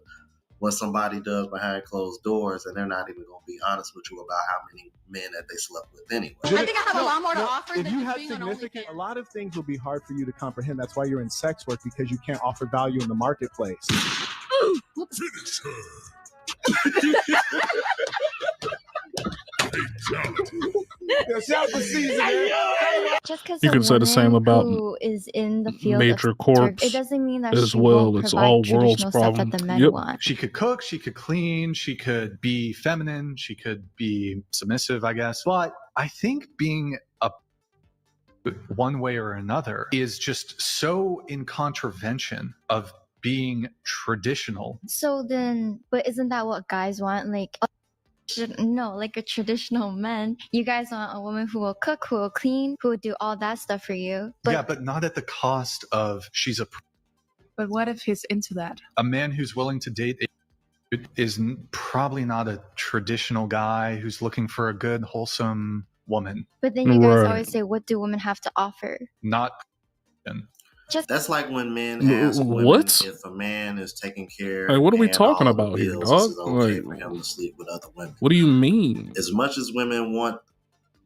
what somebody does behind closed doors, and they're not even going to be honest with you about how many men that they slept with anyway. I think I have a lot more to offer than just being on OnlyFans. A lot of things will be hard for you to comprehend. That's why you're in sex work, because you can't offer value in the marketplace. Finish her. Just because You a can say the same woman about who is in the field major of corps it doesn't mean that as she well. won't It's provide all world's traditional stuff problem. that the men Yep. want. She could cook, she could clean, she could be feminine, she could be submissive, I guess. But I think being a one way or another is just so in contravention of being traditional. So then, but isn't that what guys want? Like, no, like a traditional man. You guys want a woman who will cook, who will clean, who will do all that stuff for you. But not at the cost of she's a. But what if he's into that? A man who's willing to date is probably not a traditional guy who's looking for a good, wholesome woman. But then you guys always say, what do women have to offer? Not. That's like when men ask women What? if a man is taking care. Like, what are we paying all talking of the about here, bills, dog? is it okay Like, for him to sleep with other women? what do you mean? As much as women want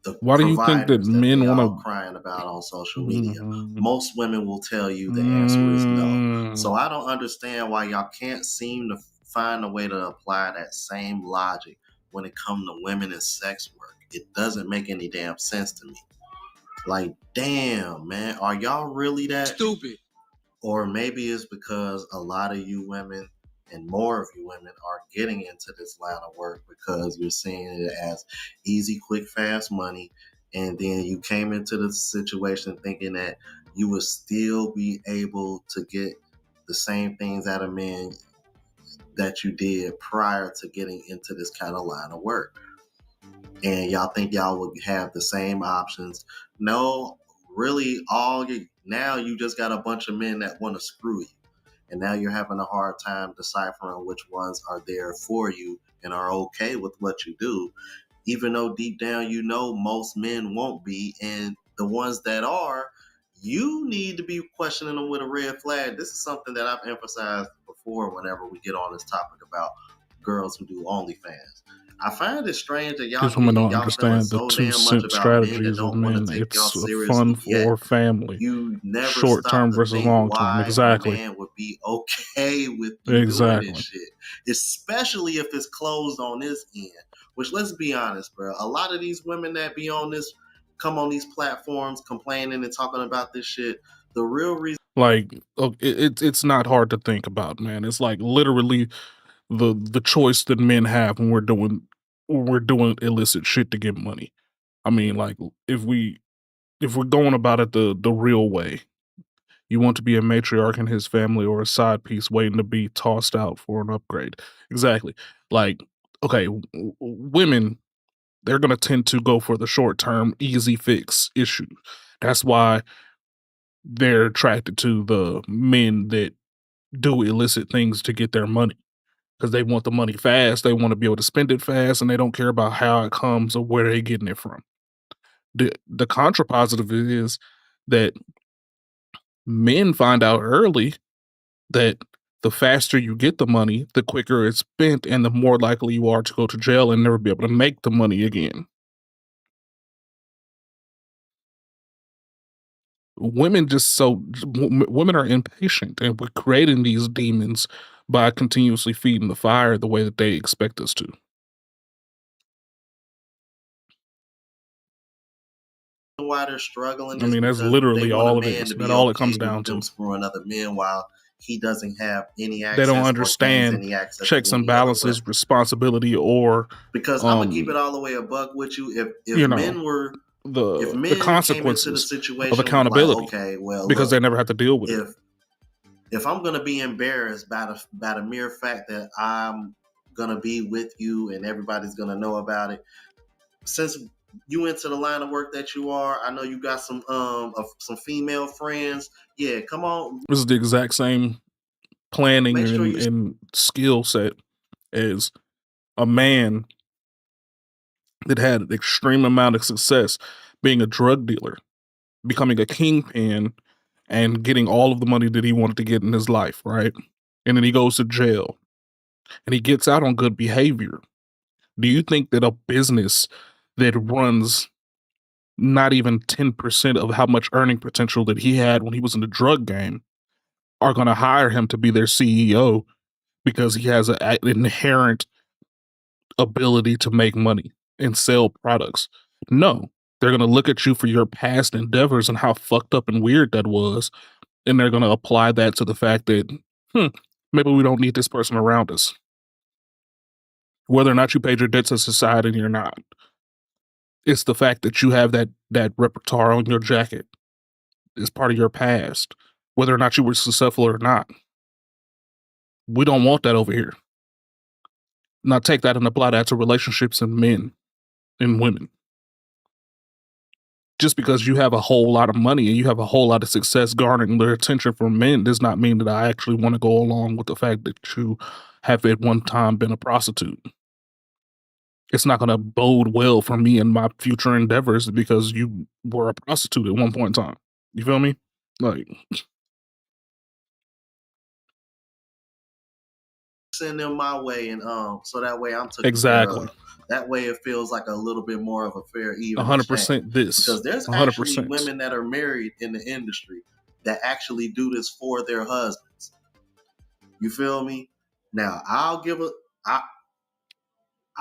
the Why do you think that men all want to crying about on social media, most women will tell you the answer is no. So I don't understand why y'all can't seem to find a way to apply that same logic when it comes to women in sex work. It doesn't make any damn sense to me. Like, damn, man, are y'all really that stupid? Or maybe it's because a lot of you women and more of you women are getting into this line of work because you're seeing it as easy, quick, fast money. And then you came into the situation thinking that you would still be able to get the same things out of men that you did prior to getting into this kind of line of work. And y'all think y'all would have the same options. No, really, now you just got a bunch of men that want to screw you. And now you're having a hard time deciphering which ones are there for you and are okay with what you do, even though deep down you know most men won't be. And the ones that are, you need to be questioning them with a red flag. This is something that I've emphasized before whenever we get on this topic about girls who do OnlyFans. I find it strange that y'all These women don't y'all feeling understand the so damn 2 much cent about men that strategies of don't want men. to take y'all It's seriously fun yet. for family. You never Short stop term to versus think long term. why Exactly. a man would be okay with you doing this shit, especially if it's closed on this end. Which, let's be honest, bro, a lot of these women that be on this, come on these platforms complaining and talking about this shit, the real reason. Like, it's not hard to think about, man. It's like literally the choice that men have when we're doing illicit shit to get money. I mean, like, if we're going about it the real way, You want to be a matriarch in his family or a side piece waiting to be tossed out for an upgrade. Exactly. Like, okay, women, they're going to tend to go for the short term, easy fix issue. That's why they're attracted to the men that do illicit things to get their money because they want the money fast. They want to be able to spend it fast, and they don't care about how it comes or where they're getting it from. The contrapositive is that men find out early that the faster you get the money, the quicker it's spent, and the more likely you are to go to jail and never be able to make the money again. Women women are impatient, and we're creating these demons by continuously feeding the fire the way that they expect us to. Why they're struggling I is mean, that's because literally they want all a of it. man Is to that be all it okay comes with down them to? screwing other men while he doesn't have any access They don't or gains understand any access checks to and any other balances, weapon. responsibility, or Because I'm gonna keep it all the way a buck with you. you If know, men were if the men came into the consequences of situation like, accountability okay, well, because they look, never have to deal with it. if I'm gonna be embarrassed by the mere fact that I'm gonna be with you and everybody's gonna know about it, since you into the line of work that you are, I know you got some female friends. Yeah, come on. This is the exact same planning Make sure and skill set as a man that had an extreme amount of success being a drug dealer, becoming a kingpin, and getting all of the money that he wanted to get in his life, right? And then he goes to jail and he gets out on good behavior. Do you think that a business that runs not even 10% of how much earning potential that he had when he was in the drug game are going to hire him to be their CEO because he has an inherent ability to make money and sell products? No, they're going to look at you for your past endeavors and how fucked up and weird that was. And they're going to apply that to the fact that, maybe we don't need this person around us. Whether or not you paid your debts to society or not, it's the fact that you have that repertoire on your jacket. It's part of your past, whether or not you were successful or not. We don't want that over here. Now take that and apply that to relationships and men and women. Just because you have a whole lot of money and you have a whole lot of success garnering their attention from men does not mean that I actually want to go along with the fact that you have at one time been a prostitute. It's not going to bode well for me and my future endeavors because you were a prostitute at one point in time. You feel me? Like, send them my way, and so that way I'm taken exactly. care of. That way it feels like a little bit more of a fair, even 100% this. because there's 100%. actually women that are married in the industry that actually do this for their husbands. You feel me? Now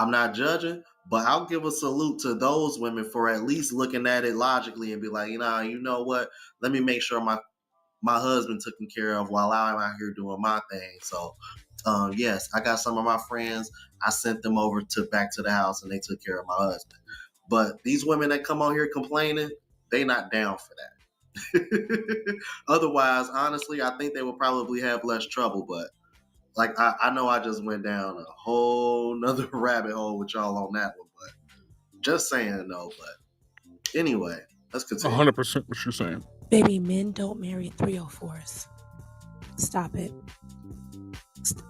I'm not judging, but I'll give a salute to those women for at least looking at it logically and be like, you know what? Let me make sure my husband taken care of while I'm out here doing my thing. So, yes, I got some of my friends. I sent them over back to the house, and they took care of my husband. But these women that come on here complaining, they not down for that. Otherwise, honestly, I think they would probably have less trouble. But like, I know I just went down a whole nother rabbit hole with y'all on that one. But just saying, though. But anyway, let's continue. 100% what you're saying. Baby, men don't marry 304s. Stop it.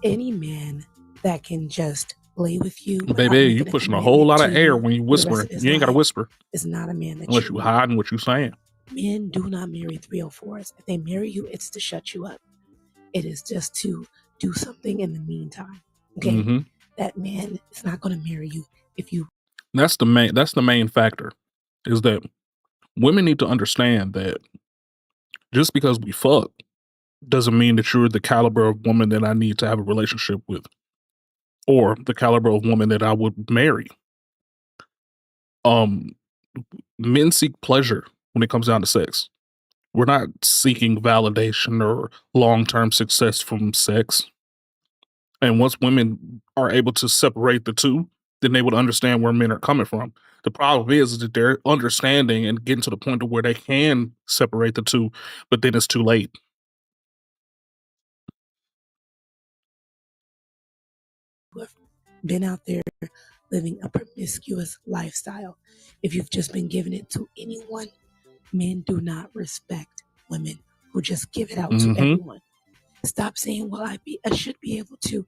Any man that can just lay with you. Baby, you pushing a whole lot of air when you whisper. You ain't got to whisper. It's not a man that unless you hiding what you're saying. Men do not marry 304s. If they marry you, it's to shut you up. It is just to do something in the meantime. Okay? Mm-hmm. That man is not going to marry you if you. That's the main factor, is that women need to understand that just because we fuck doesn't mean that you're the caliber of woman that I need to have a relationship with, or the caliber of woman that I would marry. Men seek pleasure when it comes down to sex. We're not seeking validation or long-term success from sex. And once women are able to separate the two, then they would understand where men are coming from. The problem is that they're understanding and getting to the point to where they can separate the two, but then it's too late. been out there living a promiscuous lifestyle, if you've just been giving it to anyone, men do not respect women who just give it out to everyone. Stop saying, well, I should be able to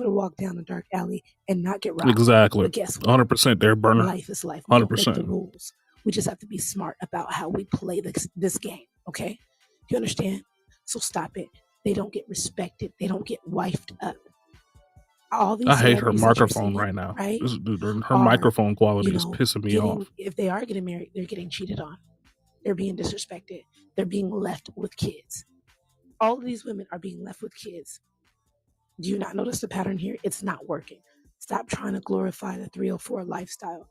walk down a dark alley and not get robbed. Exactly. But guess what? 100% there, burner. Life is life. We don't make the 100%. rules. We just have to be smart about how we play this game, okay? You understand? So stop it. They don't get respected. They don't get wifed up. All these I hate her celebrities that you're microphone seeing, right now. right, Her microphone quality is pissing me off. if they are getting married, they're getting cheated on. They're being disrespected. They're being left with kids. All of these women are being left with kids. Do you not notice the pattern here? It's not working. Stop trying to glorify the 304 lifestyle.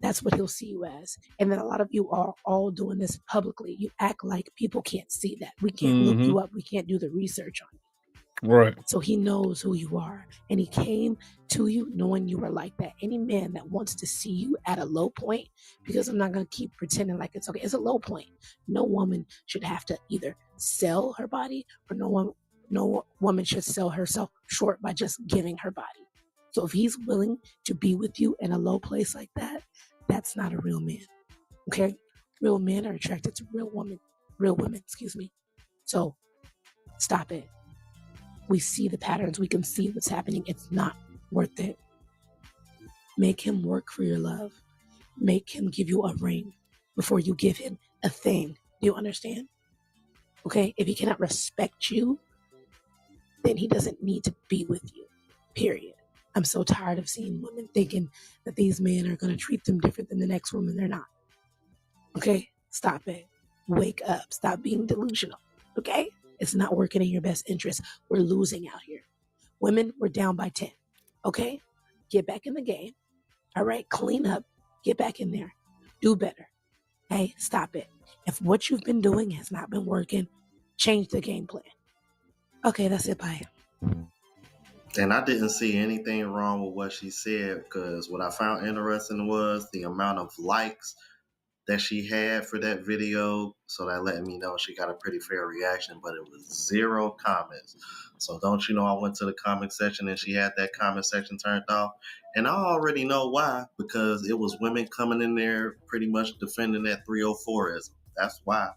That's what he'll see you as. And then a lot of you are all doing this publicly. You act like people can't see that. We can't look you up. We can't do the research on you. Right. So he knows who you are. And he came to you knowing you were like that. Any man that wants to see you at a low point, because I'm not going to keep pretending like it's okay. It's a low point. No woman should have to either sell her body, or no woman should sell herself short by just giving her body. So if he's willing to be with you in a low place like that, that's not a real man. Okay? Real men are attracted to real women, excuse me. So stop it. We see the patterns. We can see what's happening. It's not worth it. Make him work for your love. Make him give you a ring before you give him a thing. Do you understand? Okay? If he cannot respect you, then he doesn't need to be with you. Period. I'm so tired of seeing women thinking that these men are going to treat them different than the next woman. They're not. Okay? Stop it. Wake up. Stop being delusional. Okay? It's not working in your best interest. We're losing out here. Women, we're down by 10. Okay? Get back in the game. All right? Clean up. Get back in there. Do better. Hey, stop it. If what you've been doing has not been working, change the game plan. Okay, that's it. Bye. And I didn't see anything wrong with what she said, because what I found interesting was the amount of likes that she had for that video. So that let me know she got a pretty fair reaction, but it was 0 comments. So don't you know, I went to the comment section and she had that comment section turned off. And I already know why, because it was women coming in there pretty much defending that 304ism. That's why.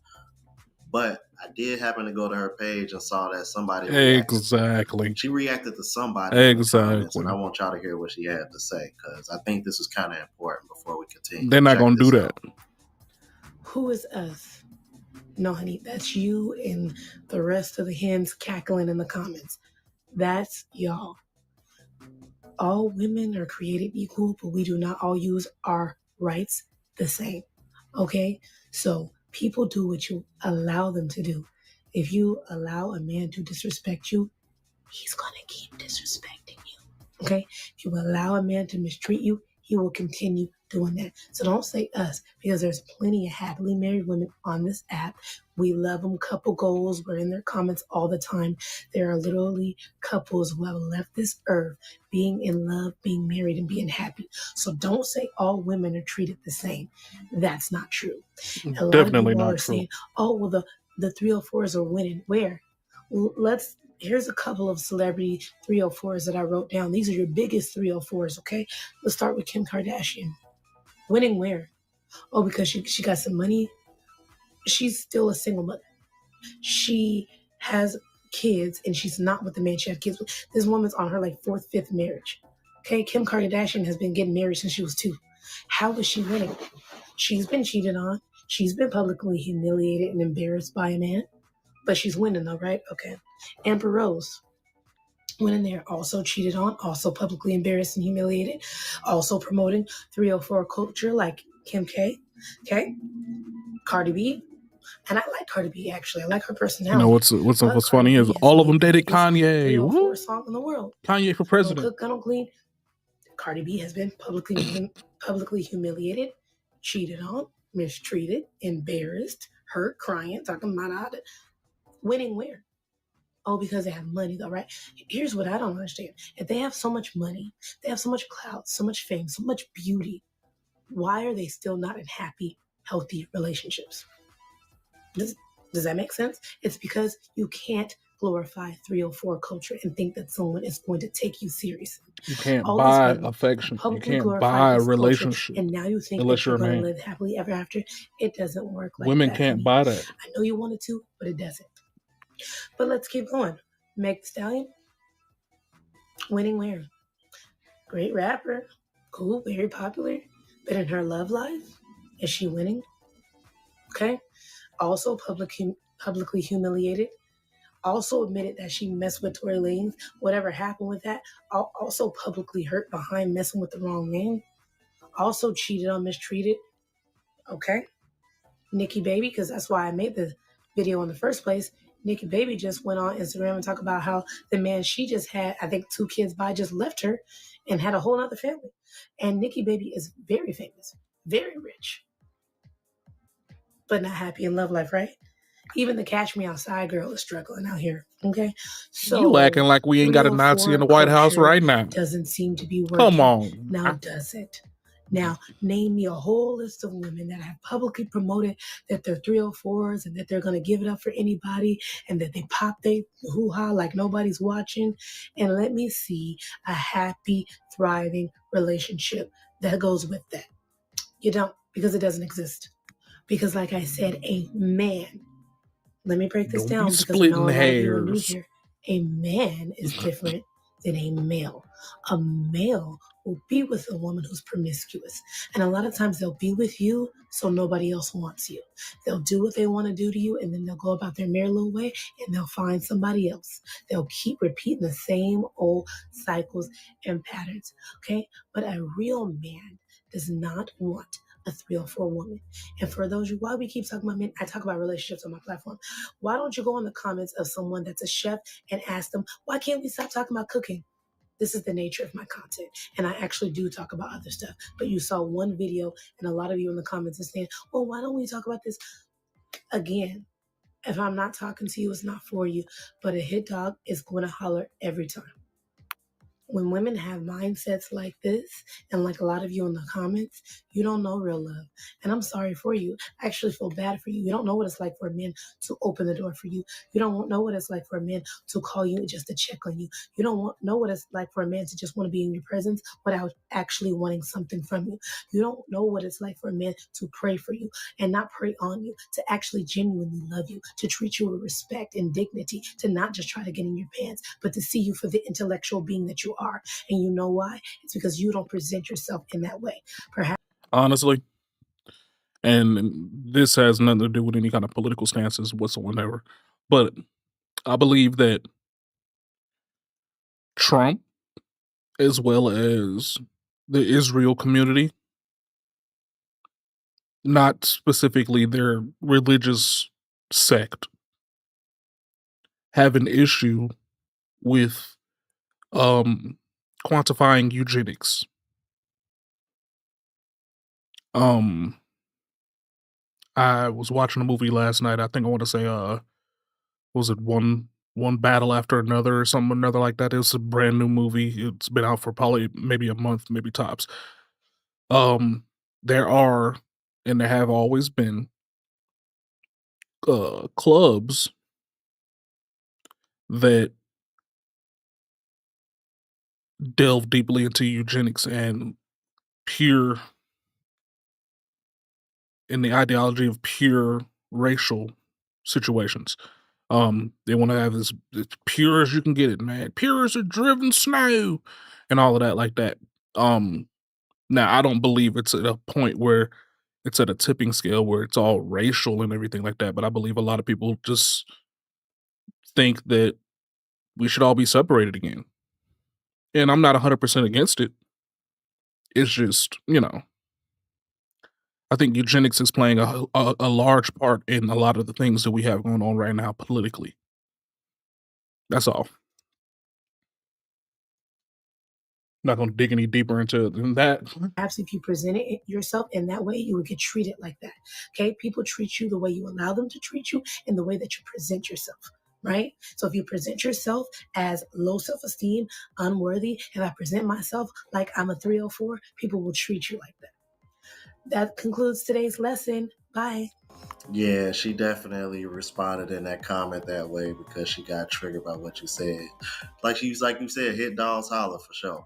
But I did happen to go to her page and saw that somebody Exactly. She reacted to somebody. Exactly. And I want y'all to hear what she had to say, because I think this is kind of important before we continue. They're not going to do that. Who is us? No, honey, that's you and the rest of the hens cackling in the comments. That's y'all. All women are created equal, but we do not all use our rights the same. Okay? So people do what you allow them to do. If you allow a man to disrespect you, he's going to keep disrespecting you. Okay? If you allow a man to mistreat you, he will continue doing that. So don't say us, because there's plenty of happily married women on this app. We love them. Couple goals. We're in their comments all the time. There are literally couples who have left this earth being in love, being married, and being happy. So don't say all women are treated the same. That's not true. A lot Definitely of people not are true. saying, oh, well, the 304s are winning. Where? Here's a couple of celebrity 304s that I wrote down. These are your biggest 304s, okay? Let's start with Kim Kardashian. Winning where? Oh, because she got some money. She's still a single mother. She has kids, and she's not with the man she had kids with. This woman's on her 4th, 5th marriage. Okay, Kim Kardashian has been getting married since she was 2. How is she winning? She's been cheated on. She's been publicly humiliated and embarrassed by a man. But she's winning though, right? Okay. Amber Rose went in there, also cheated on, also publicly embarrassed and humiliated, also promoting 304 culture like Kim K. Okay. Cardi B. And I like Cardi B, actually. I like her personality. You know what's funny is all of them dated Kanye. 304 song in the world. Kanye for president. Don't cook, I don't clean. Cardi B has been publicly humiliated, cheated on, mistreated, embarrassed, hurt, crying, talking about it. Winning where? Oh, because they have money though, right? Here's what I don't understand. If they have so much money, they have so much clout, so much fame, so much beauty, why are they still not in happy, healthy relationships? Does that make sense? It's because you can't glorify 304 culture and think that someone is going to take you seriously. You can't All buy this money, affection. You publicly can't glorify buy a this culture, relationship and now you think unless that you're you're a going to man. live happily ever after. It doesn't work like Women that. can't honey. buy that. I know you wanted to, but it doesn't. But let's keep going. Meg Thee Stallion, winning where? Great rapper, cool, very popular, but in her love life, is she winning? Okay. Also publicly humiliated. Also admitted that she messed with Tory Lanez. Whatever happened with that. Also publicly hurt behind messing with the wrong man. Also cheated on, mistreated. Okay. Nikki Baby, because that's why I made the video in the first place. Nikki Baby just went on Instagram and talked about how the man she just had, I think 2 kids by, just left her and had a whole other family. And Nikki Baby is very famous, very rich, but not happy in love life, right? Even the Catch Me Outside girl is struggling out here. Okay, so You acting like we ain't got a Nazi in the White House right now. Doesn't seem to be working. Come on. Now, does it? Now, name me a whole list of women that have publicly promoted that they're 304s and that they're going to give it up for anybody and that they pop they hoo-ha like nobody's watching. And let me see a happy, thriving relationship that goes with that. You don't, because it doesn't exist. Because like I said, a man, let me break this down because I know a lot of you are new here. A man is different than a male. A male will be with a woman who's promiscuous. And a lot of times they'll be with you so nobody else wants you. They'll do what they want to do to you and then they'll go about their merry little way and they'll find somebody else. They'll keep repeating the same old cycles and patterns. Okay? But a real man does not want a 304 woman. And for those of you, why we keep talking about men, I talk about relationships on my platform. Why don't you go in the comments of someone that's a chef and ask them, why can't we stop talking about cooking? This is the nature of my content. And I actually do talk about other stuff. But you saw one video and a lot of you in the comments are saying, well, why don't we talk about this? Again, if I'm not talking to you, it's not for you. But a hit dog is going to holler every time. When women have mindsets like this, and like a lot of you in the comments, you don't know real love. And I'm sorry for you. I actually feel bad for you. You don't know what it's like for a man to open the door for you. You don't know what it's like for a man to call you just to check on you. You don't know what it's like for a man to just want to be in your presence without actually wanting something from you. You don't know what it's like for a man to pray for you and not pray on you, to actually genuinely love you, to treat you with respect and dignity, to not just try to get in your pants, but to see you for the intellectual being that you are. And you know why? It's because you don't present yourself in that way. Perhaps. Honestly, and this has nothing to do with any kind of political stances whatsoever, but I believe that Trump, as well as the Israel community, not specifically their religious sect, have an issue with quantifying eugenics. I was watching a movie last night. I think I want to say was it one battle after another or something another like that. It's a brand new movie. It's been out for probably maybe a month, maybe tops. There are, and there have always been, clubs that delve deeply into eugenics and pure, in the ideology of pure racial situations. They want to have this pure as you can get it, man. Pure as a driven snow, and all of that like that. Now I don't believe it's at a point where it's at a tipping scale where it's all racial and everything like that. But I believe a lot of people just think that we should all be separated again. And I'm not 100% against it. It's just, I think eugenics is playing a large part in a lot of the things that we have going on right now politically. That's all. Not going to dig any deeper into it than that. Perhaps if you presented yourself in that way, you would get treated like that. Okay? People treat you the way you allow them to treat you and the way that you present yourself. Right? So if you present yourself as low self-esteem, unworthy, and I present myself like I'm a 304, people will treat you like that. That concludes today's lesson. Bye. Yeah, she definitely responded in that comment that way because she got triggered by what you said. Like you said, hit dogs holler for sure.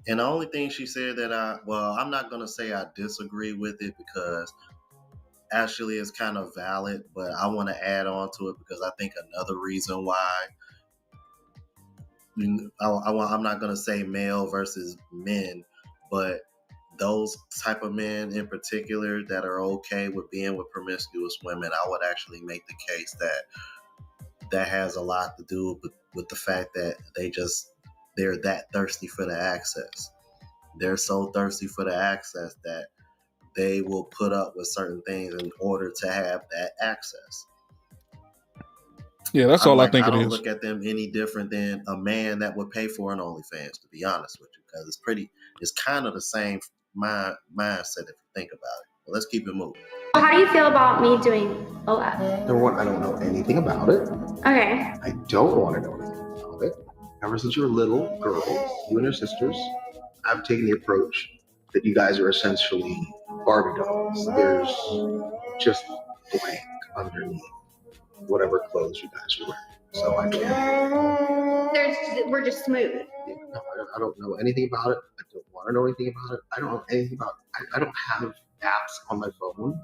And the only thing she said that I'm not gonna say I disagree with it because actually it's kind of valid, but I want to add on to it because I think another reason why I'm not gonna say male versus men, but those type of men in particular that are okay with being with promiscuous women, I would actually make the case that has a lot to do with the fact that they're that thirsty for the access. They're so thirsty for the access that they will put up with certain things in order to have that access. Yeah, that's all I think I it is. don't look at them any different than a man that would pay for an OnlyFans, to be honest with you, because it's kind of the same mindset if you think about it. But let's keep it moving. How do you feel about me doing OF? Number one, I don't know anything about it. Okay. I don't want to know anything about it. Ever since you were little girls, you and your sisters, I've taken the approach that you guys are essentially Barbie dolls. There's just blank underneath whatever clothes you guys are wearing. So I can't. We're just smooth. No, I don't know anything about it. I don't want to know anything about it. I don't know anything about it. I don't have apps on my phone.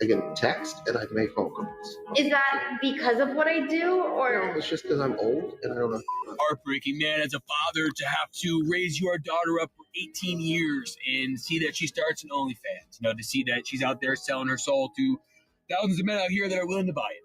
I can text and I can make phone calls. Is that because of what I do, or? No, it's just because I'm old and I don't know. Heartbreaking, man, as a father to have to raise your daughter up for 18 years and see that she starts an OnlyFans. To see that she's out there selling her soul to thousands of men out here that are willing to buy it.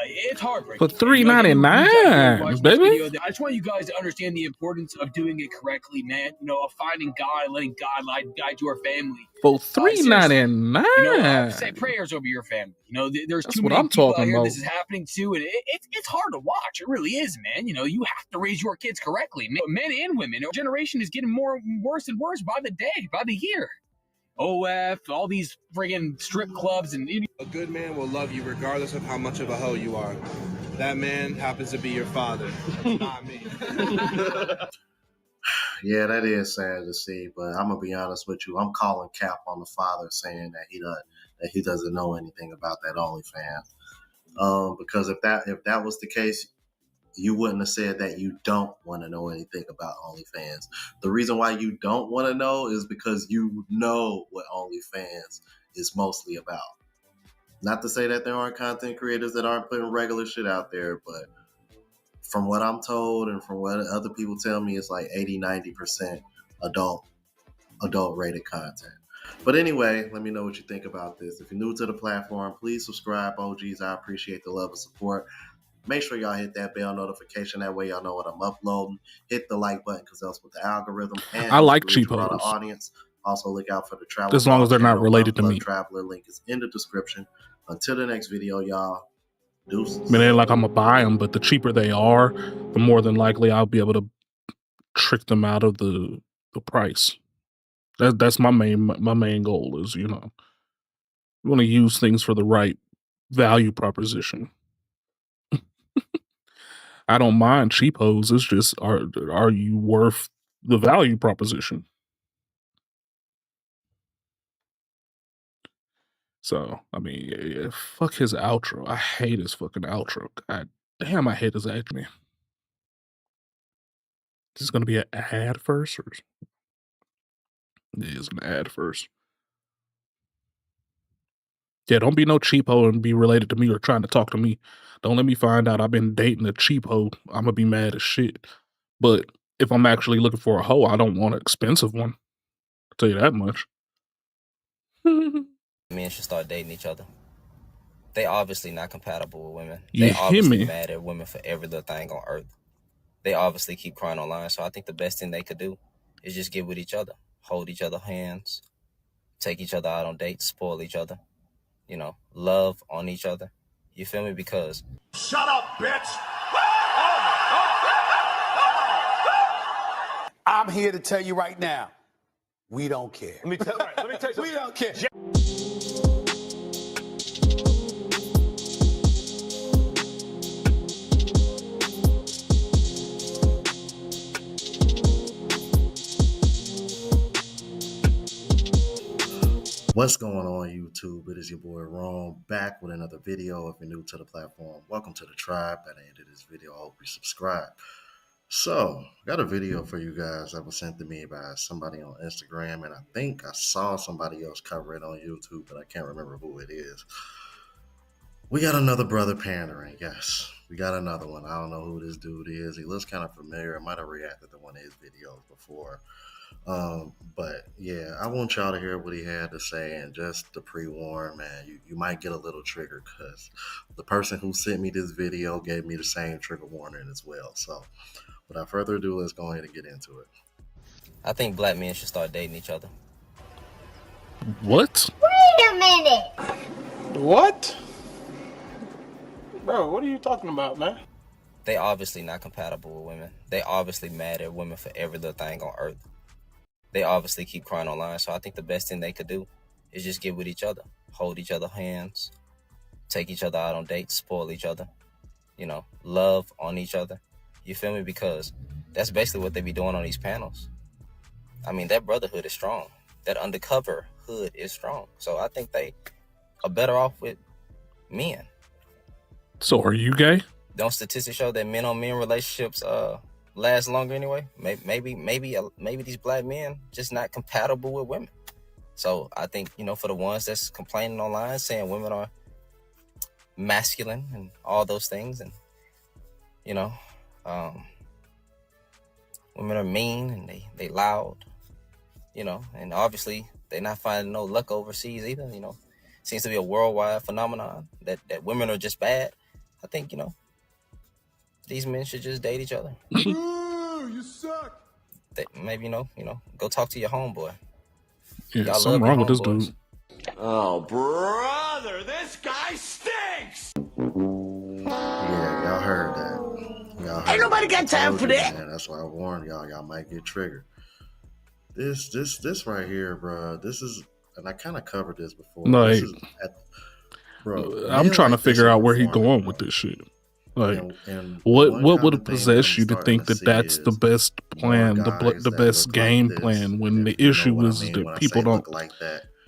It's heartbreaking. For $3.99, baby. I just want you guys to understand the importance of doing it correctly, man. Of finding God and letting God guide your family. For $3.99. Say prayers over your family. There's That's too what many I'm people talking out here about. this is happening to, and it's hard to watch. It really is, man. You have to raise your kids correctly. Men and women. Our generation is getting worse and worse by the day, by the year. OF, all these friggin' strip clubs, and a good man will love you regardless of how much of a hoe you are. That man happens to be your father. That's not me. Yeah, that is sad to see, but I'm gonna be honest with you. I'm calling cap on the father saying that he doesn't know anything about that OnlyFans. Because if that was the case, you wouldn't have said that you don't want to know anything about OnlyFans. The reason why you don't want to know is because you know what OnlyFans is mostly about. Not to say that there aren't content creators that aren't putting regular shit out there, but from what I'm told and from what other people tell me, it's like 80-90% adult rated content. But anyway, let me know what you think about this. If you're new to the platform, please subscribe, OGs. I appreciate the love and support. Make sure y'all hit that bell notification. That way y'all know what I'm uploading. Hit the like button because that's with the algorithm. And I like cheap hoes. Audience. Also look out for the Traveler. As long as they're not related to me. Traveler link is in the description. Until the next video, y'all. Deuces. I mean, it ain't like I'm gonna buy them, but the cheaper they are, the more than likely I'll be able to trick them out of the price. That's my main goal is, you want to use things for the right value proposition. I don't mind cheap hoes. It's just, are you worth the value proposition? So, I mean, yeah, fuck his outro. I hate his fucking outro. God damn, I hate his outro. This is going to be an ad first? Or it is an ad first. Yeah, don't be no cheap hoe and be related to me or trying to talk to me. Don't let me find out I've been dating a cheap hoe. I'm going to be mad as shit. But if I'm actually looking for a hoe, I don't want an expensive one. I'll tell you that much. Men should start dating each other. They obviously not compatible with women. You they obviously me? mad at women for every little thing on earth. They obviously keep crying online. So I think the best thing they could do is just get with each other. Hold each other's hands. Take each other out on dates. Spoil each other. Love on each other. You feel me? Because... Shut up, bitch! I'm here to tell you right now, we don't care. Let me tell you We don't care. What's going on, YouTube? It is your boy Rome back with another video. If you're new to the platform, welcome to the tribe. At the end of this video, I hope you subscribe. So, got a video for you guys that was sent to me by somebody on Instagram, and I think I saw somebody else cover it on YouTube, but I can't remember who it is. We got another brother pandering. Yes, we got another one. I don't know who this dude is. He looks kind of familiar. I might have reacted to one of his videos before. But yeah, I want y'all to hear what he had to say, and just to pre-warn, man, you might get a little triggered because the person who sent me this video gave me the same trigger warning as well. So without further ado, let's go ahead and get into it. I think black men should start dating each other. What? Wait a minute. What? Bro, what are you talking about, man? They obviously not compatible with women. They obviously mad at women for every little thing on earth. They obviously keep crying online, so I think the best thing they could do is just get with each other, hold each other's hands, take each other out on dates, spoil each other, you know, love on each other. You feel me? Because that's basically what they be doing on these panels. I mean, that brotherhood is strong. That undercover hood is strong. So I think they are better off with men. So are you gay? Don't statistics show that men on men relationships last longer anyway? Maybe these black men just not compatible with women. So I think, you know, for the ones that's complaining online saying women are masculine and all those things, and you know, women are mean and they loud, you know, and obviously they're not finding no luck overseas either. You know, seems to be a worldwide phenomenon that women are just bad. I think, you know, these men should just date each other. Ooh, you suck. Maybe, you know, go talk to your homeboy. Yeah, something wrong with this dude. Oh, brother, this guy stinks. Yeah, y'all heard that. Y'all heard Ain't nobody got time for that. Man, that's why I warned y'all. Y'all might get triggered. This right here, bro. This is, and I kind of covered this before. Like, this is bro, I'm trying to figure out where he going with this shit. Like, what would possess you to think that that's the best plan, the best game plan, when the issue is that people don't,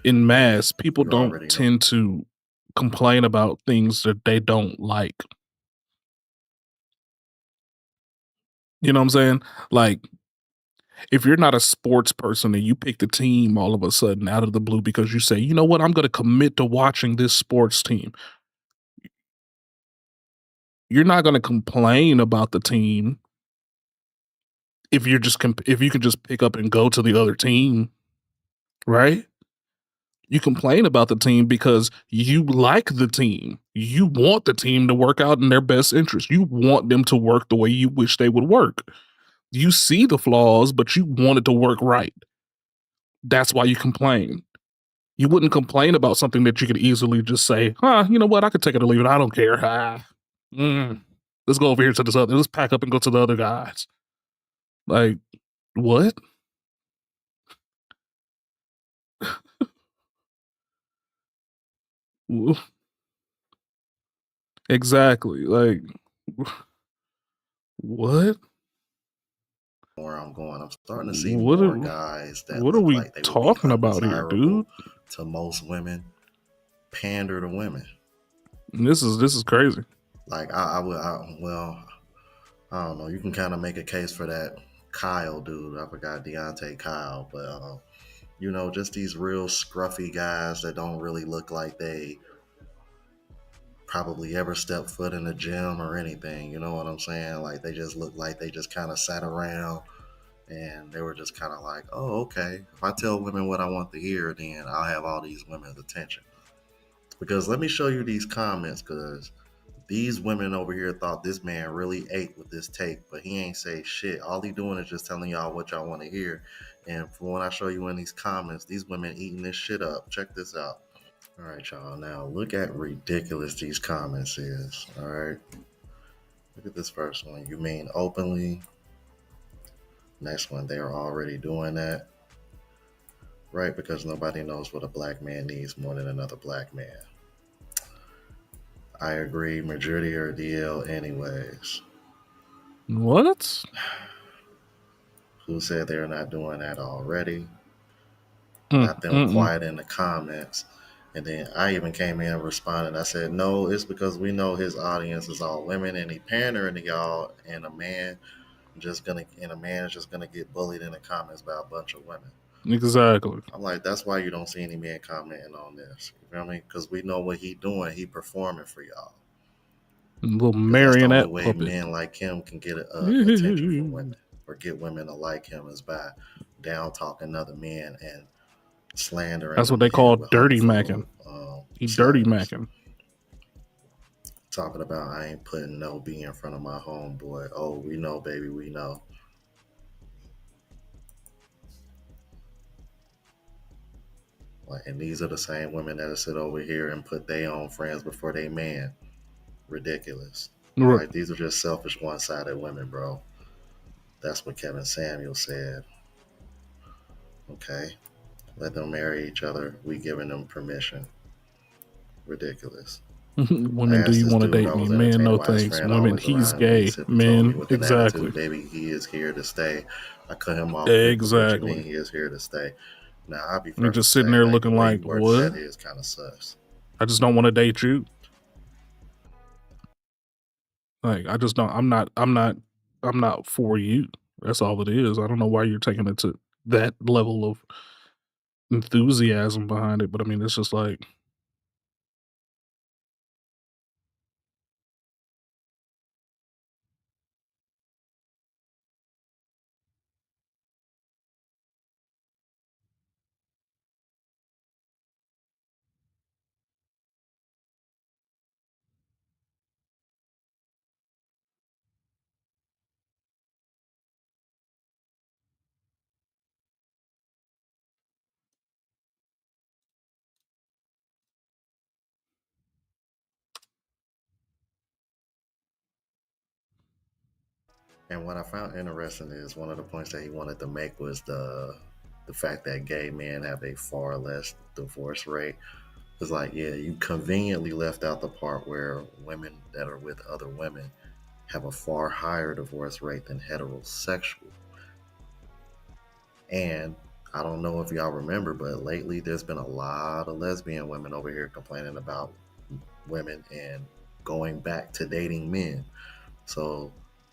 in mass, people don't tend to complain about things that they don't like. You know what I'm saying? Like, if you're not a sports person and you pick the team all of a sudden out of the blue because you say, you know what, I'm going to commit to watching this sports team. You're not going to complain about the team if you're just if you can just pick up and go to the other team, right? You complain about the team because you like the team. You want the team to work out in their best interest. You want them to work the way you wish they would work. You see the flaws, but you want it to work right. That's why you complain. You wouldn't complain about something that you could easily just say, you know what, I could take it or leave it. I don't care. Let's go over here to this other. Let's pack up and go to the other guys. Like, what? Exactly. Like, what? Where I'm going, I'm starting to see more guys that what are look we like they talking would be about here, dude? To most women, pander to women. This is crazy. Like I don't know. You can kind of make a case for that Kyle dude. I forgot Deontay Kyle, but you know, just these real scruffy guys that don't really look like they probably ever stepped foot in a gym or anything. You know what I'm saying? Like they just look like they just kind of sat around and they were just kind of like, oh, okay. If I tell women what I want to hear, then I'll have all these women's attention. Because let me show you these comments, because these women over here thought this man really ate with this take, but he ain't say shit. All he doing is just telling y'all what y'all want to hear. And from what I show you in these comments, these women eating this shit up. Check this out. All right, y'all. Now look at ridiculous these comments is. All right. Look at this first one. You mean openly? Next one, they are already doing that. Right? Because nobody knows what a black man needs more than another black man. I agree. Majority are DL anyways. What? Who said they're not doing that already? got them quiet in the comments. And then I even came in and responded. I said, no, it's because we know his audience is all women and he pandering to y'all, and a man is just gonna get bullied in the comments by a bunch of women. Exactly. I'm like, that's why you don't see any men commenting on this. You know what I mean? Because we know what he doing. He performing for y'all. A little That's marionette the only way puppet. men like him can get attention from women or get women to like him is by down talking other men and slandering. That's what they call dirty macking. He dirty macking. Talking about I ain't putting no B in front of my homeboy. Oh, we know, baby, we know. Like, and these are the same women that sit over here and put their own friends before they man. Ridiculous. Right. Like, these are just selfish, one-sided women, bro. That's what Kevin Samuel said. Okay. Let them marry each other. We giving them permission. Ridiculous. Women, do you want to date me? Men, no thanks. Women, he's gay. Men, exactly. Attitude, baby, he is here to stay. I cut him off. Exactly. What you mean he is here to stay? Now, I'll be You're just sitting there looking like, what? That is kind of sus. I just don't want to date you. Like, I just don't. I'm not for you. That's all it is. I don't know why you're taking it to that level of enthusiasm behind it, but I mean, it's just like. And what I found interesting is one of the points that he wanted to make was the fact that gay men have a far less divorce rate. It's like, yeah, you conveniently left out the part where women that are with other women have a far higher divorce rate than heterosexual. And I don't know if y'all remember, but lately there's been a lot of lesbian women over here complaining about women and going back to dating men. So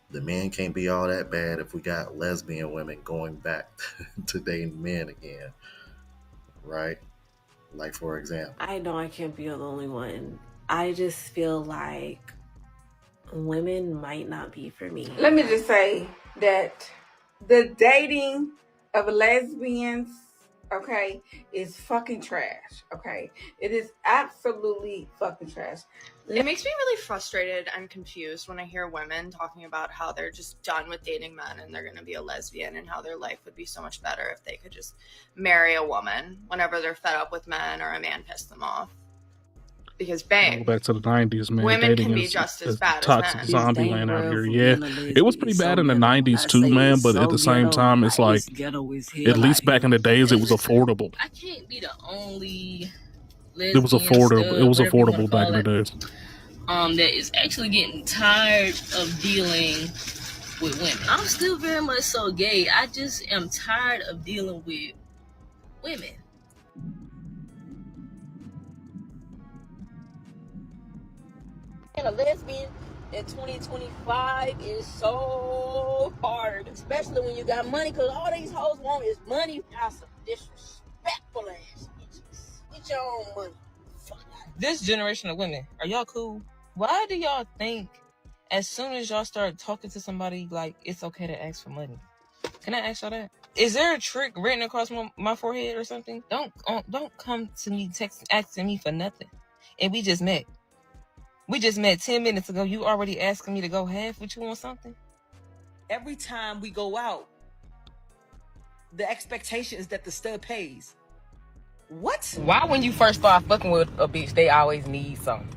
the men can't be all that bad if we got lesbian women going back to dating men again, right? Like, for example. I know I can't be the only one. I just feel like women might not be for me. Let me just say that the dating of lesbians, okay, is fucking trash, okay? It is absolutely fucking trash. It makes me really frustrated and confused when I hear women talking about how they're just done with dating men and they're going to be a lesbian and how their life would be so much better if they could just marry a woman whenever they're fed up with men or a man pissed them off. Because, babe, go back to the 90s, man. Women dating can be is, just is as bad toxic as zombie men. land out here. Yeah, it was pretty bad in the 90s too, man. But at the same time, it's like at least back in the days, it was affordable. I can't be the only It was affordable. It was affordable back in the days. That is actually getting tired of dealing with women. I'm still very much so gay. I just am tired of dealing with women. And a lesbian in 2025 is so hard, especially when you got money, because all these hoes want is money. Y'all some disrespectful ass bitches. Get your own money. This generation of women, are y'all cool? Why do y'all think as soon as y'all start talking to somebody, like, it's okay to ask for money? Can I ask y'all that? Is there a trick written across my forehead or something? Don't come to me asking me for nothing. And we just met. We just met 10 minutes ago. You already asking me to go half with you on something? Every time we go out, the expectation is that the stud pays. What? Why when you first start fucking with a bitch, they always need something?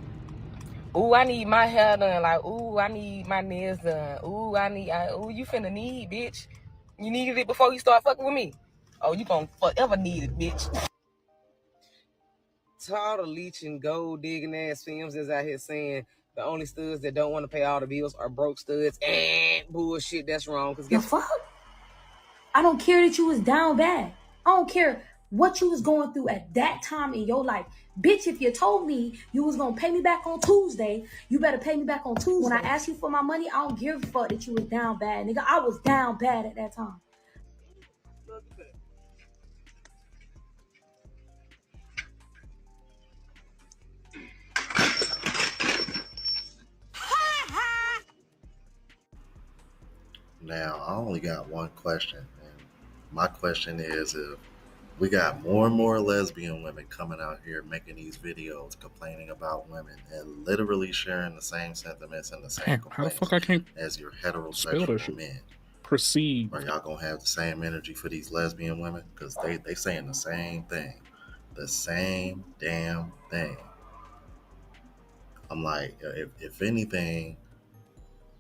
Ooh, I need my hair done. Like, ooh, I need my nails done. Ooh, ooh, you finna need, bitch. You needed it before you start fucking with me. Oh, you gonna forever need it, bitch. To all the leeching, gold digging ass films that's out here saying the only studs that don't want to pay all the bills are broke studs and bullshit, that's wrong. Cause The fuck? I don't care that you was down bad. I don't care what you was going through at that time in your life. Bitch, if you told me you was gonna pay me back on Tuesday, you better pay me back on Tuesday. When I asked you for my money, I don't give a fuck that you was down bad, nigga. I was down bad at that time. Now, I only got one question, and my question is, if we got more and more lesbian women coming out here making these videos complaining about women and literally sharing the same sentiments and the same Damn, how the fuck I can't as your spell that heterosexual shit? men, Proceed. are y'all gonna have the same energy for these lesbian women? Because they saying the same thing, the same damn thing. I'm like, if anything,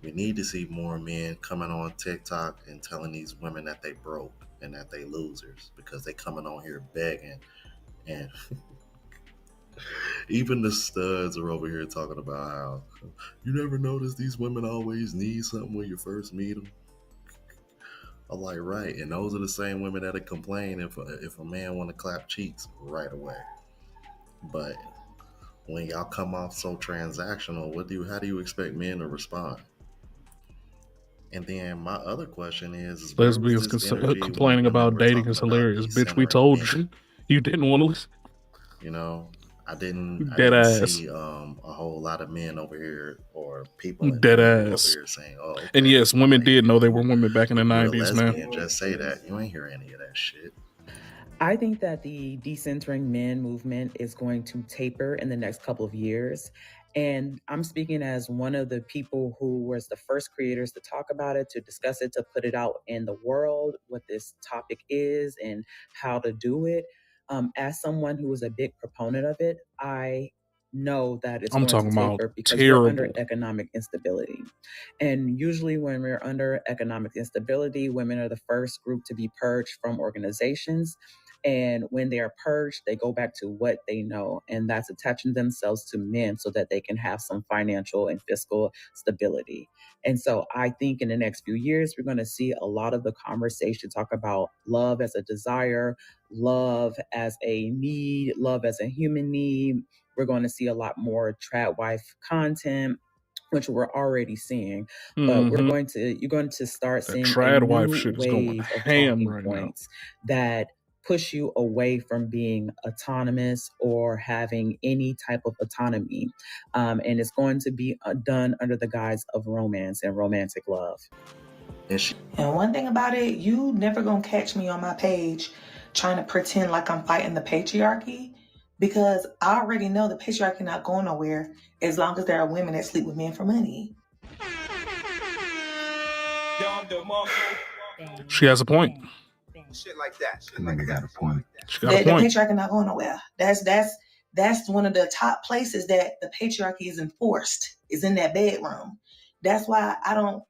we need to see more men coming on TikTok and telling these women that they broke and that they losers, because they coming on here begging. And even the studs are over here talking about how you never notice these women always need something when you first meet them. I'm like, right. And those are the same women that complain if a man want to clap cheeks right away. But when y'all come off so transactional, how do you expect men to respond? And then my other question is Lesbians complaining about dating is hilarious. Bitch, we told you. You didn't want to listen. You know, I didn't see a whole lot of men over here or people in the over here saying, "Oh, okay." And yes, women did know they were women back in the 90s, man. Just say that. You ain't hear any of that shit. I think that the decentering men movement is going to taper in the next couple of years. And I'm speaking as one of the people who was the first creators to talk about it, to discuss it, to put it out in the world, what this topic is and how to do it. As someone who is a big proponent of it, I know that it's going to taper because we're under economic instability. And usually when we're under economic instability, women are the first group to be purged from organizations. And when they are purged, they go back to what they know, and that's attaching themselves to men so that they can have some financial and fiscal stability. And so I think in the next few years, we're going to see a lot of the conversation talk about love as a desire, love as a need, love as a human need. We're going to see a lot more trad wife content, which we're already seeing, but you're going to start seeing a new wave of talking points that push you away from being autonomous or having any type of autonomy. And it's going to be done under the guise of romance and romantic love. And one thing about it, you never gonna catch me on my page trying to pretend like I'm fighting the patriarchy, because I already know the patriarchy not going nowhere as long as there are women that sleep with men for money. She has a point. Shit like that. Nigga got a point. She got a point. The patriarchy not going nowhere. That's one of the top places that the patriarchy is enforced, is in that bedroom. That's why I don't,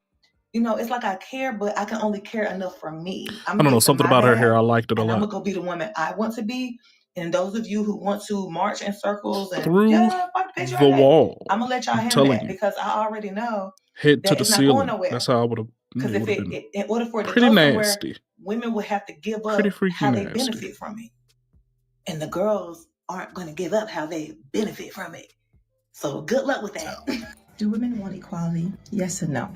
it's like I care, but I can only care enough for me. I don't know, something about her hair, I liked it a lot. I'm gonna go be the woman I want to be. And those of you who want to march in circles and through the wall, I'm gonna let y'all handle that, because I already know head that to the it's not ceiling. going nowhere. That's how I would have. Because in order for it to pretty go nasty. somewhere, women would have to give up how they benefit from it, and the girls aren't going to give up how they benefit from it. So good luck with that. Do women want equality? Yes and no.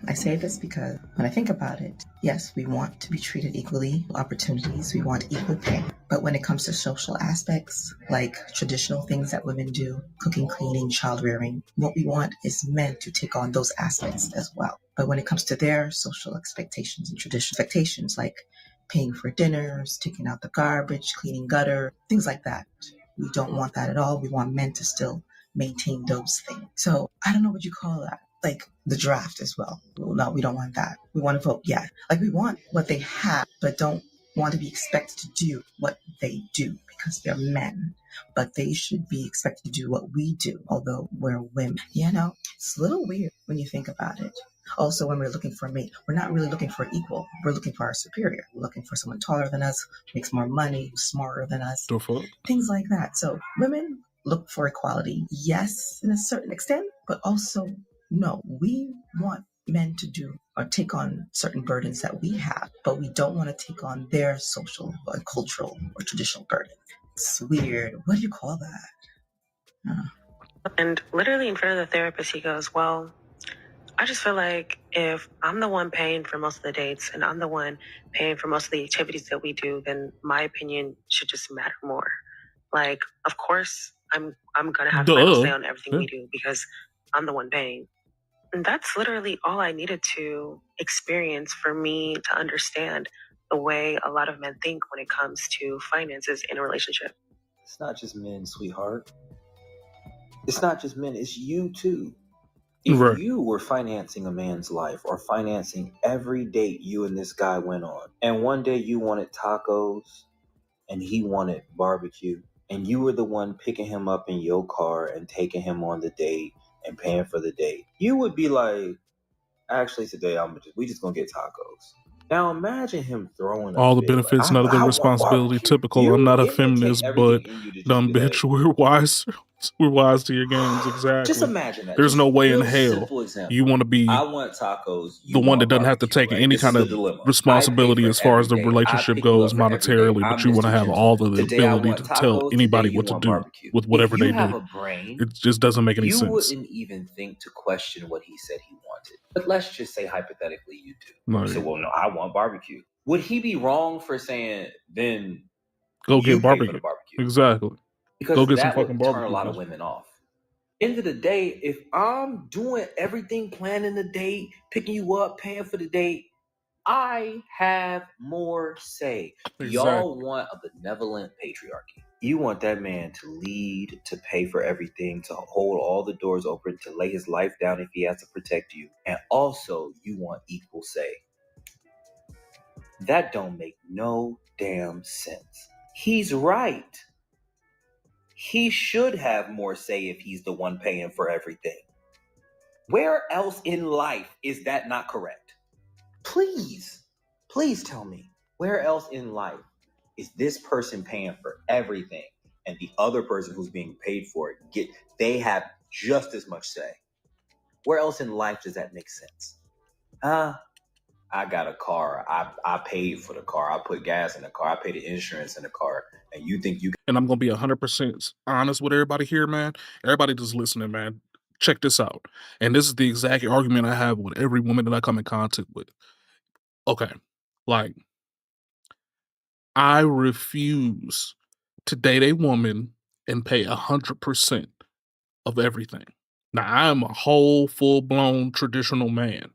I say this because when I think about it, yes, we want to be treated equally, opportunities, we want equal pay. But when it comes to social aspects, like traditional things that women do, cooking, cleaning, child rearing, what we want is men to take on those aspects as well. But when it comes to their social expectations and traditional expectations, like paying for dinners, taking out the garbage, cleaning gutter, things like that, we don't want that at all. We want men to still maintain those things. So I don't know what you call that. Like the draft as well. No, we don't want that. We want to vote, yeah. Like we want what they have, but don't want to be expected to do what they do because they're men. But they should be expected to do what we do, although we're women. It's a little weird when you think about it. Also, when we're looking for a mate, we're not really looking for equal. We're looking for our superior. We're looking for someone taller than us, makes more money, who's smarter than us. Things like that. So women look for equality, yes, in a certain extent, but also no, we want men to do or take on certain burdens that we have, but we don't want to take on their social or cultural or traditional burden. It's weird. What do you call that? And literally in front of the therapist, he goes, well, I just feel like if I'm the one paying for most of the dates and I'm the one paying for most of the activities that we do, then my opinion should just matter more. Like, of course, I'm gonna have final say on everything we do because I'm the one paying. And that's literally all I needed to experience for me to understand the way a lot of men think when it comes to finances in a relationship. It's not just men, sweetheart. It's not just men, it's you too. If Right. you were financing a man's life or financing every date you and this guy went on, and one day you wanted tacos and he wanted barbecue, and you were the one picking him up in your car and taking him on the date and paying for the date, you would be like, actually today we just gonna get tacos. Now imagine him throwing a All the fit like, benefits, none of the I want responsibility. barbecue. Typical. I'm not a It would take feminist, everything but in you to just dumb be like, bitch. We're wise. We're wise to your games. Exactly. just imagine that. There's Just no way in real hell simple example. you want to be I want tacos. the You one that want doesn't have to barbecue, take right? any This is kind the of dilemma. I pay responsibility for as far as every the date. I relationship pick you goes up for every date. monetarily, but I'm you want to Mr. have all Gentleman. of the Today I ability want to tell tacos. anybody Today you what to want do barbecue. with If whatever you they have do. a brain, It just doesn't make any you sense. wouldn't even think to question what he said he wanted. But let's just say hypothetically you do. Like, You say, well, no, I want barbecue. Would he be wrong for saying, then go you get pay for the barbecue. barbecue? Exactly. Go Because get some that fucking would turn a barbecue. lot of women off. End of the day, if I'm doing everything, planning the date, picking you up, paying for the date, I have more say. Y'all want a benevolent patriarchy. You want that man to lead, to pay for everything, to hold all the doors open, to lay his life down if he has to protect you. And also, you want equal say. That don't make no damn sense. He's right. He should have more say if he's the one paying for everything. Where else in life is that not correct? Please tell me, where else in life is this person paying for everything and the other person who's being paid for it they have just as much say? Where else in life does that make sense? I got a car. I paid for the car. I put gas in the car. I paid the insurance in the car. And you think you And I'm gonna be 100% honest with everybody here, man. Everybody just listening, man. Check this out. And this is the exact argument I have with every woman that I come in contact with. Okay, like I refuse to date a woman and pay 100% of everything. Now I am a whole full-blown traditional man.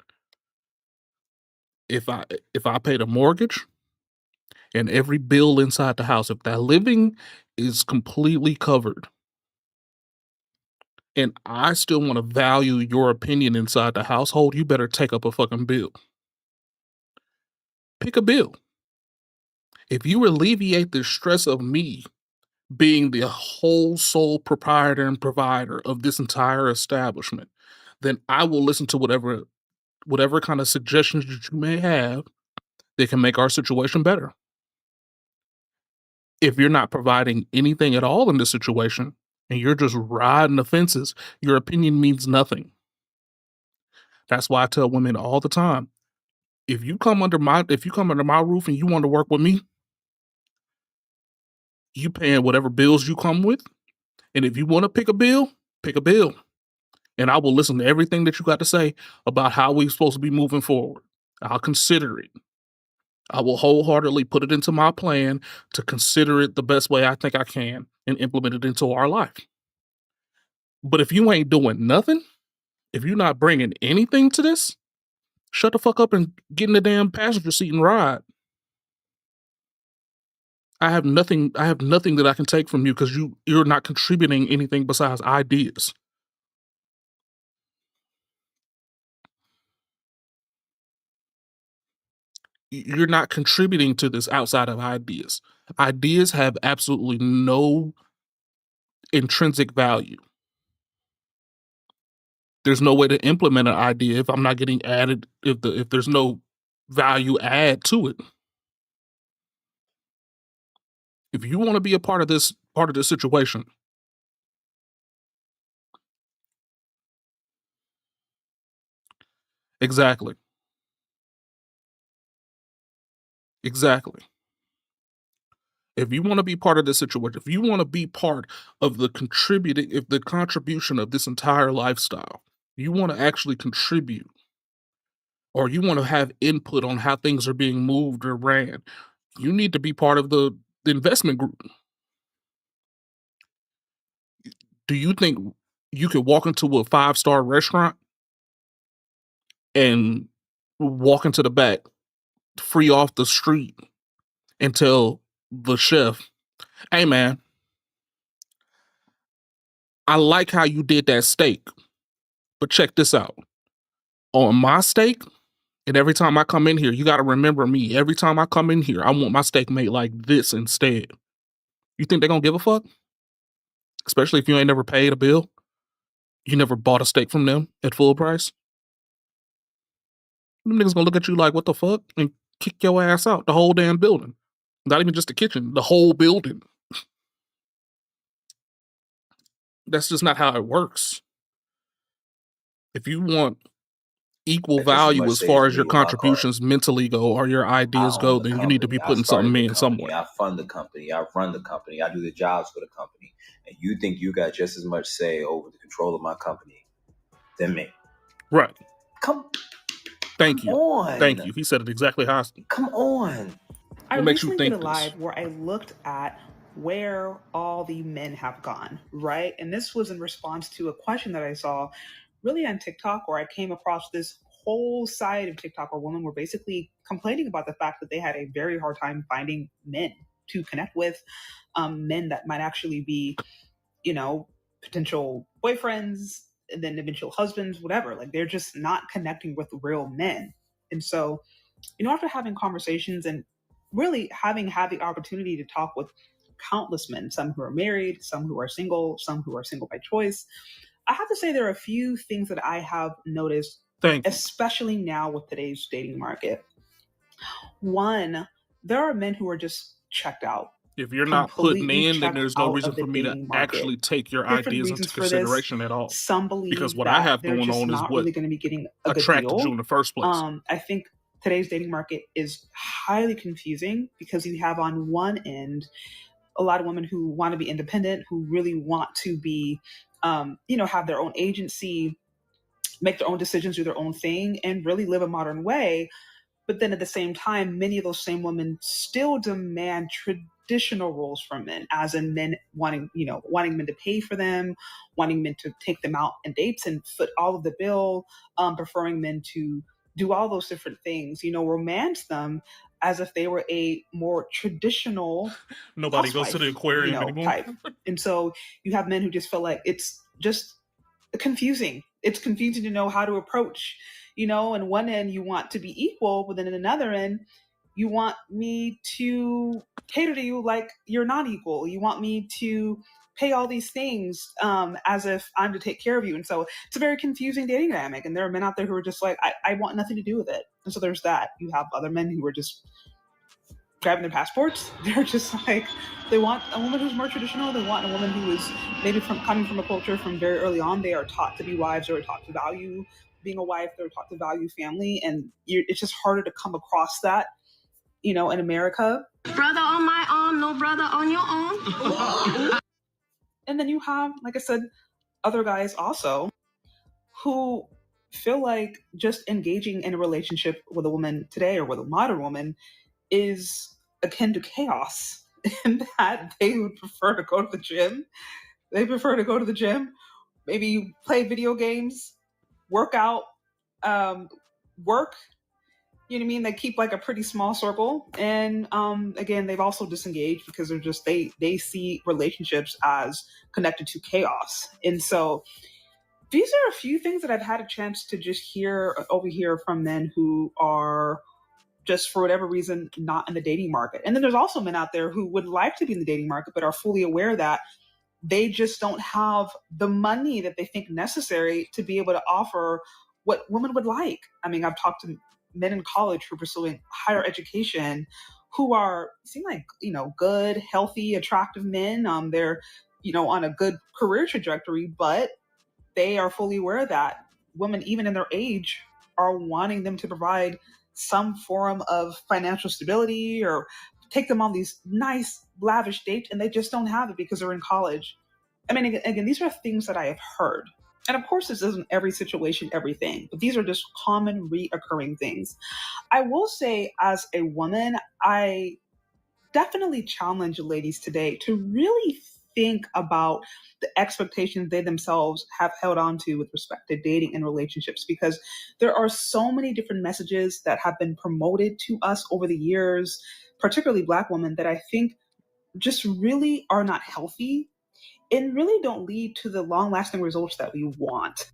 If I pay the mortgage and every bill inside the house, if that living is completely covered, and I still want to value your opinion inside the household, you better take up a fucking bill. Pick a bill. If you alleviate the stress of me being the whole sole proprietor and provider of this entire establishment, then I will listen to whatever kind of suggestions that you may have that can make our situation better. If you're not providing anything at all in this situation and you're just riding the fences, your opinion means nothing. That's why I tell women all the time, if you come under my roof and you want to work with me, you paying whatever bills you come with. And if you want to pick a bill, pick a bill. And I will listen to everything that you got to say about how we're supposed to be moving forward. I'll consider it. I will wholeheartedly put it into my plan to consider it the best way I think I can and implement it into our life. But if you ain't doing nothing, if you're not bringing anything to this, shut the fuck up and get in the damn passenger seat and ride. I have nothing that I can take from you because you're not contributing anything besides ideas. You're not contributing to this outside of ideas. Ideas have absolutely no intrinsic value. There's no way to implement an idea if I'm not getting added, if there's no value add to it. If you want to be a part of this situation, exactly. Exactly. If you want to be part of this situation, if you want to be part of the contribution of this entire lifestyle, you want to actually contribute, or you want to have input on how things are being moved or ran, you need to be part of the investment group. Do you think you could walk into a 5-star restaurant and walk into the back free off the street and tell the chef, "Hey man, I like how you did that steak, but check this out. On my steak, and every time I come in here, you got to remember me. Every time I come in here, I want my steak made like this instead." You think they're going to give a fuck? Especially if you ain't never paid a bill. You never bought a steak from them at full price. Them niggas going to look at you like, what the fuck? And kick your ass out the whole damn building. Not even just the kitchen, the whole building. That's just not how it works. If you want equal That's just as value much as say far as as me your with my car. contributions mentally go or your I ideas own go, the then you need to company. be I putting started something the in company. somewhere. I fund the company. I run the company. I do the jobs for the company. And you think you got just as much say over the control of my company than me? Right. Thank you. on. Thank you. He said it exactly how I Come on. I What makes you recently did think a this? live where I looked at where all the men have gone, right? And this was in response to a question that I saw really on TikTok, where I came across this whole side of TikTok where women were basically complaining about the fact that they had a very hard time finding men to connect with, men that might actually be, potential boyfriends and then eventual husbands, whatever. Like they're just not connecting with real men. And so, after having conversations and really having had the opportunity to talk with countless men, some who are married, some who are single, some who are single by choice, I have to say there are a few things that I have noticed, especially now with today's dating market. One, there are men who are just checked out. If you're not putting in, then there's no out reason of the for me to dating market. actually take your Different ideas into reasons for this. consideration at all. Some believe Because what that I have they're going just on is not what really going to be getting a good attracted deal. you in the first place. I think today's dating market is highly confusing because you have on one end a lot of women who want to be independent, who really want to be, have their own agency, make their own decisions, do their own thing, and really live a modern way. But then at the same time, many of those same women still demand traditional roles from men, as in men wanting men to pay for them, wanting men to take them out on dates and foot all of the bill, preferring men to do all those different things, romance them as if they were a more traditional Nobody goes to the aquarium anymore. type. And so you have men who just feel like it's just confusing. It's confusing to know how to approach. In one end you want to be equal, but then in another end you want me to cater to you like you're not equal. You want me to pay all these things as if I'm to take care of you. And so it's a very confusing dating dynamic. And there are men out there who are just like, I want nothing to do with it. And so there's that. You have other men who are just grabbing their passports. They're just like, they want a woman who's more traditional. They want a woman who is maybe coming from a culture from very early on. They are taught to be wives. They are taught to value being a wife. They're taught to value family. And it's just harder to come across that, in America. Brother on my arm, no brother on your arm. And then you have, like I said, other guys also who feel like just engaging in a relationship with a woman today or with a modern woman is akin to chaos, in that they would prefer to go to the gym. They prefer to go to the gym, maybe play video games, work out, work. You know what I mean? They keep like a pretty small circle. And again, they've also disengaged because they're just they see relationships as connected to chaos. And so these are a few things that I've had a chance to just overhear from men who are just for whatever reason not in the dating market. And then there's also men out there who would like to be in the dating market but are fully aware that they just don't have the money that they think necessary to be able to offer what women would like. I mean, I've talked to men in college who are pursuing higher education who seem like, good, healthy, attractive men. They're, on a good career trajectory, but they are fully aware that women, even in their age, are wanting them to provide some form of financial stability or take them on these nice, lavish dates, and they just don't have it because they're in college. I mean, again, these are things that I have heard. And of course, this isn't every situation, everything, but these are just common reoccurring things. I will say, as a woman, I definitely challenge ladies today to really think about the expectations they themselves have held on to with respect to dating and relationships, because there are so many different messages that have been promoted to us over the years, particularly Black women, that I think just really are not healthy and really don't lead to the long lasting results that we want.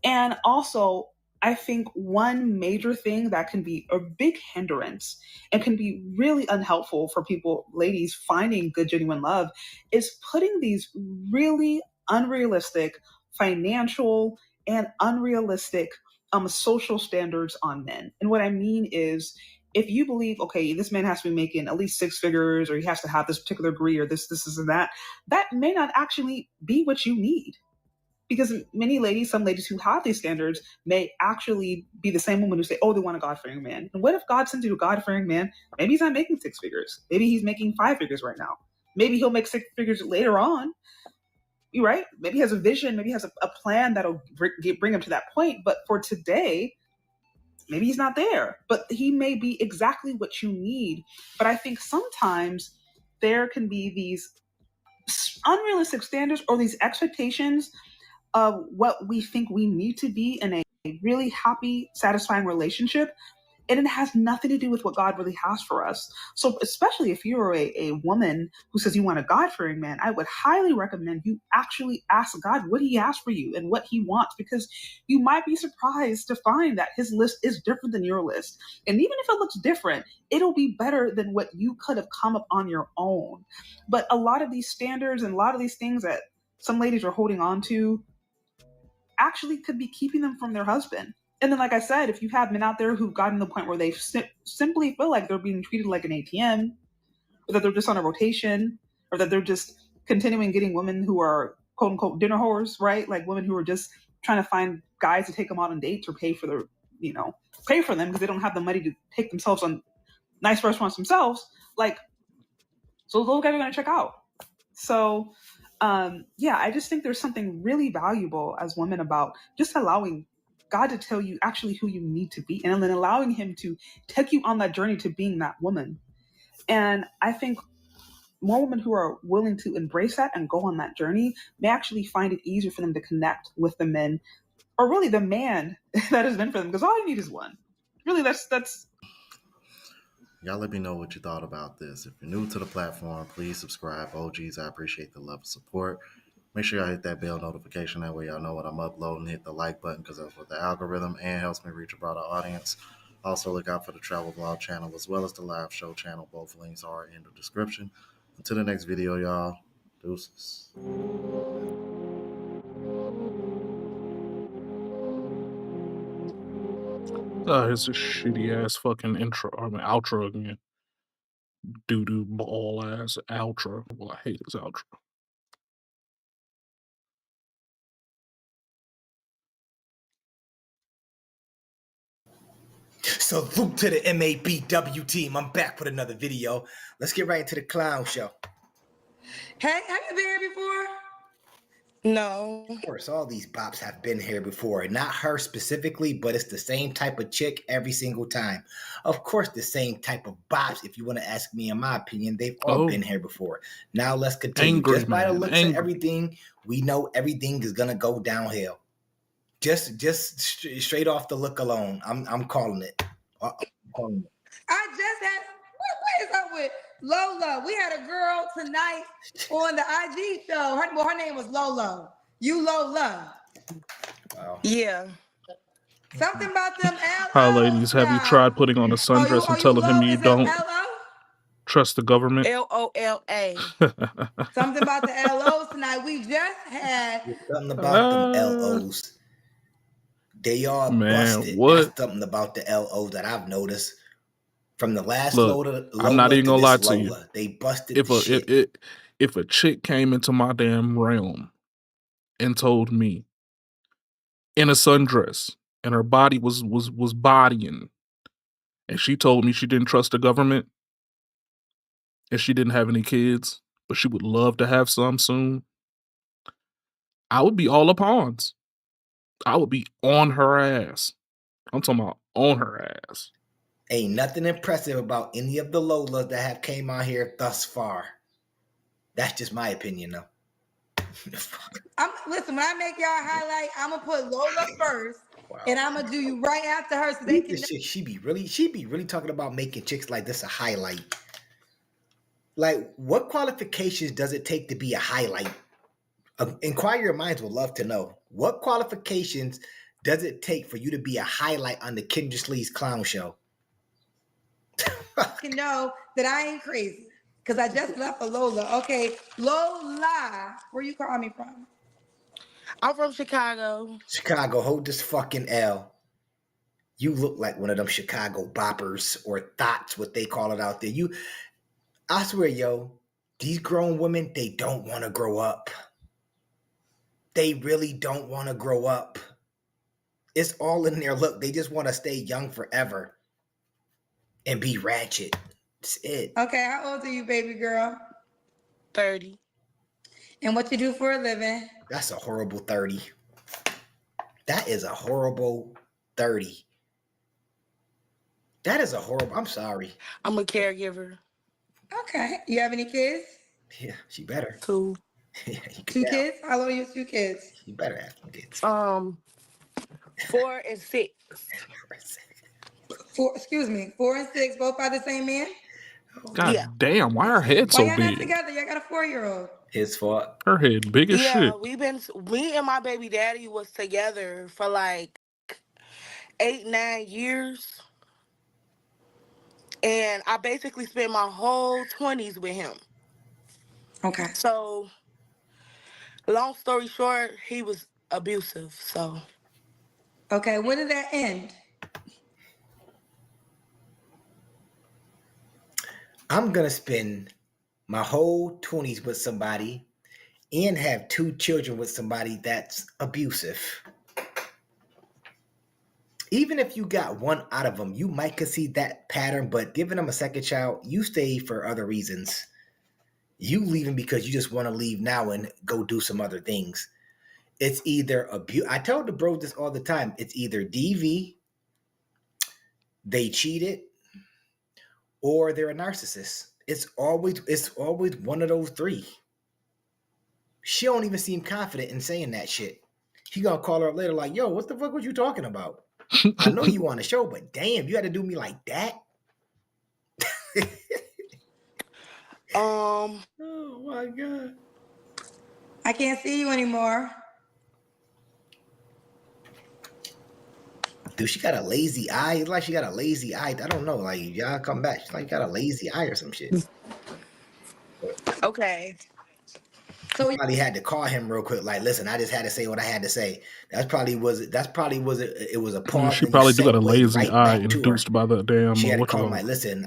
And also, I think one major thing that can be a big hindrance and can be really unhelpful for people, ladies, finding good, genuine love is putting these really unrealistic financial and unrealistic social standards on men. And what I mean is, if you believe, okay, this man has to be making at least six figures, or he has to have this particular degree, or this, and that may not actually be what you need. Because many ladies, some ladies who have these standards may actually be the same woman who say, oh, they want a God-fearing man. And what if God sends you a God-fearing man? Maybe he's not making six figures. Maybe he's making 5 figures right now. Maybe he'll make 6 figures later on. You're right. Maybe he has a vision. Maybe he has a plan that'll bring him to that point. But for today, maybe he's not there. But he may be exactly what you need. But I think sometimes there can be these unrealistic standards or these expectations of what we think we need to be in a really happy, satisfying relationship. And it has nothing to do with what God really has for us. So especially if you're a woman who says you want a God-fearing man, I would highly recommend you actually ask God what he has for you and what he wants, because you might be surprised to find that his list is different than your list. And even if it looks different, it'll be better than what you could have come up on your own. But a lot of these standards and a lot of these things that some ladies are holding on to actually could be keeping them from their husband. And then, like I said, if you have men out there who've gotten to the point where they simply feel like they're being treated like an ATM, or that they're just on a rotation, or that they're just continuing getting women who are quote unquote dinner whores, right? Like women who are just trying to find guys to take them out on dates or pay for their, pay for them because they don't have the money to take themselves on nice restaurants themselves. Like, so those guys are going to check out. So, yeah, I just think there's something really valuable as women about just allowing God to tell you actually who you need to be, and then allowing him to take you on that journey to being that woman. And I think more women who are willing to embrace that and go on that journey may actually find it easier for them to connect with the men, or really the man that has been for them, because all you need is one. Really, that's Y'all let me know what you thought about this. If you're new to the platform, please subscribe. OGs, I appreciate the love and support. Make sure y'all hit that bell notification. That way y'all know when I'm uploading. Hit the like button because that's what the algorithm and helps me reach a broader audience. Also, look out for the travel vlog channel as well as the live show channel. Both links are in the description. Until the next video, y'all. Deuces. It's a shitty ass fucking outro again. Doo-doo ball ass outro. Well, I hate this outro. Salute to the MABW team. I'm back with another video. Let's get right into the clown show. Hey, have you been here before? No. Of course, all these bops have been here before. Not her specifically, but it's the same type of chick every single time. Of course, the same type of bops, if you want to ask me in my opinion, they've all been here before. Now let's continue. Angry, just by the man, looks angry. of everything, we know everything is gonna go downhill. Just straight off the look alone. I'm calling it. I'm calling it. I just had, what is up with Lola? We had a girl tonight on the IG show. Her name was Lolo. You Lola. Wow. Yeah. Something about them Hi, ladies. Have you tried putting on a sundress and telling him you don't trust the government? LOLA. Something about the LOs tonight. We just had something about them LOs. They are busted. What? That's something about the LOs that I've noticed. From the last Look, Lola, I'm not even to gonna lie this to you. Lola. They busted If the shit. if a chick came into my damn realm and told me in a sundress and her body was bodying and she told me she didn't trust the government and she didn't have any kids, but she would love to have some soon, I would be all up pawns. I would be on her ass. I'm talking about on her ass. Ain't nothing impressive about any of the Lolas that have came out here thus far. That's just my opinion, though. Listen, when I make y'all highlight, I'm gonna put Lola first, and I'm gonna do you right after her, so they can. She be really talking about making chicks like this a highlight. Like, what qualifications does it take to be a highlight? Inquire Minds would love to know. What qualifications does it take for you to be a highlight on the Kendra Lee's Clown Show? Can know that I ain't crazy because I just left for Lola. Okay, Lola, where you calling me from? I'm from Chicago. Chicago, hold this fucking L. You look like one of them Chicago boppers or thoughts, what they call it out there. I swear, yo, these grown women, they don't want to grow up. They really don't want to grow up. It's all in their look. They just want to stay young forever and be ratchet. That's it. Okay, how old are you, baby girl? 30. And what you do for a living? That's a horrible 30. That is a horrible 30. That is a horrible, I'm sorry. I'm a caregiver. Okay. You have any kids? Yeah, she better. 2. Yeah, two kids? How old are your 2 kids? You better have some kids. 4 and 6. 4 and 6, both by the same man? God damn, why her head so Why y'all not big? together? Y'all got a 4-year-old. His fault. Her head big as shit. Me and my baby daddy was together for like 8-9 years. And I basically spent my whole 20s with him. Okay. So, long story short, he was abusive, so. Okay, when did that end? I'm going to spend my whole 20s with somebody and have 2 children with somebody that's abusive. Even if you got one out of them, you might could see that pattern, but giving them a second child, you stay for other reasons. You leaving because you just want to leave now and go do some other things. It's either abuse. I tell the bros this all the time. It's either DV, they cheated, or they're a narcissist. It's always one of those 3. She don't even seem confident in saying that shit. He gonna call her up later like, yo, what the fuck was you talking about? I know you on the show, but damn, you had to do me like that? Oh my God. I can't see you anymore. Dude, she got a lazy eye. It's like she got a lazy eye. I don't know. Like, y'all come back. She's like got a lazy eye or some shit. Okay. So somebody had to call him real quick. Like, listen, I just had to say what I had to say. It was a pause. She probably do got a lazy right eye induced by the damn. She had to call him like, listen,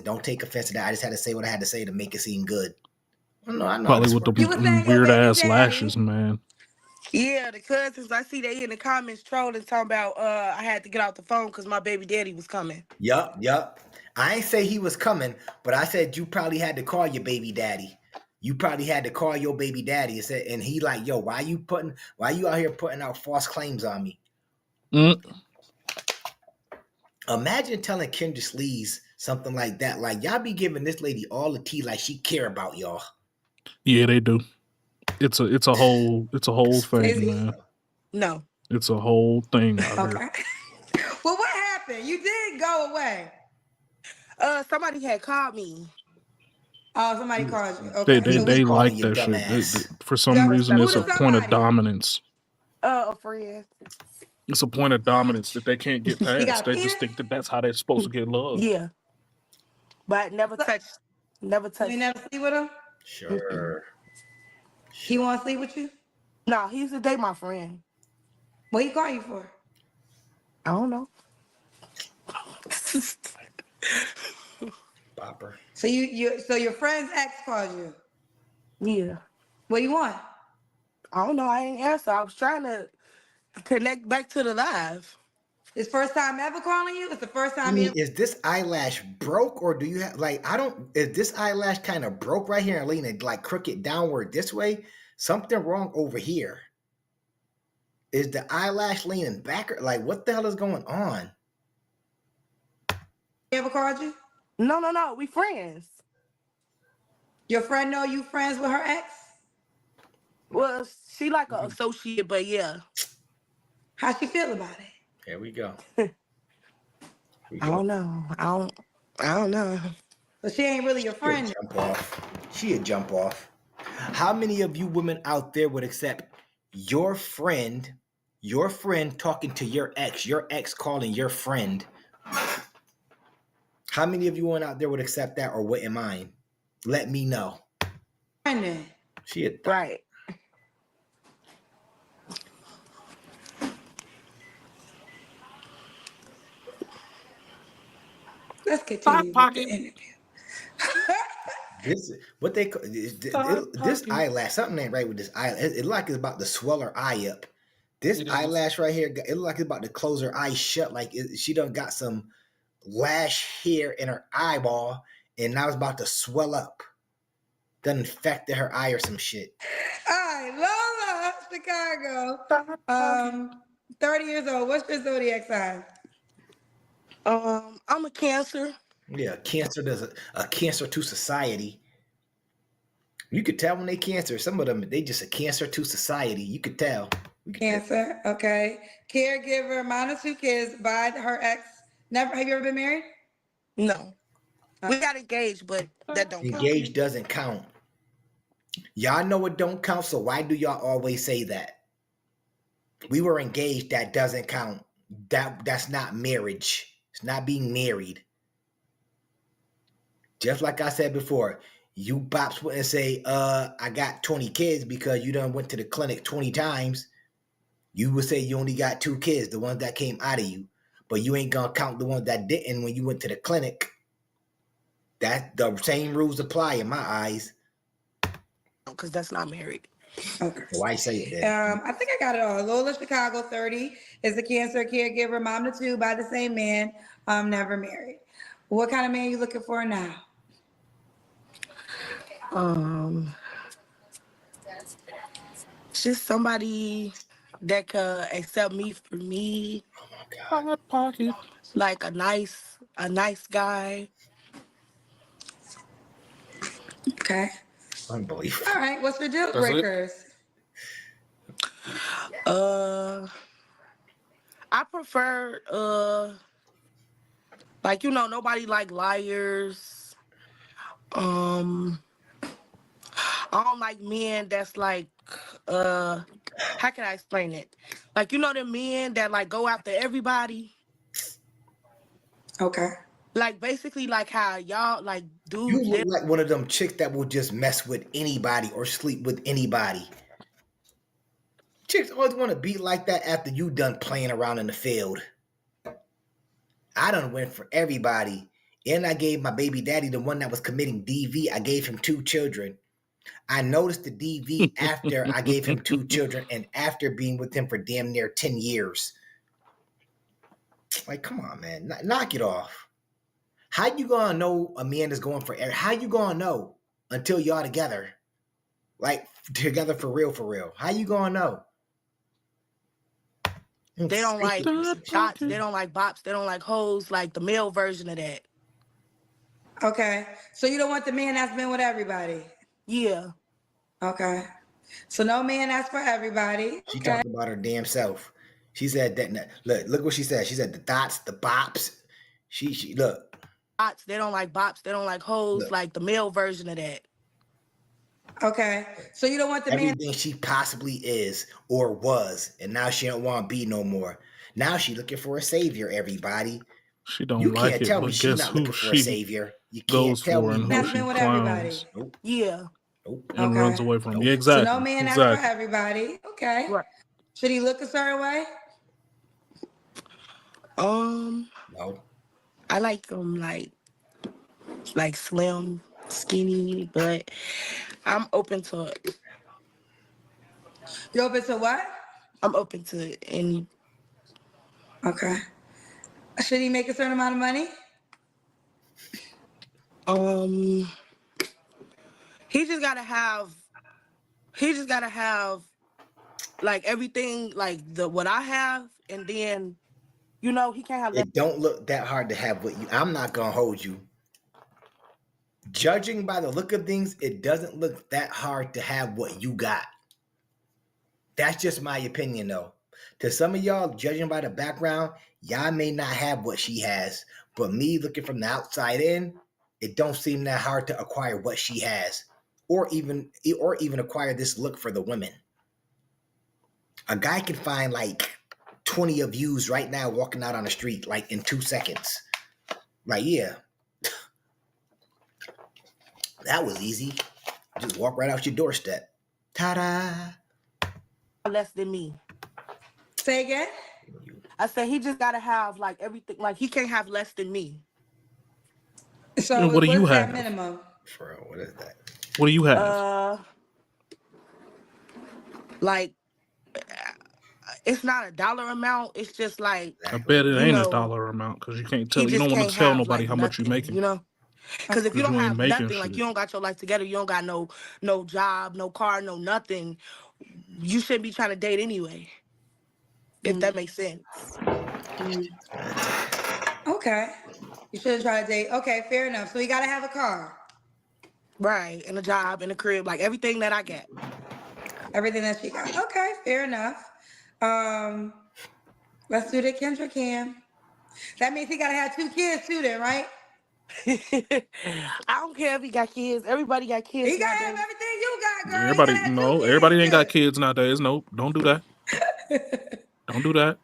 don't take offense to that. I just had to say what I had to say to make it seem good. I know Probably with the weird ass lashes, man. Yeah, the cousins, I see they in the comments trolling, talking about I had to get out the phone because my baby daddy was coming. Yup. I ain't say he was coming, but I said you probably had to call your baby daddy. You probably had to call your baby daddy and he like, yo, why you out here putting out false claims on me? Imagine telling Kendra Sleaze something like that. Like, y'all be giving this lady all the tea like she care about y'all. Yeah, they do. It's a whole thing, man. No. It's a whole thing out here. Well, what happened? You did go away. Somebody had called me. Oh, somebody called you. Okay. They like that shit. For some reason, it's a point of dominance. A friend. It's a point of dominance that they can't get past. They just think that that's how they're supposed to get love. Yeah. But never touched. You never sleep with him? Sure. He want to sleep with you? No, he used to date my friend. What he call you for? I don't know. Bopper. So your friend's ex called you? Yeah. What do you want? I don't know. I ain't answer. I was trying to connect back to the live. It's first time ever calling you? It's the first I time mean, you. is this eyelash broke, or do you have like is this eyelash kind of broke right here and leaning like crooked downward this way? Something wrong over here. Is the eyelash leaning back? Like, what the hell is going on? Ever called you? No. We friends. Your friend know you friends with her ex? Well, she like an associate, but yeah. How she feel about it? Here we go. I don't know. I don't know. But she ain't really your friend. She'd jump off. She'd jump off. How many of you women out there would accept your friend talking to your ex calling your friend? How many of you women out there would accept that or wouldn't mind? Let me know. She had right. Let's continue with the interview. This what they call this eyelash. Something ain't right with this eyelash. It like it's about to swell her eye up. This eyelash right here, it look like it's about to close her eye shut. Like she done got some lash hair in her eyeball, and now it's about to swell up. Done infected her eye or some shit. All right, Lola, Chicago. 30 years old. What's your zodiac sign? I'm a Cancer. Yeah, Cancer does a cancer to society. You could tell when they Cancer. Some of them, they just a cancer to society. You could tell. Cancer, okay. Caregiver, mom of 2 kids by her ex. Never. Have you ever been married? No. We got engaged, but that don't count. Engaged doesn't count. Y'all know it don't count, so why do y'all always say that? We were engaged, that doesn't count. That's not marriage. It's not being married. Just like I said before, you bops wouldn't say, I got 20 kids because you done went to the clinic 20 times. You would say you only got 2 kids, the ones that came out of you. But you ain't gonna count the ones that didn't when you went to the clinic. That the same rules apply in my eyes. Because that's not married. Okay. Why say it then? I think I got it all. Lola, Chicago, 30, is a Cancer caregiver, mom of 2 by the same man, never married. What kind of man you looking for now? Just somebody that could accept me for me. Oh my God. Like a nice guy. Okay. Unbelievable. All right. What's your deal breakers? I prefer like nobody like liars. I don't like men that's like how can I explain it? Like the men that like go after everybody. Okay. Like basically like how y'all like dudes. You look like one of them chicks that will just mess with anybody or sleep with anybody. Chicks always want to be like that after you done playing around in the field. I done went for everybody. And I gave my baby daddy, the one that was committing DV, I gave him 2 children. I noticed the DV after I gave him 2 children and after being with him for damn near 10 years. Like, come on, man. Knock it off. How you gonna know a man is going for how you gonna know until y'all together? Like, together for real. How you gonna know? They don't like shots. They don't like bops. They don't like hoes. Like the male version of that. Okay. So you don't want the man that's been with everybody? Yeah. Okay. So no man that's for everybody. She talked about her damn self. She said that. Look what she said. She said the dots, the bops. She look. Bots. They don't like bops. They don't like hoes. Look. Like the male version of that. Okay. So you don't want the everything man she possibly is or was, and now she don't want to be no more. Now she looking for a savior. Everybody. She don't you like can't it, tell but me she's not looking for a savior. You can't tell me that's been with everybody. Nope. Yeah. Nope. And runs away from you. Exactly. So no man that's for everybody. Okay. Right. Should he look a certain way? No. I like them like slim, skinny, but I'm open to it. You open to what? I'm open to any. Okay. Should he make a certain amount of money? He just gotta have like everything, like what I have, and then he can't have less. It don't look that hard to have what you. I'm not gonna hold you. Judging by the look of things, it doesn't look that hard to have what you got. That's just my opinion, though. To some of y'all, judging by the background, y'all may not have what she has. But me looking from the outside in, it don't seem that hard to acquire what she has, or even acquire this look for the women. A guy can find like 20 of yous right now walking out on the street like in 2 seconds. Like, yeah, that was easy. Just walk right out your doorstep. Ta-da! Less than me. Say again? I said he just gotta have like everything. Like he can't have less than me. So what do you what's that have? minimum? For real, what is that? What do you have? Like it's not a dollar amount. It's just like I bet it ain't a dollar amount because you can't tell. You don't want to tell nobody how much you're making. Because if you don't have nothing, shit. like you don't got your life together, you don't got no job, no car, no nothing, you shouldn't be trying to date anyway. If that makes sense. Okay. You shouldn't try to date. Okay, fair enough. So you gotta have a car. Right, and a job, and a crib, like everything that I got. Everything that she got. Okay, fair enough. Let's do the Kendra Cam. That means he gotta have 2 kids too then, right? I don't care if he got kids. Everybody got kids. He gotta have everything you got, girl. Everybody ain't got kids nowadays. Nope, don't do that. Don't do that.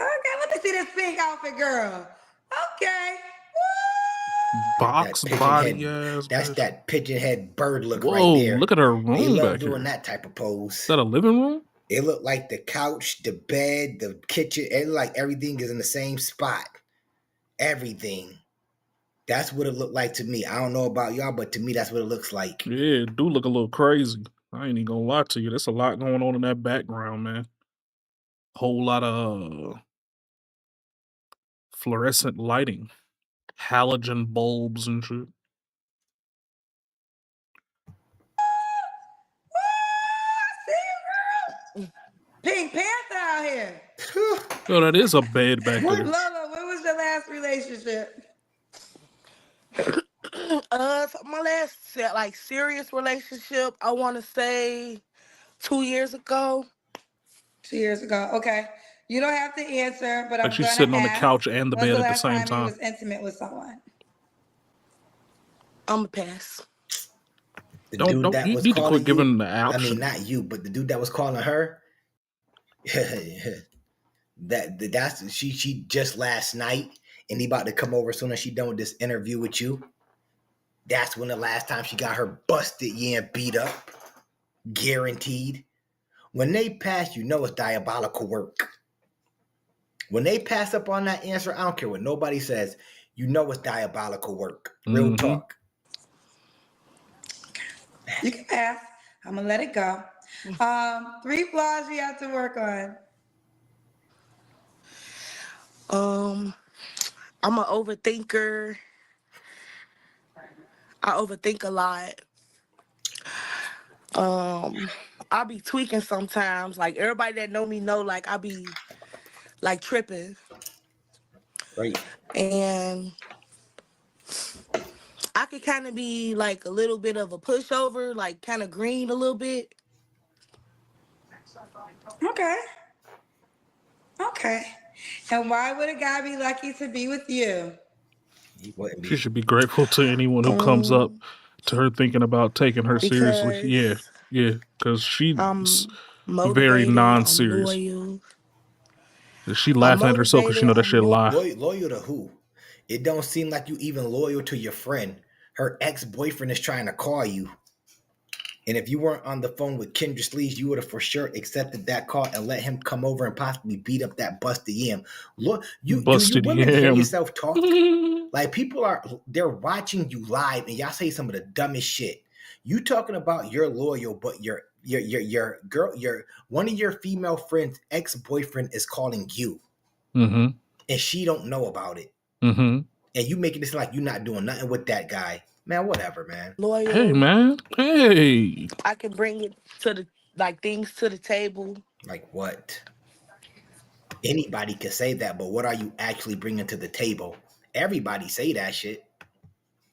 Okay, let me see this pink outfit, girl. Okay. Box body ass. That's that pigeon head bird look Whoa, right there. look at her room They love back doing here. that type of pose. Is that a living room? It looked like the couch, the bed, the kitchen. It looked like everything is in the same spot. Everything. That's what it looked like to me. I don't know about y'all, but to me, that's what it looks like. Yeah, it do look a little crazy. I ain't even gonna lie to you. There's a lot going on in that background, man. Whole lot of fluorescent lighting, halogen bulbs and shit. Pink Panther out here. Yo, that is a bed back there. Lola, when was your last relationship? My last like serious relationship, I want to say 2 years ago. 2 years ago. Okay. You don't have to answer, but I'm Like she's gonna sitting on the ask. couch and the When's bed the at the last same time time. you was intimate with someone? I'm a pass. The dude that was need to quit calling giving you. the I option. mean, not you, but the dude that was calling her. That's she just last night, and he about to come over as soon as she done with this interview with you. That's when the last time she got her busted beat up. Guaranteed. When they pass, you know it's diabolical work. When they pass up on that answer, I don't care what nobody says, you know it's diabolical work. Real talk. You can pass. I'm gonna let it go. 3 flaws you have to work on. I'm an overthinker. I overthink a lot. I be tweaking sometimes. Like everybody that know me know, like I be like tripping. Right. And I could kind of be like a little bit of a pushover, like kind of green a little bit. Okay. Okay. And why would a guy be lucky to be with you? She should be grateful to anyone who comes up to her thinking about taking her seriously. Yeah, because she's very non-serious. I'm loyal. She laughing at herself because she know that shit lie. Loyal to who? It don't seem like you even loyal to your friend. Her ex-boyfriend is trying to call you. And if you weren't on the phone with Kendra Sleeves, you would have for sure accepted that call and let him come over and possibly beat up that busted yam. Look, do you women hear yourself talk? Like they're watching you live and y'all say some of the dumbest shit. You talking about you're loyal, but your girl, one of your female friends' ex-boyfriend is calling you. Mm-hmm. and she don't know about it. Mm-hmm. And you making this like you're not doing nothing with that guy. Man, whatever, man. Loyal. Hey, man. Hey. I can bring it to the things to the table. Like what? Anybody can say that, but what are you actually bringing to the table? Everybody say that shit.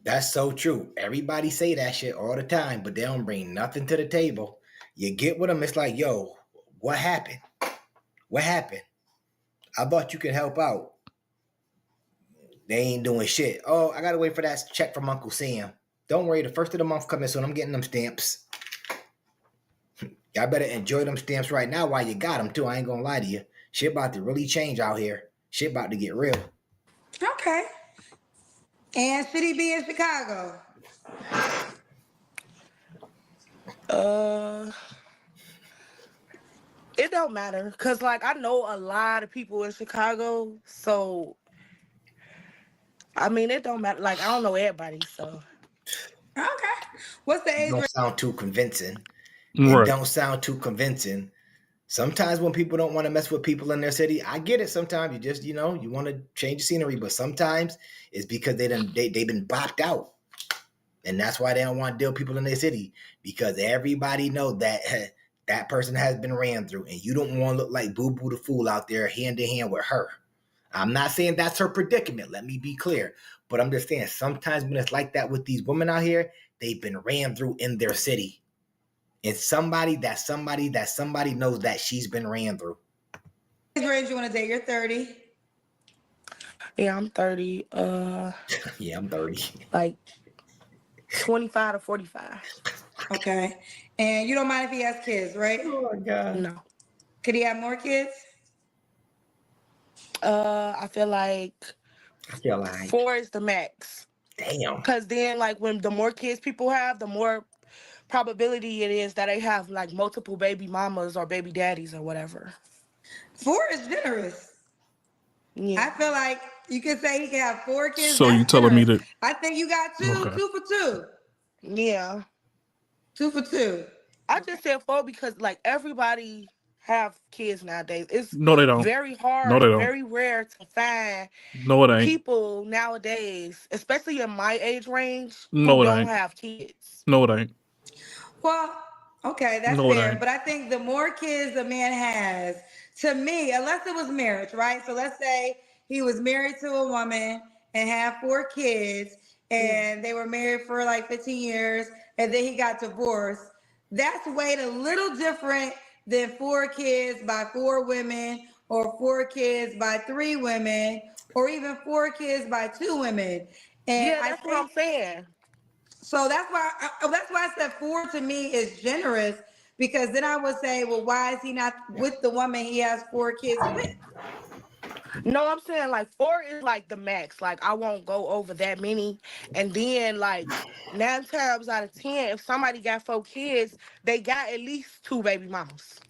That's so true. Everybody say that shit all the time, but they don't bring nothing to the table. You get with them, it's like, yo, what happened? What happened? I thought you could help out. They ain't doing shit. Oh, I gotta wait for that check from Uncle Sam. Don't worry, the first of the month coming soon. I'm getting them stamps. Y'all better enjoy them stamps right now while you got them too. I ain't gonna lie to you. Shit about to really change out here. Shit about to get real. Okay. And should he be in Chicago? It don't matter, cause like I know a lot of people in Chicago, so I mean it don't matter. Like I don't know everybody, so okay. What's the age? Don't sound too convincing. Right. It don't sound too convincing. Sometimes when people don't want to mess with people in their city, I get it. Sometimes you just, you want to change the scenery, but sometimes it's because they've been bopped out. And that's why they don't want to deal with people in their city, because everybody know that that person has been ran through, and you don't want to look like Boo Boo the Fool out there hand in hand with her. I'm not saying that's her predicament. Let me be clear. But I'm just saying sometimes when it's like that with these women out here, they've been ran through in their city. And somebody knows that she's been ran through. Age range you want to date? You're 30. Yeah, I'm 30. Yeah, I'm 30. Like 25 to 45. Okay. And you don't mind if he has kids, right? Oh my God. No. Could he have more kids? I feel like 4 is the max. Damn. Because then, like, when the more kids people have, the more probability it is that they have, like, multiple baby mamas or baby daddies or whatever. 4 is generous. Yeah. I feel like you could say he can have 4 kids. So you telling me that? I think you got 2, Okay. 2 for 2. Yeah. 2 for 2. I just said 4 because, like, everybody have kids nowadays. It's No, they don't. very hard, No, they don't. very rare to find No, it ain't. people nowadays, especially in my age range, No, who it don't ain't. have kids. No, it ain't. Well, okay, that's No, it fair. ain't. But I think the more kids a man has, to me, unless it was marriage, right? So let's say he was married to a woman and had 4 kids, and they were married for like 15 years, and then he got divorced. That's way a little different than 4 kids by 4 women, or 4 kids by 3 women, or even 4 kids by 2 women. And Yeah, that's what I'm saying. So that's why I said 4 to me is generous, because then I would say, well, why is he not with the woman he has 4 kids with? No, I'm saying like 4 is like the max. Like I won't go over that many. And then like 9 times out of 10, if somebody got 4 kids, they got at least 2 baby mamas.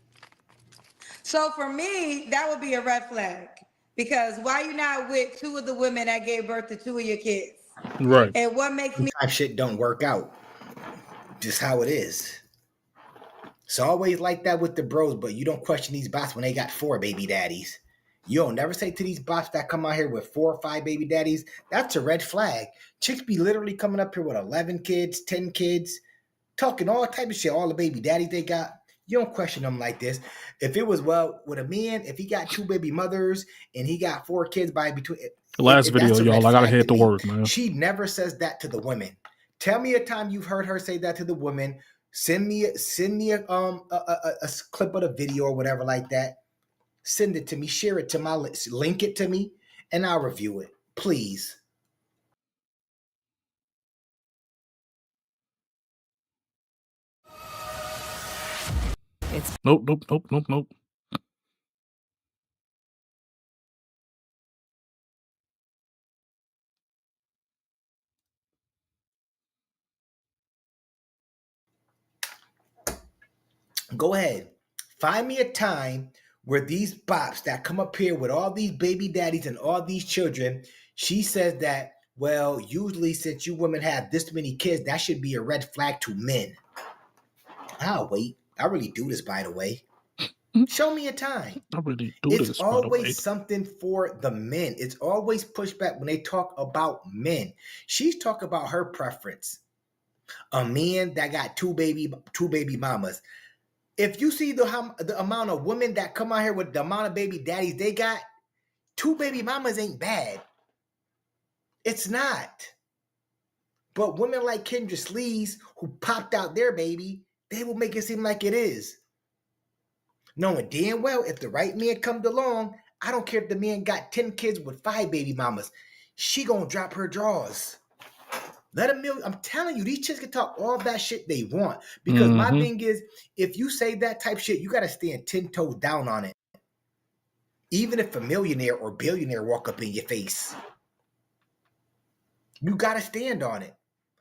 So for me, that would be a red flag, because why you not with 2 of the women that gave birth to 2 of your kids? Right. And what makes me Sometimes shit don't work out. Just how it is. It's always like that with the bros, but you don't question these bots when they got 4 baby daddies. You don't never say to these bots that come out here with 4 or 5 baby daddies, that's a red flag. Chicks be literally coming up here with 11 kids, 10 kids, talking all type of shit, all the baby daddies they got. You don't question them like this. If it was, well, with a man, if he got 2 baby mothers and he got 4 kids by between... Last video, y'all, I gotta head to work, man. She never says that to the women. Tell me a time you've heard her say that to the women. Send me a clip of the video or whatever like that. Send it to me. Share it to my list. Link it to me, and I'll review it. Please. Nope. Go ahead. Find me a time where these bops that come up here with all these baby daddies and all these children, she says that, well, usually since you women have this many kids, that should be a red flag to men. I'll wait. I really do this, by the way. Show me a time. I really do It's this, by the way. always something for the men. It's always pushback when they talk about men. She's talking about her preference. A man that got two baby mamas. If you see the amount of women that come out here with the amount of baby daddies they got, 2 baby mamas ain't bad. It's not. But women like Kendra Sleaze, who popped out their baby, they will make it seem like it is. Knowing damn well, if the right man comes along, I don't care if the man got 10 kids with 5 baby mamas, she gonna drop her drawers. Let them know. I'm telling you, these chicks can talk all that shit they want. Because my thing is, if you say that type shit, you gotta stand 10 toes down on it. Even if a millionaire or billionaire walk up in your face, you gotta stand on it.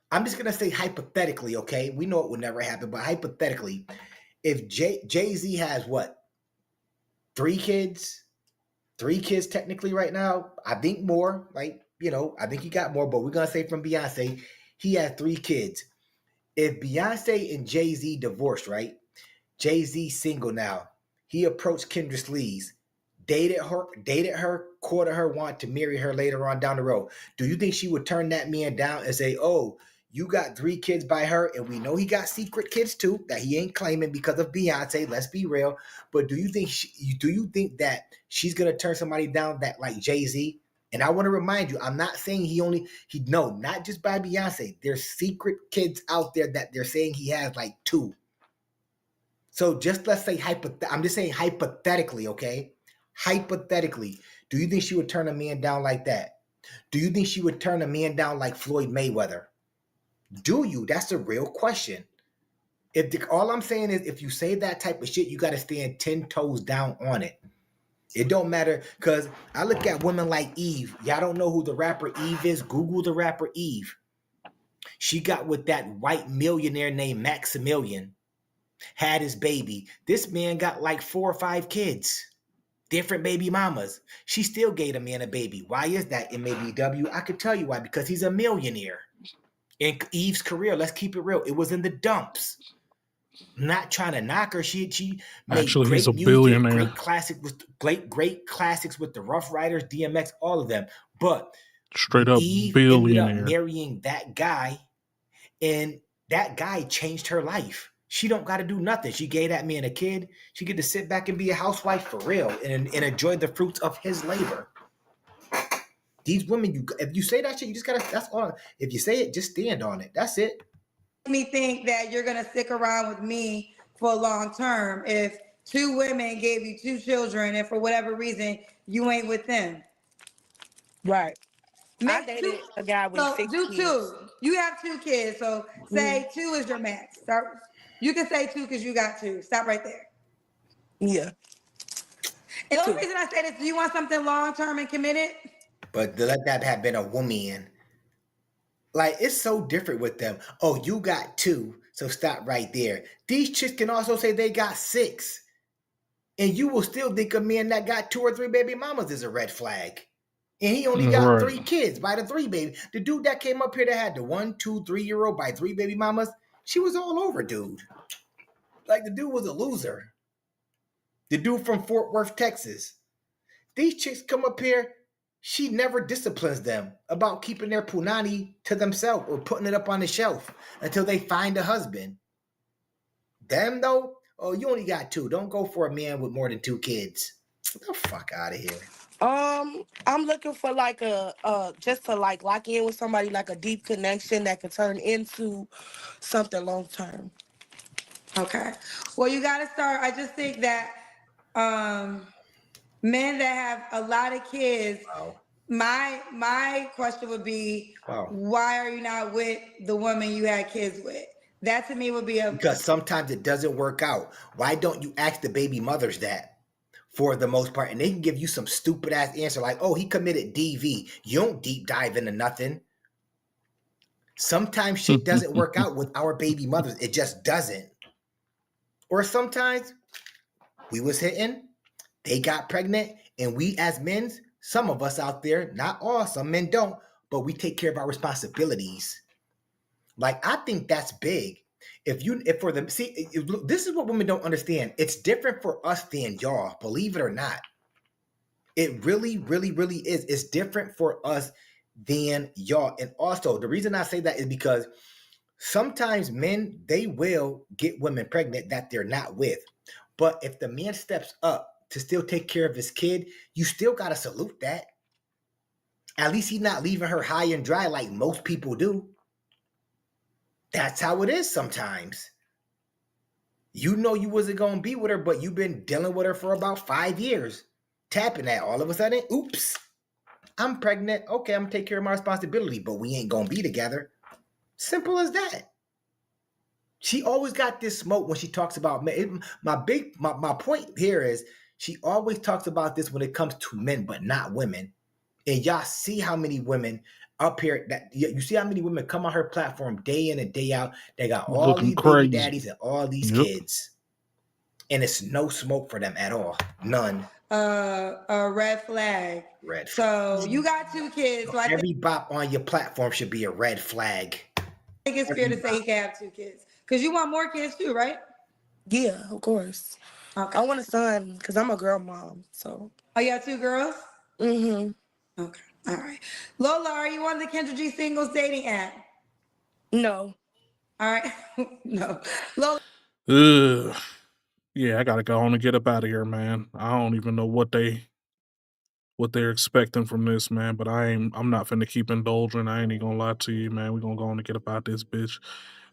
I'm just gonna say hypothetically, okay? We know it would never happen, but hypothetically, if Jay-Z has what? 3 kids? 3 kids technically right now. I think more. Like, I think he got more, but we're gonna say from Beyonce, he had 3 kids. If Beyonce and Jay-Z divorced, right? Jay-Z single now. He approached Kendra Sleaze, dated her, courted her, wanted to marry her later on down the road. Do you think she would turn that man down and say, oh, you got 3 kids by her, and we know he got secret kids too that he ain't claiming because of Beyonce? Let's be real. But do you think that she's gonna turn somebody down that like Jay-Z? And I want to remind you, I'm not saying not just by Beyonce. There's secret kids out there that they're saying he has like 2. So just let's say I'm just saying hypothetically, okay? Hypothetically, do you think she would turn a man down like that? Do you think she would turn a man down like Floyd Mayweather? Do you? That's a real question. All I'm saying is, if you say that type of shit, you got to stand 10 toes down on it. It don't matter, because I look at women like Eve. Y'all don't know who the rapper Eve is? Google the rapper Eve. She got with that white millionaire named Maximilian, had his baby. This man got like 4 or 5 kids, different baby mamas. She still gave the man a baby. Why is that? It may be I could tell you why, because he's a millionaire. In Eve's career, let's keep it real, it was in the dumps. Not trying to knock her. She made Actually, great he's a music, billionaire. great classics with the Rough Riders, DMX, all of them. But straight up Eve billionaire. ended up marrying that guy, and that guy changed her life. She don't got to do nothing. She gave that man a kid. She get to sit back and be a housewife for real and enjoy the fruits of his labor. These women, if you say that shit, you just gotta. That's all. If you say it, just stand on it. That's it. Me think that you're gonna stick around with me for a long term if 2 women gave you 2 children and for whatever reason you ain't with them. Right. I dated a guy with 6 do kids. 2. You have 2 kids, so say 2 is your max. You can say 2 because you got 2. Stop right there. Yeah. And the only reason I say this, do you want something long term and committed? But let that have been a woman. Like, it's so different with them. Oh, you got 2, so stop right there. These chicks can also say they got 6. And you will still think a man that got 2 or 3 baby mamas is a red flag. And he only got 3 kids by the 3 baby. The dude that came up here that had the 1, 2, 3-year-old by 3 baby mamas, she was all over dude. Like, the dude was a loser. The dude from Fort Worth, Texas. These chicks come up here, she never disciplines them about keeping their punani to themselves or putting it up on the shelf until they find a husband. Them, though, oh, you only got 2. Don't go for a man with more than 2 kids. Get the fuck out of here. I'm looking for like just to like lock in with somebody, like a deep connection that could turn into something long term. Okay. Well, you got to start. I just think that men that have a lot of kids, my question would be, why are you not with the woman you had kids with? That to me would be because sometimes it doesn't work out. Why don't you ask the baby mothers that? For the most part, and they can give you some stupid ass answer like, oh, he committed DV. You don't deep dive into nothing. Sometimes shit doesn't work out with our baby mothers. It just doesn't. Or sometimes we was hitting, they got pregnant, and we as men, some of us out there, not all, some men don't, but we take care of our responsibilities. Like, I think that's big. This is what women don't understand. It's different for us than y'all, believe it or not. It really, really, really is. It's different for us than y'all. And also, the reason I say that is because sometimes men, they will get women pregnant that they're not with. But if the man steps up to still take care of his kid, you still got to salute that. At least he's not leaving her high and dry like most people do. That's how it is sometimes. You know you wasn't going to be with her, but you've been dealing with her for about 5 years. Tapping that all of a sudden, oops, I'm pregnant. Okay, I'm going to take care of my responsibility, but we ain't going to be together. Simple as that. She always got this smoke when she talks about men. My point here is she always talks about this when it comes to men, but not women. And y'all see how many women up here that you see how many women come on her platform day in and day out. They got all Looking these crazy. baby daddies and all these kids, and it's no smoke for them at all. None. A red flag. Red. So you got 2 kids. So I Every bop on your platform should be a red flag. think it's fair to say he can have 2 kids because you want more kids too, right? Yeah, of course. Okay. I want a son because I'm a girl mom. So. Oh, you have 2 girls? Mm-hmm. Okay. All right. Lola, are you on the Kendra G singles dating app? No. All right. No. Lola. Ugh. Yeah, I gotta go on and get up out of here, man. I don't even know what they're expecting from this, man. But I'm not finna keep indulging. I ain't even gonna lie to you, man. We gonna go on and get up out this bitch.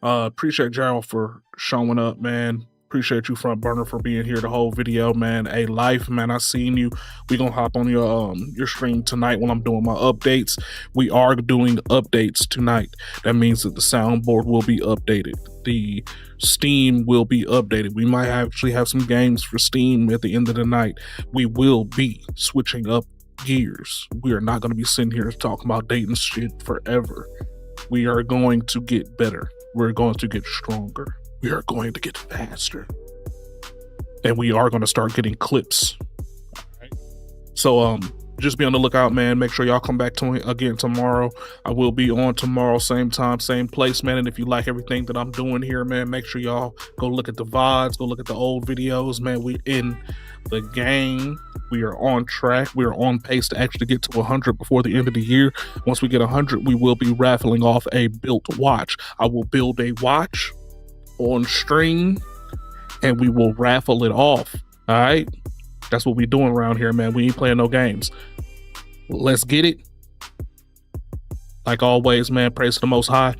Appreciate Gerald for showing up, man. Appreciate you, Front Burner, for being here the whole video, man. Hey, Life, man, I seen you. We gonna hop on your stream tonight when I'm doing my updates. We are doing updates tonight. That means that the soundboard will be updated. The Steam will be updated. We might actually have some games for Steam at the end of the night. We will be switching up gears. We are not gonna be sitting here talking about dating shit forever. We are going to get better. We're going to get stronger. We are going to get faster. And we are going to start getting clips. Right. So just be on the lookout, man. Make sure y'all come back to me again tomorrow. I will be on tomorrow, same time, same place, man. And if you like everything that I'm doing here, man, make sure y'all go look at the VODs, go look at the old videos, man. We're in the game. We are on track. We are on pace to actually get to 100 before the end of the year. Once we get 100, we will be raffling off a built watch. I will build a watch on stream and we will raffle it off. All right? That's what we doing around here, man. We ain't playing no games. Let's get it. Like always, man, praise to the Most High.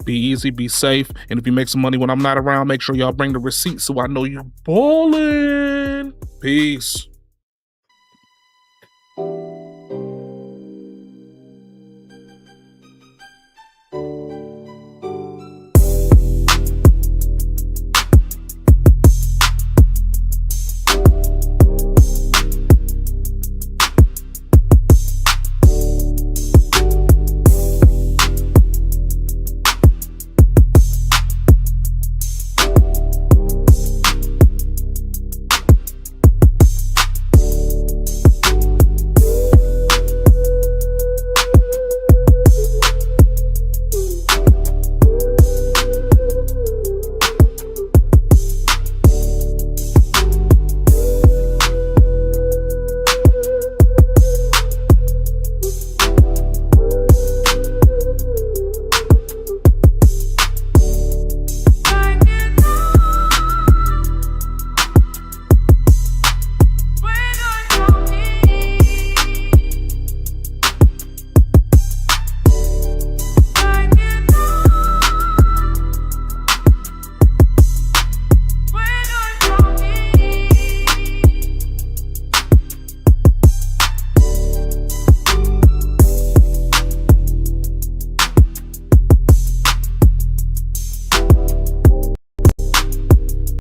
Be easy, be safe. And if you make some money when I'm not around, make sure y'all bring the receipts so I know you're balling. Peace.